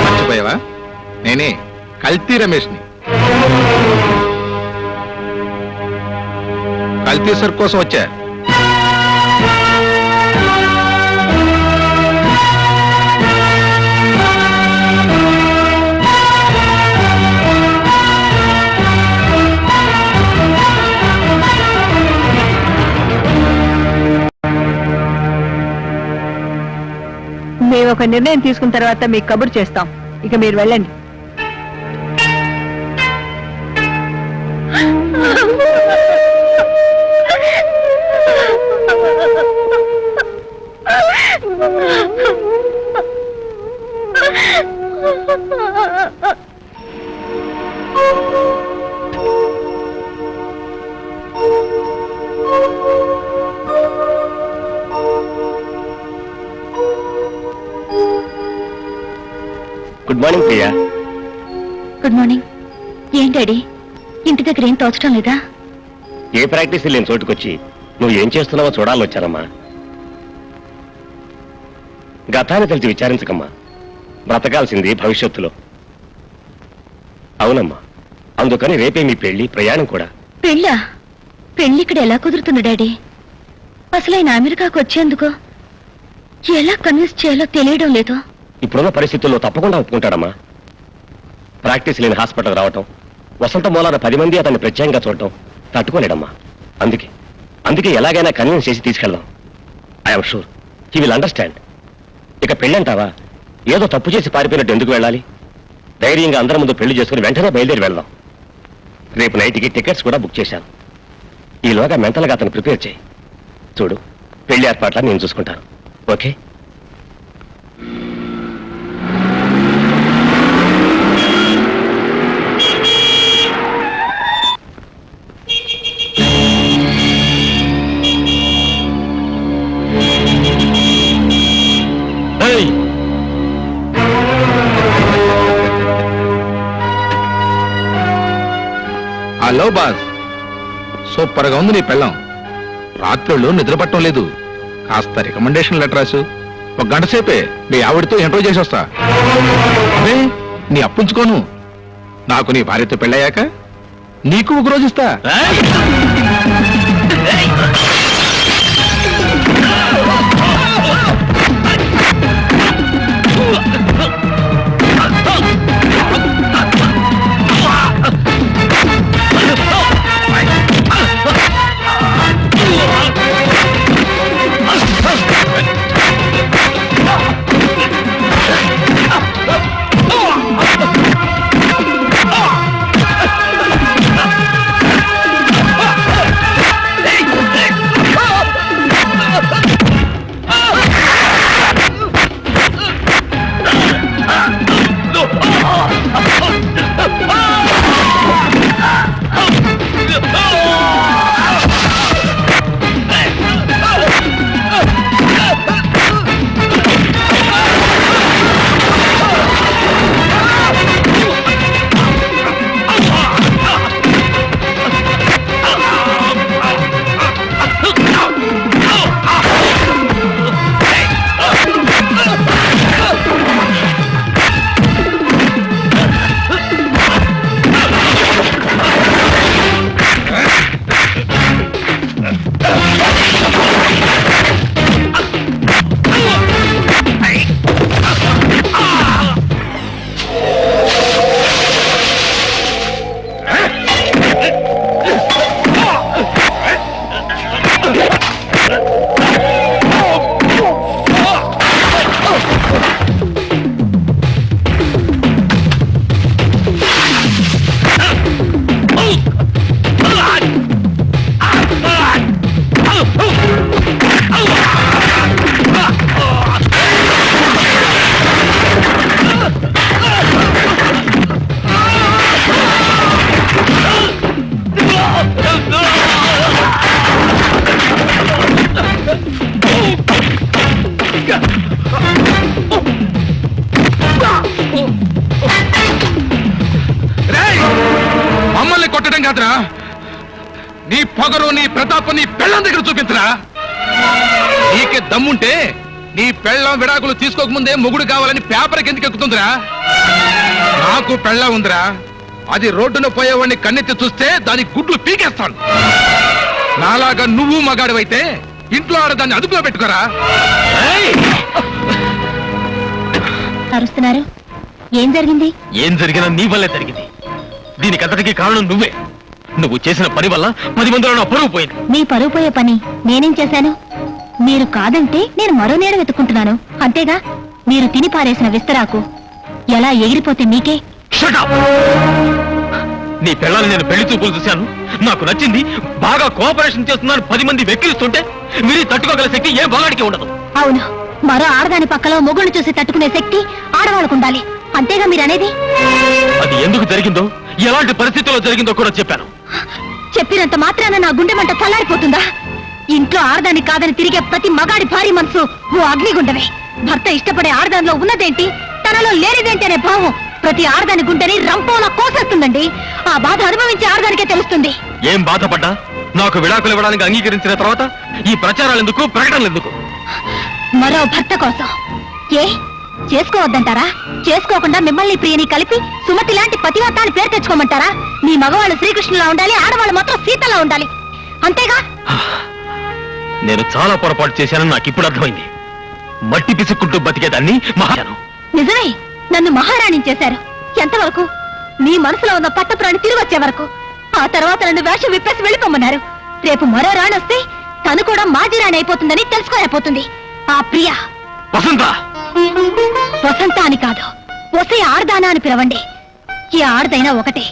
మర్చిపోయావా? నేనే కల్తీ రమేష్ని. కల్తీ సర్ కోసం వచ్చా. మేము ఒక నిర్ణయం తీసుకున్న తర్వాత మీకు కబురు చేస్తాం. ఇక మీరు వెళ్ళండి. Good morning Priya. Good morning. ఏం డాడీ, ఇంటి దగ్గర ఏం తోచడం లేదా? ఏ ప్రాక్టీస్ లేని చోటుకొచ్చి నువ్వు ఏం చేస్తున్నావో చూడాలని వచ్చానమ్మా. గతాన్ని తెలిసి విచారించకమ్మా, బ్రతకాల్సింది భవిష్యత్తులో. అవునమ్మా, అందుకని రేపే మీ పెళ్లి, ప్రయాణం కూడా. పెళ్ళా? పెళ్లి ఇక్కడ ఎలా కుదురుతుంది డాడీ? అసలు ఆయన అమెరికాకు వచ్చేందుకు ఎలా కన్విన్స్ చేయాలో తెలియడం లేదు. ఇప్పుడున్న పరిస్థితుల్లో తప్పకుండా ఒప్పుకుంటాడమ్మా. ప్రాక్టీస్ లేని హాస్పిటల్ రావటం, వసంత మూలాన 10 మంది అతన్ని ప్రత్యేకంగా చూడటం తట్టుకోలేడమ్మా. అందుకే ఎలాగైనా కన్విన్స్ చేసి తీసుకెళ్దాం. I'm sure he will understand. ఇక పెళ్ళంటావా, ఏదో తప్పు చేసి పారిపోయినట్టు ఎందుకు వెళ్ళాలి? ధైర్యంగా అందరి ముందు పెళ్లి చేసుకుని వెంటనే బయలుదేరి వెళ్దాం. రేపు నైట్కి టికెట్స్ కూడా బుక్ చేశాను. ఈలోగా మెంటల్గా అతను ప్రిపేర్ చేయి. చూడు, పెళ్లి ఏర్పాట్లా నేను చూసుకుంటాను. ఓకే? హలో బాస్, సూపర్ గా ఉంది నీ పెళ్ళం. రాత్రుళ్ళు నిద్ర పట్టడం లేదు. కాస్త రికమెండేషన్ లెటర్ రాసు. 1 గంట సేపే మీ ఆవిడతో ఇంటర్వ్యూ చేసి వస్తా. అదే నీ అప్పించుకోను. నాకు నీ భార్యతో పెళ్ళయ్యాక నీకు 1 రోజు ఇస్తా. పొగరు నీ ప్రతాపం నీ పెళ్ళం దగ్గర చూపించరా. నీకే దమ్ముంటే నీ పెళ్ళం విడాకులు తీసుకోకముందే మొగుడు కావాలని పేపర్కి ఎందుకు ఎక్కుతుందిరా? నాకు పెళ్ళం ఉందిరా, అది రోడ్డున పోయేవాడిని కన్నెత్తి చూస్తే దాని గుడ్లు పీకేస్తాను. నాలాగా నువ్వు మగాడివైతే ఇంట్లో ఆడదాన్ని అదుపులో పెట్టుకోరా. అరుస్తున్నారు, ఏం జరిగింది? ఏం జరిగినా నీ వల్లే జరిగింది. దీనికంతటికీ కారణం నువ్వే. నువ్వు చేసిన పని వల్ల 10 మందిలో నా పరువు పోయింది. మీ పరువు పోయే పని నేనేం చేశాను? మీరు కాదంటే నేను మరో నీడ వెతుక్కుంటున్నాను అంతేగా. మీరు తిని పారేసిన విస్తరాకు ఎలా ఎగిరిపోతే మీకే. Shut up! నీ పిల్లల్ని నేను పెళ్లి చూపులు చూశాను, నాకు నచ్చింది, బాగా కోఆపరేషన్ చేస్తున్నాను 10 మంది వెక్కిరిస్తుంటే మీరు తట్టుకోగల శక్తి ఏ బాగాడికి ఉండదు. అవును, మరో ఆడదాని పక్కలో మొగుడిని చూసి తట్టుకునే శక్తి ఆడవాళ్ళకు ఉండాలి అంతేగా మీరనేది. అది ఎందుకు జరిగిందో, ఎలాంటి పరిస్థితుల్లో జరిగిందో కూడా చెప్పాను. చెప్పినంత మాత్రాన నా గుండె మంట చల్లారిపోతుందా? ఇంట్లో ఆడదాన్ని కాదని తిరిగే ప్రతి మగాడి భారీ మనసు ఓ అగ్నిగుండమే. భర్త ఇష్టపడే ఆడదానిలో ఉన్నదేంటి, తనలో లేనిదేంటి అనే భావం ప్రతి ఆడదాని గుండెని రంపోలా కోసేస్తుందండి. ఆ బాధ అనుభవించే ఆడదానికే తెలుస్తుంది. ఏం బాధపడ్డా నాకు విడాకులు ఇవ్వడానికి అంగీకరించిన తర్వాత ఈ ప్రచారాలు ఎందుకు, ప్రకటనలు ఎందుకు? మరో భర్త కోసం. ఏ చేసుకోవద్దంటారా? చేసుకోకుండా మిమ్మల్ని ప్రియని కలిపి సుమతి లాంటి పతివ్రతాన్ని పేరు తెచ్చుకోమంటారా? మీ మగవాళ్ళు శ్రీకృష్ణులా ఉండాలి, ఆడవాళ్ళు మాత్రం సీతలా ఉండాలి అంతేగా. నేను చాలా పొరపాటు చేశానని నాకు ఇప్పుడు అర్థమైంది. మట్టి పిసుక్కుంటూ బతికేదాన్ని మహాను. నిజమే, నన్ను మహారాణి చేశారు. ఎంతవరకు? మీ మనసులో ఉన్న పట్టపురాణి తిరిగి వచ్చే వరకు. ఆ తర్వాత నన్ను వేషం విప్పేసి వెళ్ళిపోమన్నారు. రేపు మరో రాణి వస్తే తను కూడా మాజీ రాణి అయిపోతుందని తెలుసుకోలేకపోతుంది. ఆ ప్రియ వసంత. వసంత అని కాదు, వసే ఆడదానా అని పిలవండి. ఈ ఆడదైనా ఒకటే.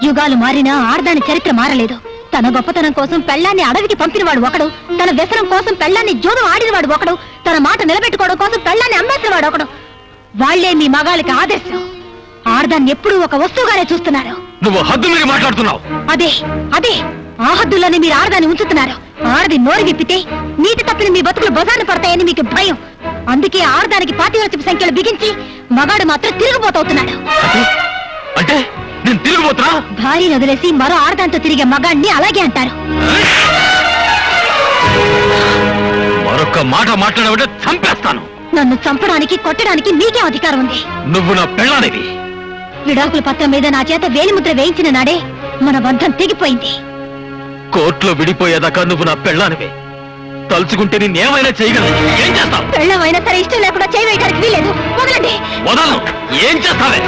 యుగాలు మారినా ఆడదాని చరిత్ర మారలేదు. తన గొప్పతనం కోసం పెళ్లాన్ని అడవికి పంపినవాడు ఒకడు, తన వ్యసనం కోసం పెళ్లాన్ని జోదం ఆడినవాడు ఒకడు, తన మాట నిలబెట్టుకోవడం కోసం పెళ్లాన్ని అమ్మేసినవాడు ఒకడు. వాళ్లే మీ మగాళ్ళకి ఆదర్శం. ఆడదాన్ని ఎప్పుడూ ఒక వస్తువుగానే చూస్తున్నారు. నువ్వు హద్దు మీరు మాట్లాడుతున్నావు. అదే అదే ఆ హద్దుల్లోనే మీరు ఆడదాన్ని ఉంచుతున్నారు. ఆడది నోరు విప్పితే నీటి తప్పిన మీ బతుకులు బజార్ను పడతాయని మీకు భయం. అందుకే ఆడదానికి పాతివ్రత్యపు సంఖ్యలు బిగించి మగాడు మాత్రం తిరుగుబోతవుతున్నాడు. అంటే నేను తిరిగిపోతున్నా? భార్యను వదిలేసి మరో ఆడదాంతో తిరిగే మగాడిని అలాగే అంటారు. మరొక్క మాట మాట్లాడబట్టే చంపేస్తాను. నన్ను చంపడానికి కొట్టడానికి మీకే అధికారం ఉంది. నువ్వు నా పెళ్ళానివి. విడాకుల పత్రం మీద నా చేత వేలిముద్ర వేయించిన నాడే మన బంధం తెగిపోయింది. కోర్టులో విడిపోయేదాకా నువ్వు నా పెళ్ళానివి. తలుచుకుంటే నేనేమైనా చేయగలను. ఏం చేస్తావు? పెళ్ళమైనా సరే ఇష్టం లేకుండా చేయవేయడానికి వీలేదు. వదలండి. వదలను. ఏం చేస్తావే?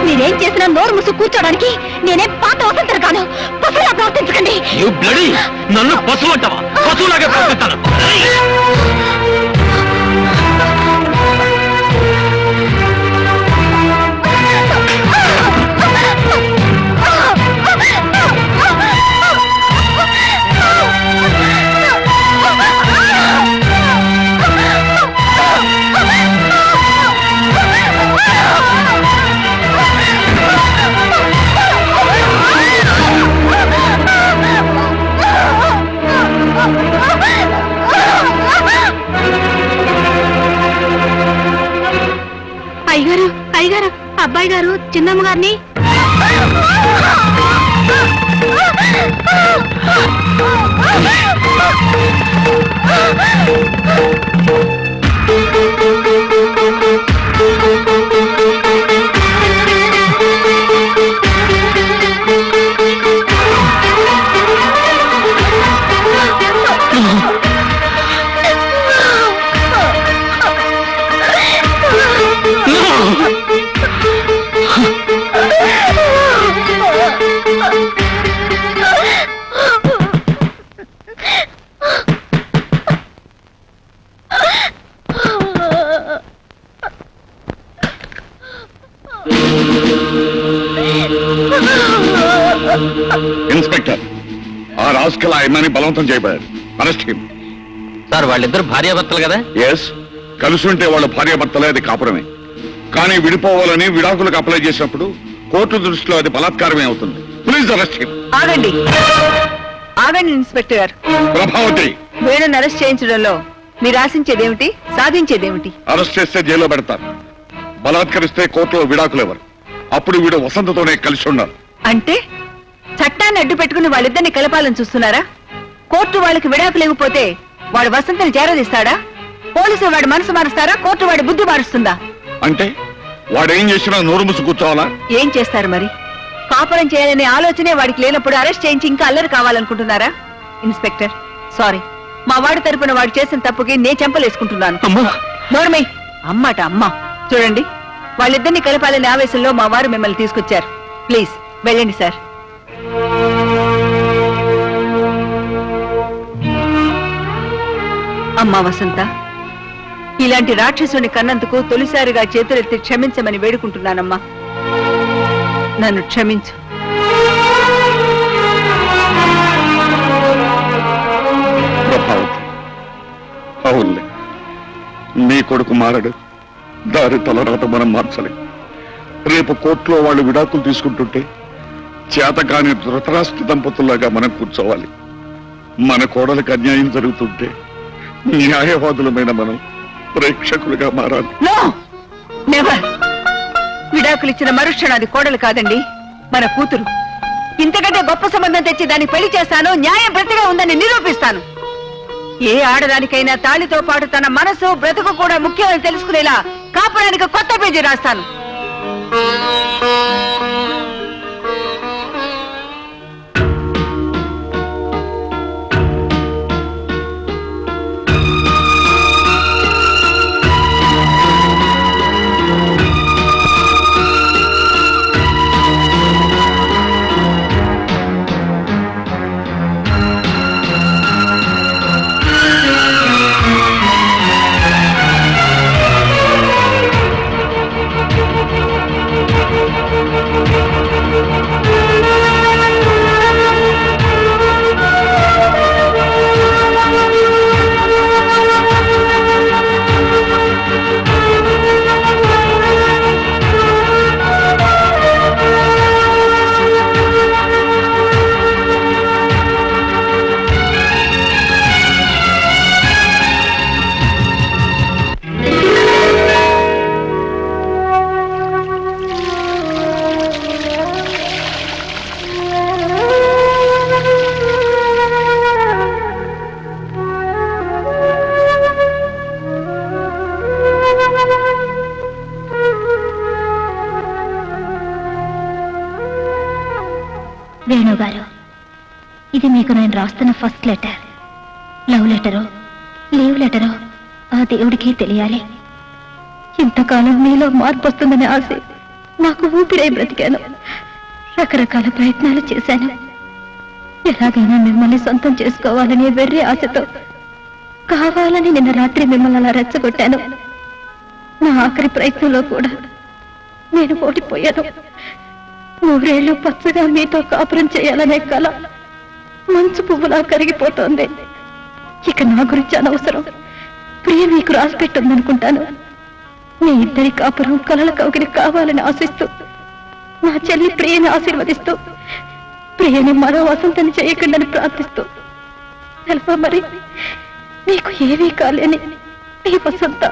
మీరేం చేసినా నోరు ముసు కూర్చోడానికి నేనేం పాత వసంతరు కాను. పశువులా ప్రవర్తించకండి. You bloody! నన్ను పశువు అంటావా? పశువులాగా ప్రవర్తిస్తాను. అయ్యగారు అయ్యగారు, అబ్బాయి గారు చిన్నమ్మ గారిని. ఇన్స్పెక్టర్, ఆ రాస్కల్ ఆ అమ్మాయిని బలవంతం చేయబడ్డాడు. Arrest him. సార్, వాళ్ళిద్దరు భార్యాభర్తలు కదా? ఎస్, కలిసి ఉంటే వాళ్ళ భార్యాభర్తలే, అది కాపురమే. కానీ విడిపోవాలని విడాకులకు అప్లై చేసినప్పుడు కోర్టు దృష్టిలో అది బలాత్కారమే అవుతుంది. Please arrest him. ఆగండి ఆగండి ఇన్స్పెక్టర్ గారు. ప్రభావతి, వేణుని అరెస్ట్ చేయించడంలో మీరు ఆశించేదేమిటి, సాధించేదేమిటి? అరెస్ట్ చేస్తే జైల్లో పెడతారు. బలాత్కరిస్తే కోర్టులో విడాకులు ఎవరు. అప్పుడు వీడు వసంతతోనే కలిసి ఉన్నారు. అంటే చట్టాన్ని న్యాయాన్ని అడ్డు పెట్టుకుని వాళ్ళిద్దరిని కలపాలని చూస్తున్నారా? కోర్టు వాళ్ళకి విడాకులు ఇవ్వకపోతే వాడు వసంతని చేరదీస్తాడా? పోలీసులు వాడి మనసు మారుస్తారా? కోర్టు వాడి బుద్ధి మారుస్తుందా? అంటే వాడేం చేసినా నోరు ముసు కూర్చోవాలా? ఏం చేస్తారు మరి? కాపురం చేయాలనే ఆలోచనే వాడికి లేనప్పుడు అరెస్ట్ చేయించి ఇంకా అల్లరి కావాలనుకుంటున్నారా? ఇన్స్పెక్టర్, సారీ, మా వాడి తరపున వాడు చేసిన తప్పుకి నేను చెంపలేసుకుంటున్నాను. నోర్మై, అమ్మాట అమ్మ. చూడండి, వాళ్ళిద్దరిని కలపాలనే ఆవేశంలో మా వారు మిమ్మల్ని తీసుకొచ్చారు. ప్లీజ్ వెళ్ళండి సార్. అమ్మా వసంత, ఇలాంటి రాక్షసుని కన్నందుకు తొలిసారిగా చేతులెత్తి క్షమించమని వేడుకుంటున్నానమ్మా. నన్ను క్షమించు. ప్రభావతి, అవునులే, నీ కొడుకు మారడు, దారి తలరాత మనం మార్చలేం. రేపు కోర్టులో వాళ్ళు విడాకులు తీసుకుంటుంటే చేతకాని ధృతరాష్ట్ర దంపతుల్లాగా మనం కూర్చోవాలి. మన కోడలకు అన్యాయం జరుగుతుంటే న్యాయవాదులమైన మనం ప్రేక్షకులుగా మారాలి. No, never. విడాకులు ఇచ్చిన మరుక్షణం అది కోడలు కాదండి, మన కూతురు. ఇంతకంటే గొప్ప సంబంధం తెచ్చి దాన్ని పెళ్లి చేస్తాను, న్యాయం ప్రతిగా ఉందని నిరూపిస్తాను. ఏ ఆడదానికైనా తాళితో పాటు తన మనసు బ్రతుకు కూడా ముఖ్యమని తెలుసుకునేలా కాపురానికి కొత్త పేజీ రాస్తాను. వేణుగారు, ఇది మీకు నేను రాస్తున్న ఫస్ట్ లెటర్. లవ్ లెటరో లీవ్ లెటరో ఆ దేవుడికి తెలియాలి. ఇంతకాలం మీలో మార్పు వస్తుందనే ఆశ నాకు ఊపిరై బ్రతికాను. రకరకాల ప్రయత్నాలు చేశాను. ఎలాగైనా మిమ్మల్ని సొంతం చేసుకోవాలనే వెర్రి ఆశతో కావాలని నిన్న రాత్రి మిమ్మల్ని అలా రెచ్చగొట్టాను. నా ఆఖరి ప్రయత్నంలో కూడా నేను ఓడిపోయాను. 100 ఏళ్ళు పచ్చగా మీతో కాపురం చేయాలనే కల మంచు పువ్వులా కరిగిపోతోంది. ఇక నా గురించి అనవసరం. ప్రియ మీకు రాసి పెట్టుందనుకుంటాను. మీ ఇద్దరి కాపురం కలల కౌగిలి కావాలని ఆశిస్తూ, నా చెల్లి ప్రియని ఆశీర్వదిస్తూ, ప్రియని మరో వసంతని చేయకుండాని ప్రార్థిస్తూ, తెలుపా మరి మీకు ఏమీ కాలేని మీ వసంత.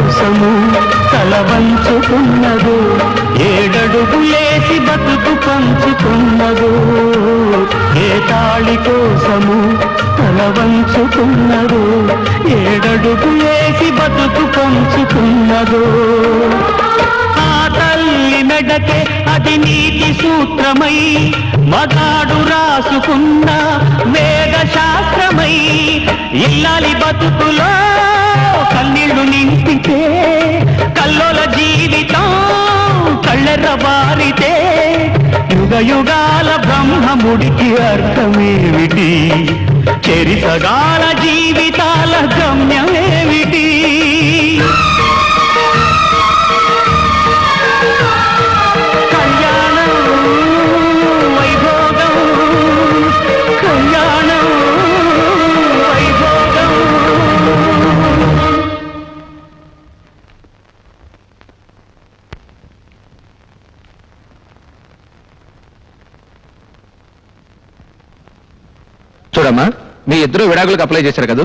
కోసము తల వంచుకున్నదో, ఏడడుగులేసి బతుకు పంచుకున్నదో, ఏ తాళి కోసము తల వంచుకున్నదో, ఏడడుగులేసి బతుకు పంచుకున్నదో. ఆ తల్లి మెడకే అది నీతి సూత్రమై, మగాడు రాసుకున్న వేద శాస్త్రమై, ఇల్లాలి బతుకులో కన్నీళ్లు నింపితే, కల్లోల జీవితం కళ్ళెర్ర బారితే, యుగ యుగాల బ్రహ్మముడికి అర్థమేమిటి, చెరిసగాల జీవితాల గమ్యమేమిటి? కళ్యాణం వైభోగం, కళ్యాణం వైభోగం. చూడమ్మా, మీ ఇద్దరు విడాకులకు అప్లై చేశారు కదా?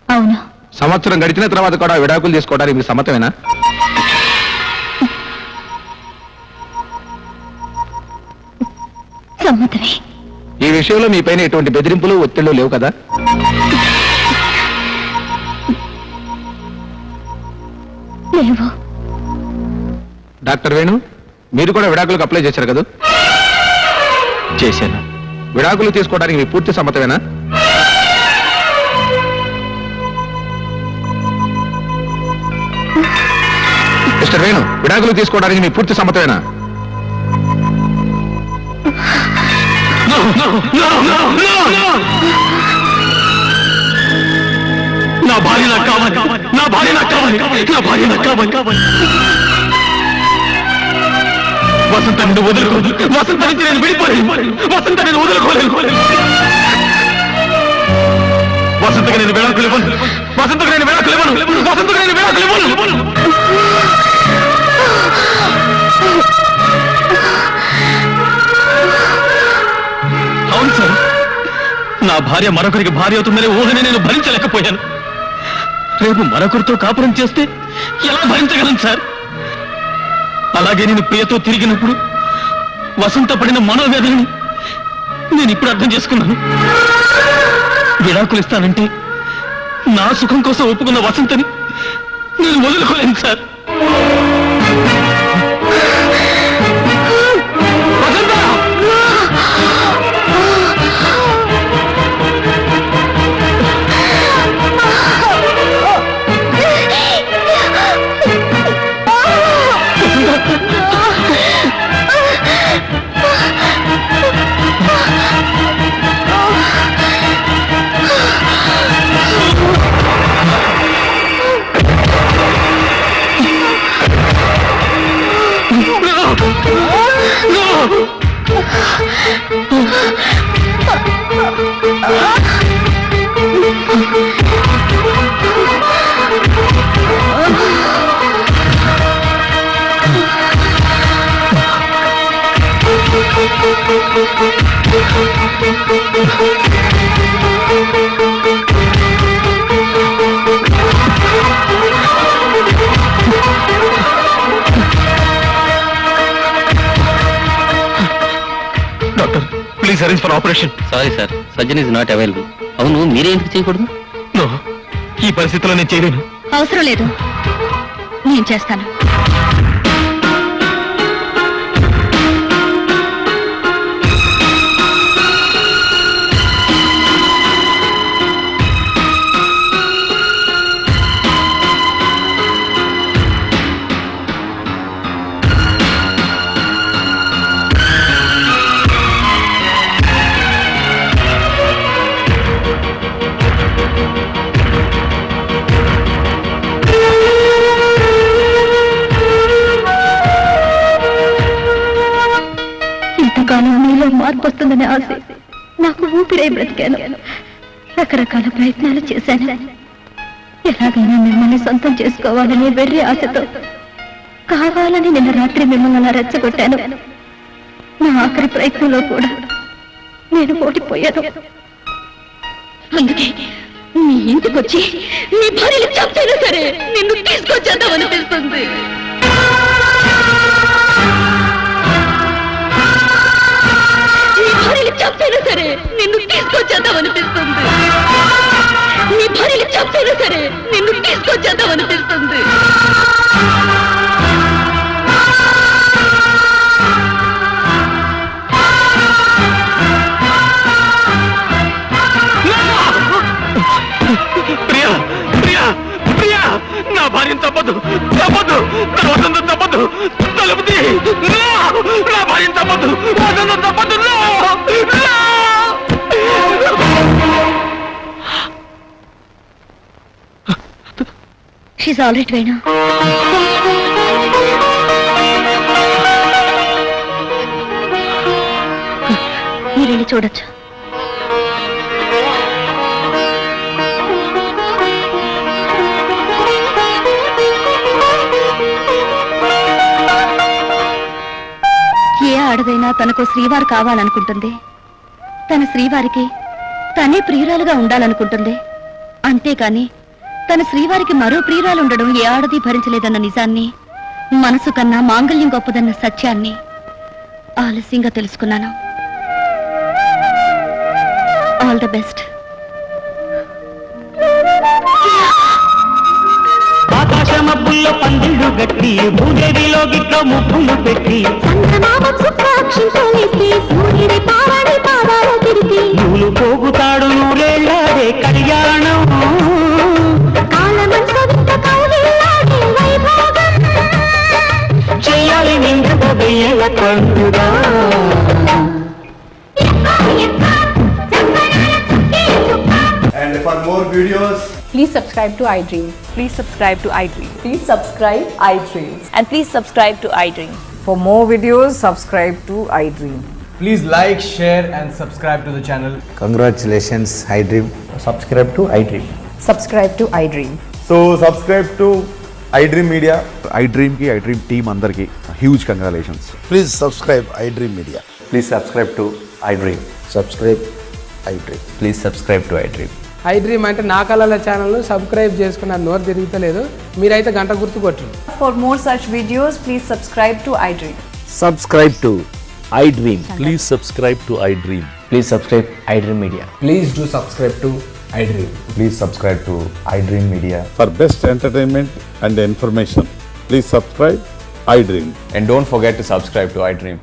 అవును. సంవత్సరం గడిచిన తర్వాత కూడా విడాకులు తీసుకోవడానికి మీకు సమ్మతమేనా? సమ్మతమే. ఈ విషయంలో మీ పైన ఎటువంటి బెదిరింపులు ఒత్తిళ్లు లేవు కదా? లేవు. డాక్టర్ వేణు, మీరు కూడా విడాకులకు అప్లై చేశారు కదా? చేశాను. విడాకులు తీసుకోవడానికి మీ పూర్తి సమ్మతమేనా? మిస్టర్ వేణు, విడాకులు తీసుకోవడానికి మీ పూర్తి సమ్మతమేనా? నా భార్య నాకు కావాలి, నా భార్య నాకు కావాలి, నా భార్య నాకు కావాలి. వసంత నిన్ను వదులుకోదు, వసంత నుంచి నేను విడిపోలేను, వసంత నేను వదులుకోలేను. వసంతకి నేను విడాకులు ఇవ్వను, వసంతకు నేను విడాకులు ఇవ్వను, వసంతకు నేను విడాకులు ఇవ్వను. అవును సార్, నా భార్య మరొకరికి భార్య అవుతుందనే ఊహని నేను భరించలేకపోయాను. రేపు మరొకరితో కాపురం చేస్తే ఎలా భరించగలను సార్? అలాగే నేను ప్రియతో తిరిగినప్పుడు వసంత పడిన మనోవేదనని నేను ఇప్పుడు అర్థం చేసుకున్నాను. విడాకులు ఇస్తానంటే నా సుఖం కోసం ఒప్పుకున్న వసంతని నేను వదులుకోలేను sir. Doctor, please arrange for operation. Sorry sir, surgeon is not available. అవును, మీరే ఎందుకు చేయకూడదు? నో, ఈ పరిస్థితిలో నేను చేయలేను. అవసరం లేదు, నేను చేస్తాను. ఇంతకాలం మీలో మార్పు వస్తుందనే ఆశ నాకు ఊపిరై బ్రతికాను. రకరకాల ప్రయత్నాలు చేశాను. ఎలాగైనా మిమ్మల్ని సొంతం చేసుకోవాలనే వెర్రి ఆశతో కావాలని నిన్న రాత్రి మిమ్మల్ని అలా రెచ్చగొట్టాను. నా ఆఖరి ప్రయత్నంలో కూడా నేను ఓడిపోయాను. నీ ఇంటికొచ్చి నీ భార్యలు చంపైనా సరే నిన్ను తీసుకొచ్చేద్దామనిపిస్తుంది. నీ భార్యలు చంపైనా సరే నిన్ను తీసుకొచ్చేద్దామనిపిస్తుంది. నీ భార్యలు చంపైనా సరే నిన్ను తీసుకొచ్చేద్దామనిపిస్తుంది. ప్రియా ప్రియా ప్రియా నా భార్యను తప్పదు తప్పదు నా వసంతం తప్పదు తలుపు తీ. నా భార్యను తప్పదు వసంతం తప్పదు. She's all right, Venu. మీరు వెళ్ళి చూడొచ్చు. ఏ ఆడదైనా తనకు శ్రీవారు కావాలనుకుంటుంది. తన శ్రీవారికి తనే ప్రియురాలుగా ఉండాలనుకుంటుంది. అంతేకాని తన శ్రీవారికి మరో ప్రియురాలు ఉండడం ఏ ఆడది భరించలేదన్న నిజాన్ని, మనసు కన్నా మాంగళ్యం గొప్పదన్న సత్యాన్ని ఆలస్యంగా తెలుసుకున్నాను. All the best. ఆకాశమబ్బుల్లో పందిళ్ళు గట్టి భూదేవిలో గిట్లో ముప్పులు పెట్టి నూలు పోగుతాడు నూరేళ్ళాడే కళ్యాణం చెయ్యాలి నిండుగా వెయ్యల పండుగ. And for more videos, Please subscribe to iDream. Please subscribe to iDream. Please subscribe iDream. And please subscribe to iDream. For more videos, subscribe to iDream. please like, share and subscribe to the channel. Congratulations, iDream. Subscribe to iDream. Subscribe to iDream. So subscribe to iDream Media. iDream ki iDream team andarki huge congratulations. Please subscribe iDream Media. Please subscribe to iDream. Subscribe iDream. Please subscribe to iDream. iDream అంటే నా కళల ఛానల్ సబ్స్క్రైబ్ చేసుకున్న నోరు తిరుగుతలేదు. మీరైతే గంట గుర్తు కొట్టండి. For more such videos, please subscribe to iDream. Subscribe to iDream. Please subscribe to iDream. Please subscribe iDream Media. Please do subscribe to iDream. Please subscribe to iDream Media. For best entertainment and information, please subscribe iDream. And don't forget to subscribe to iDream.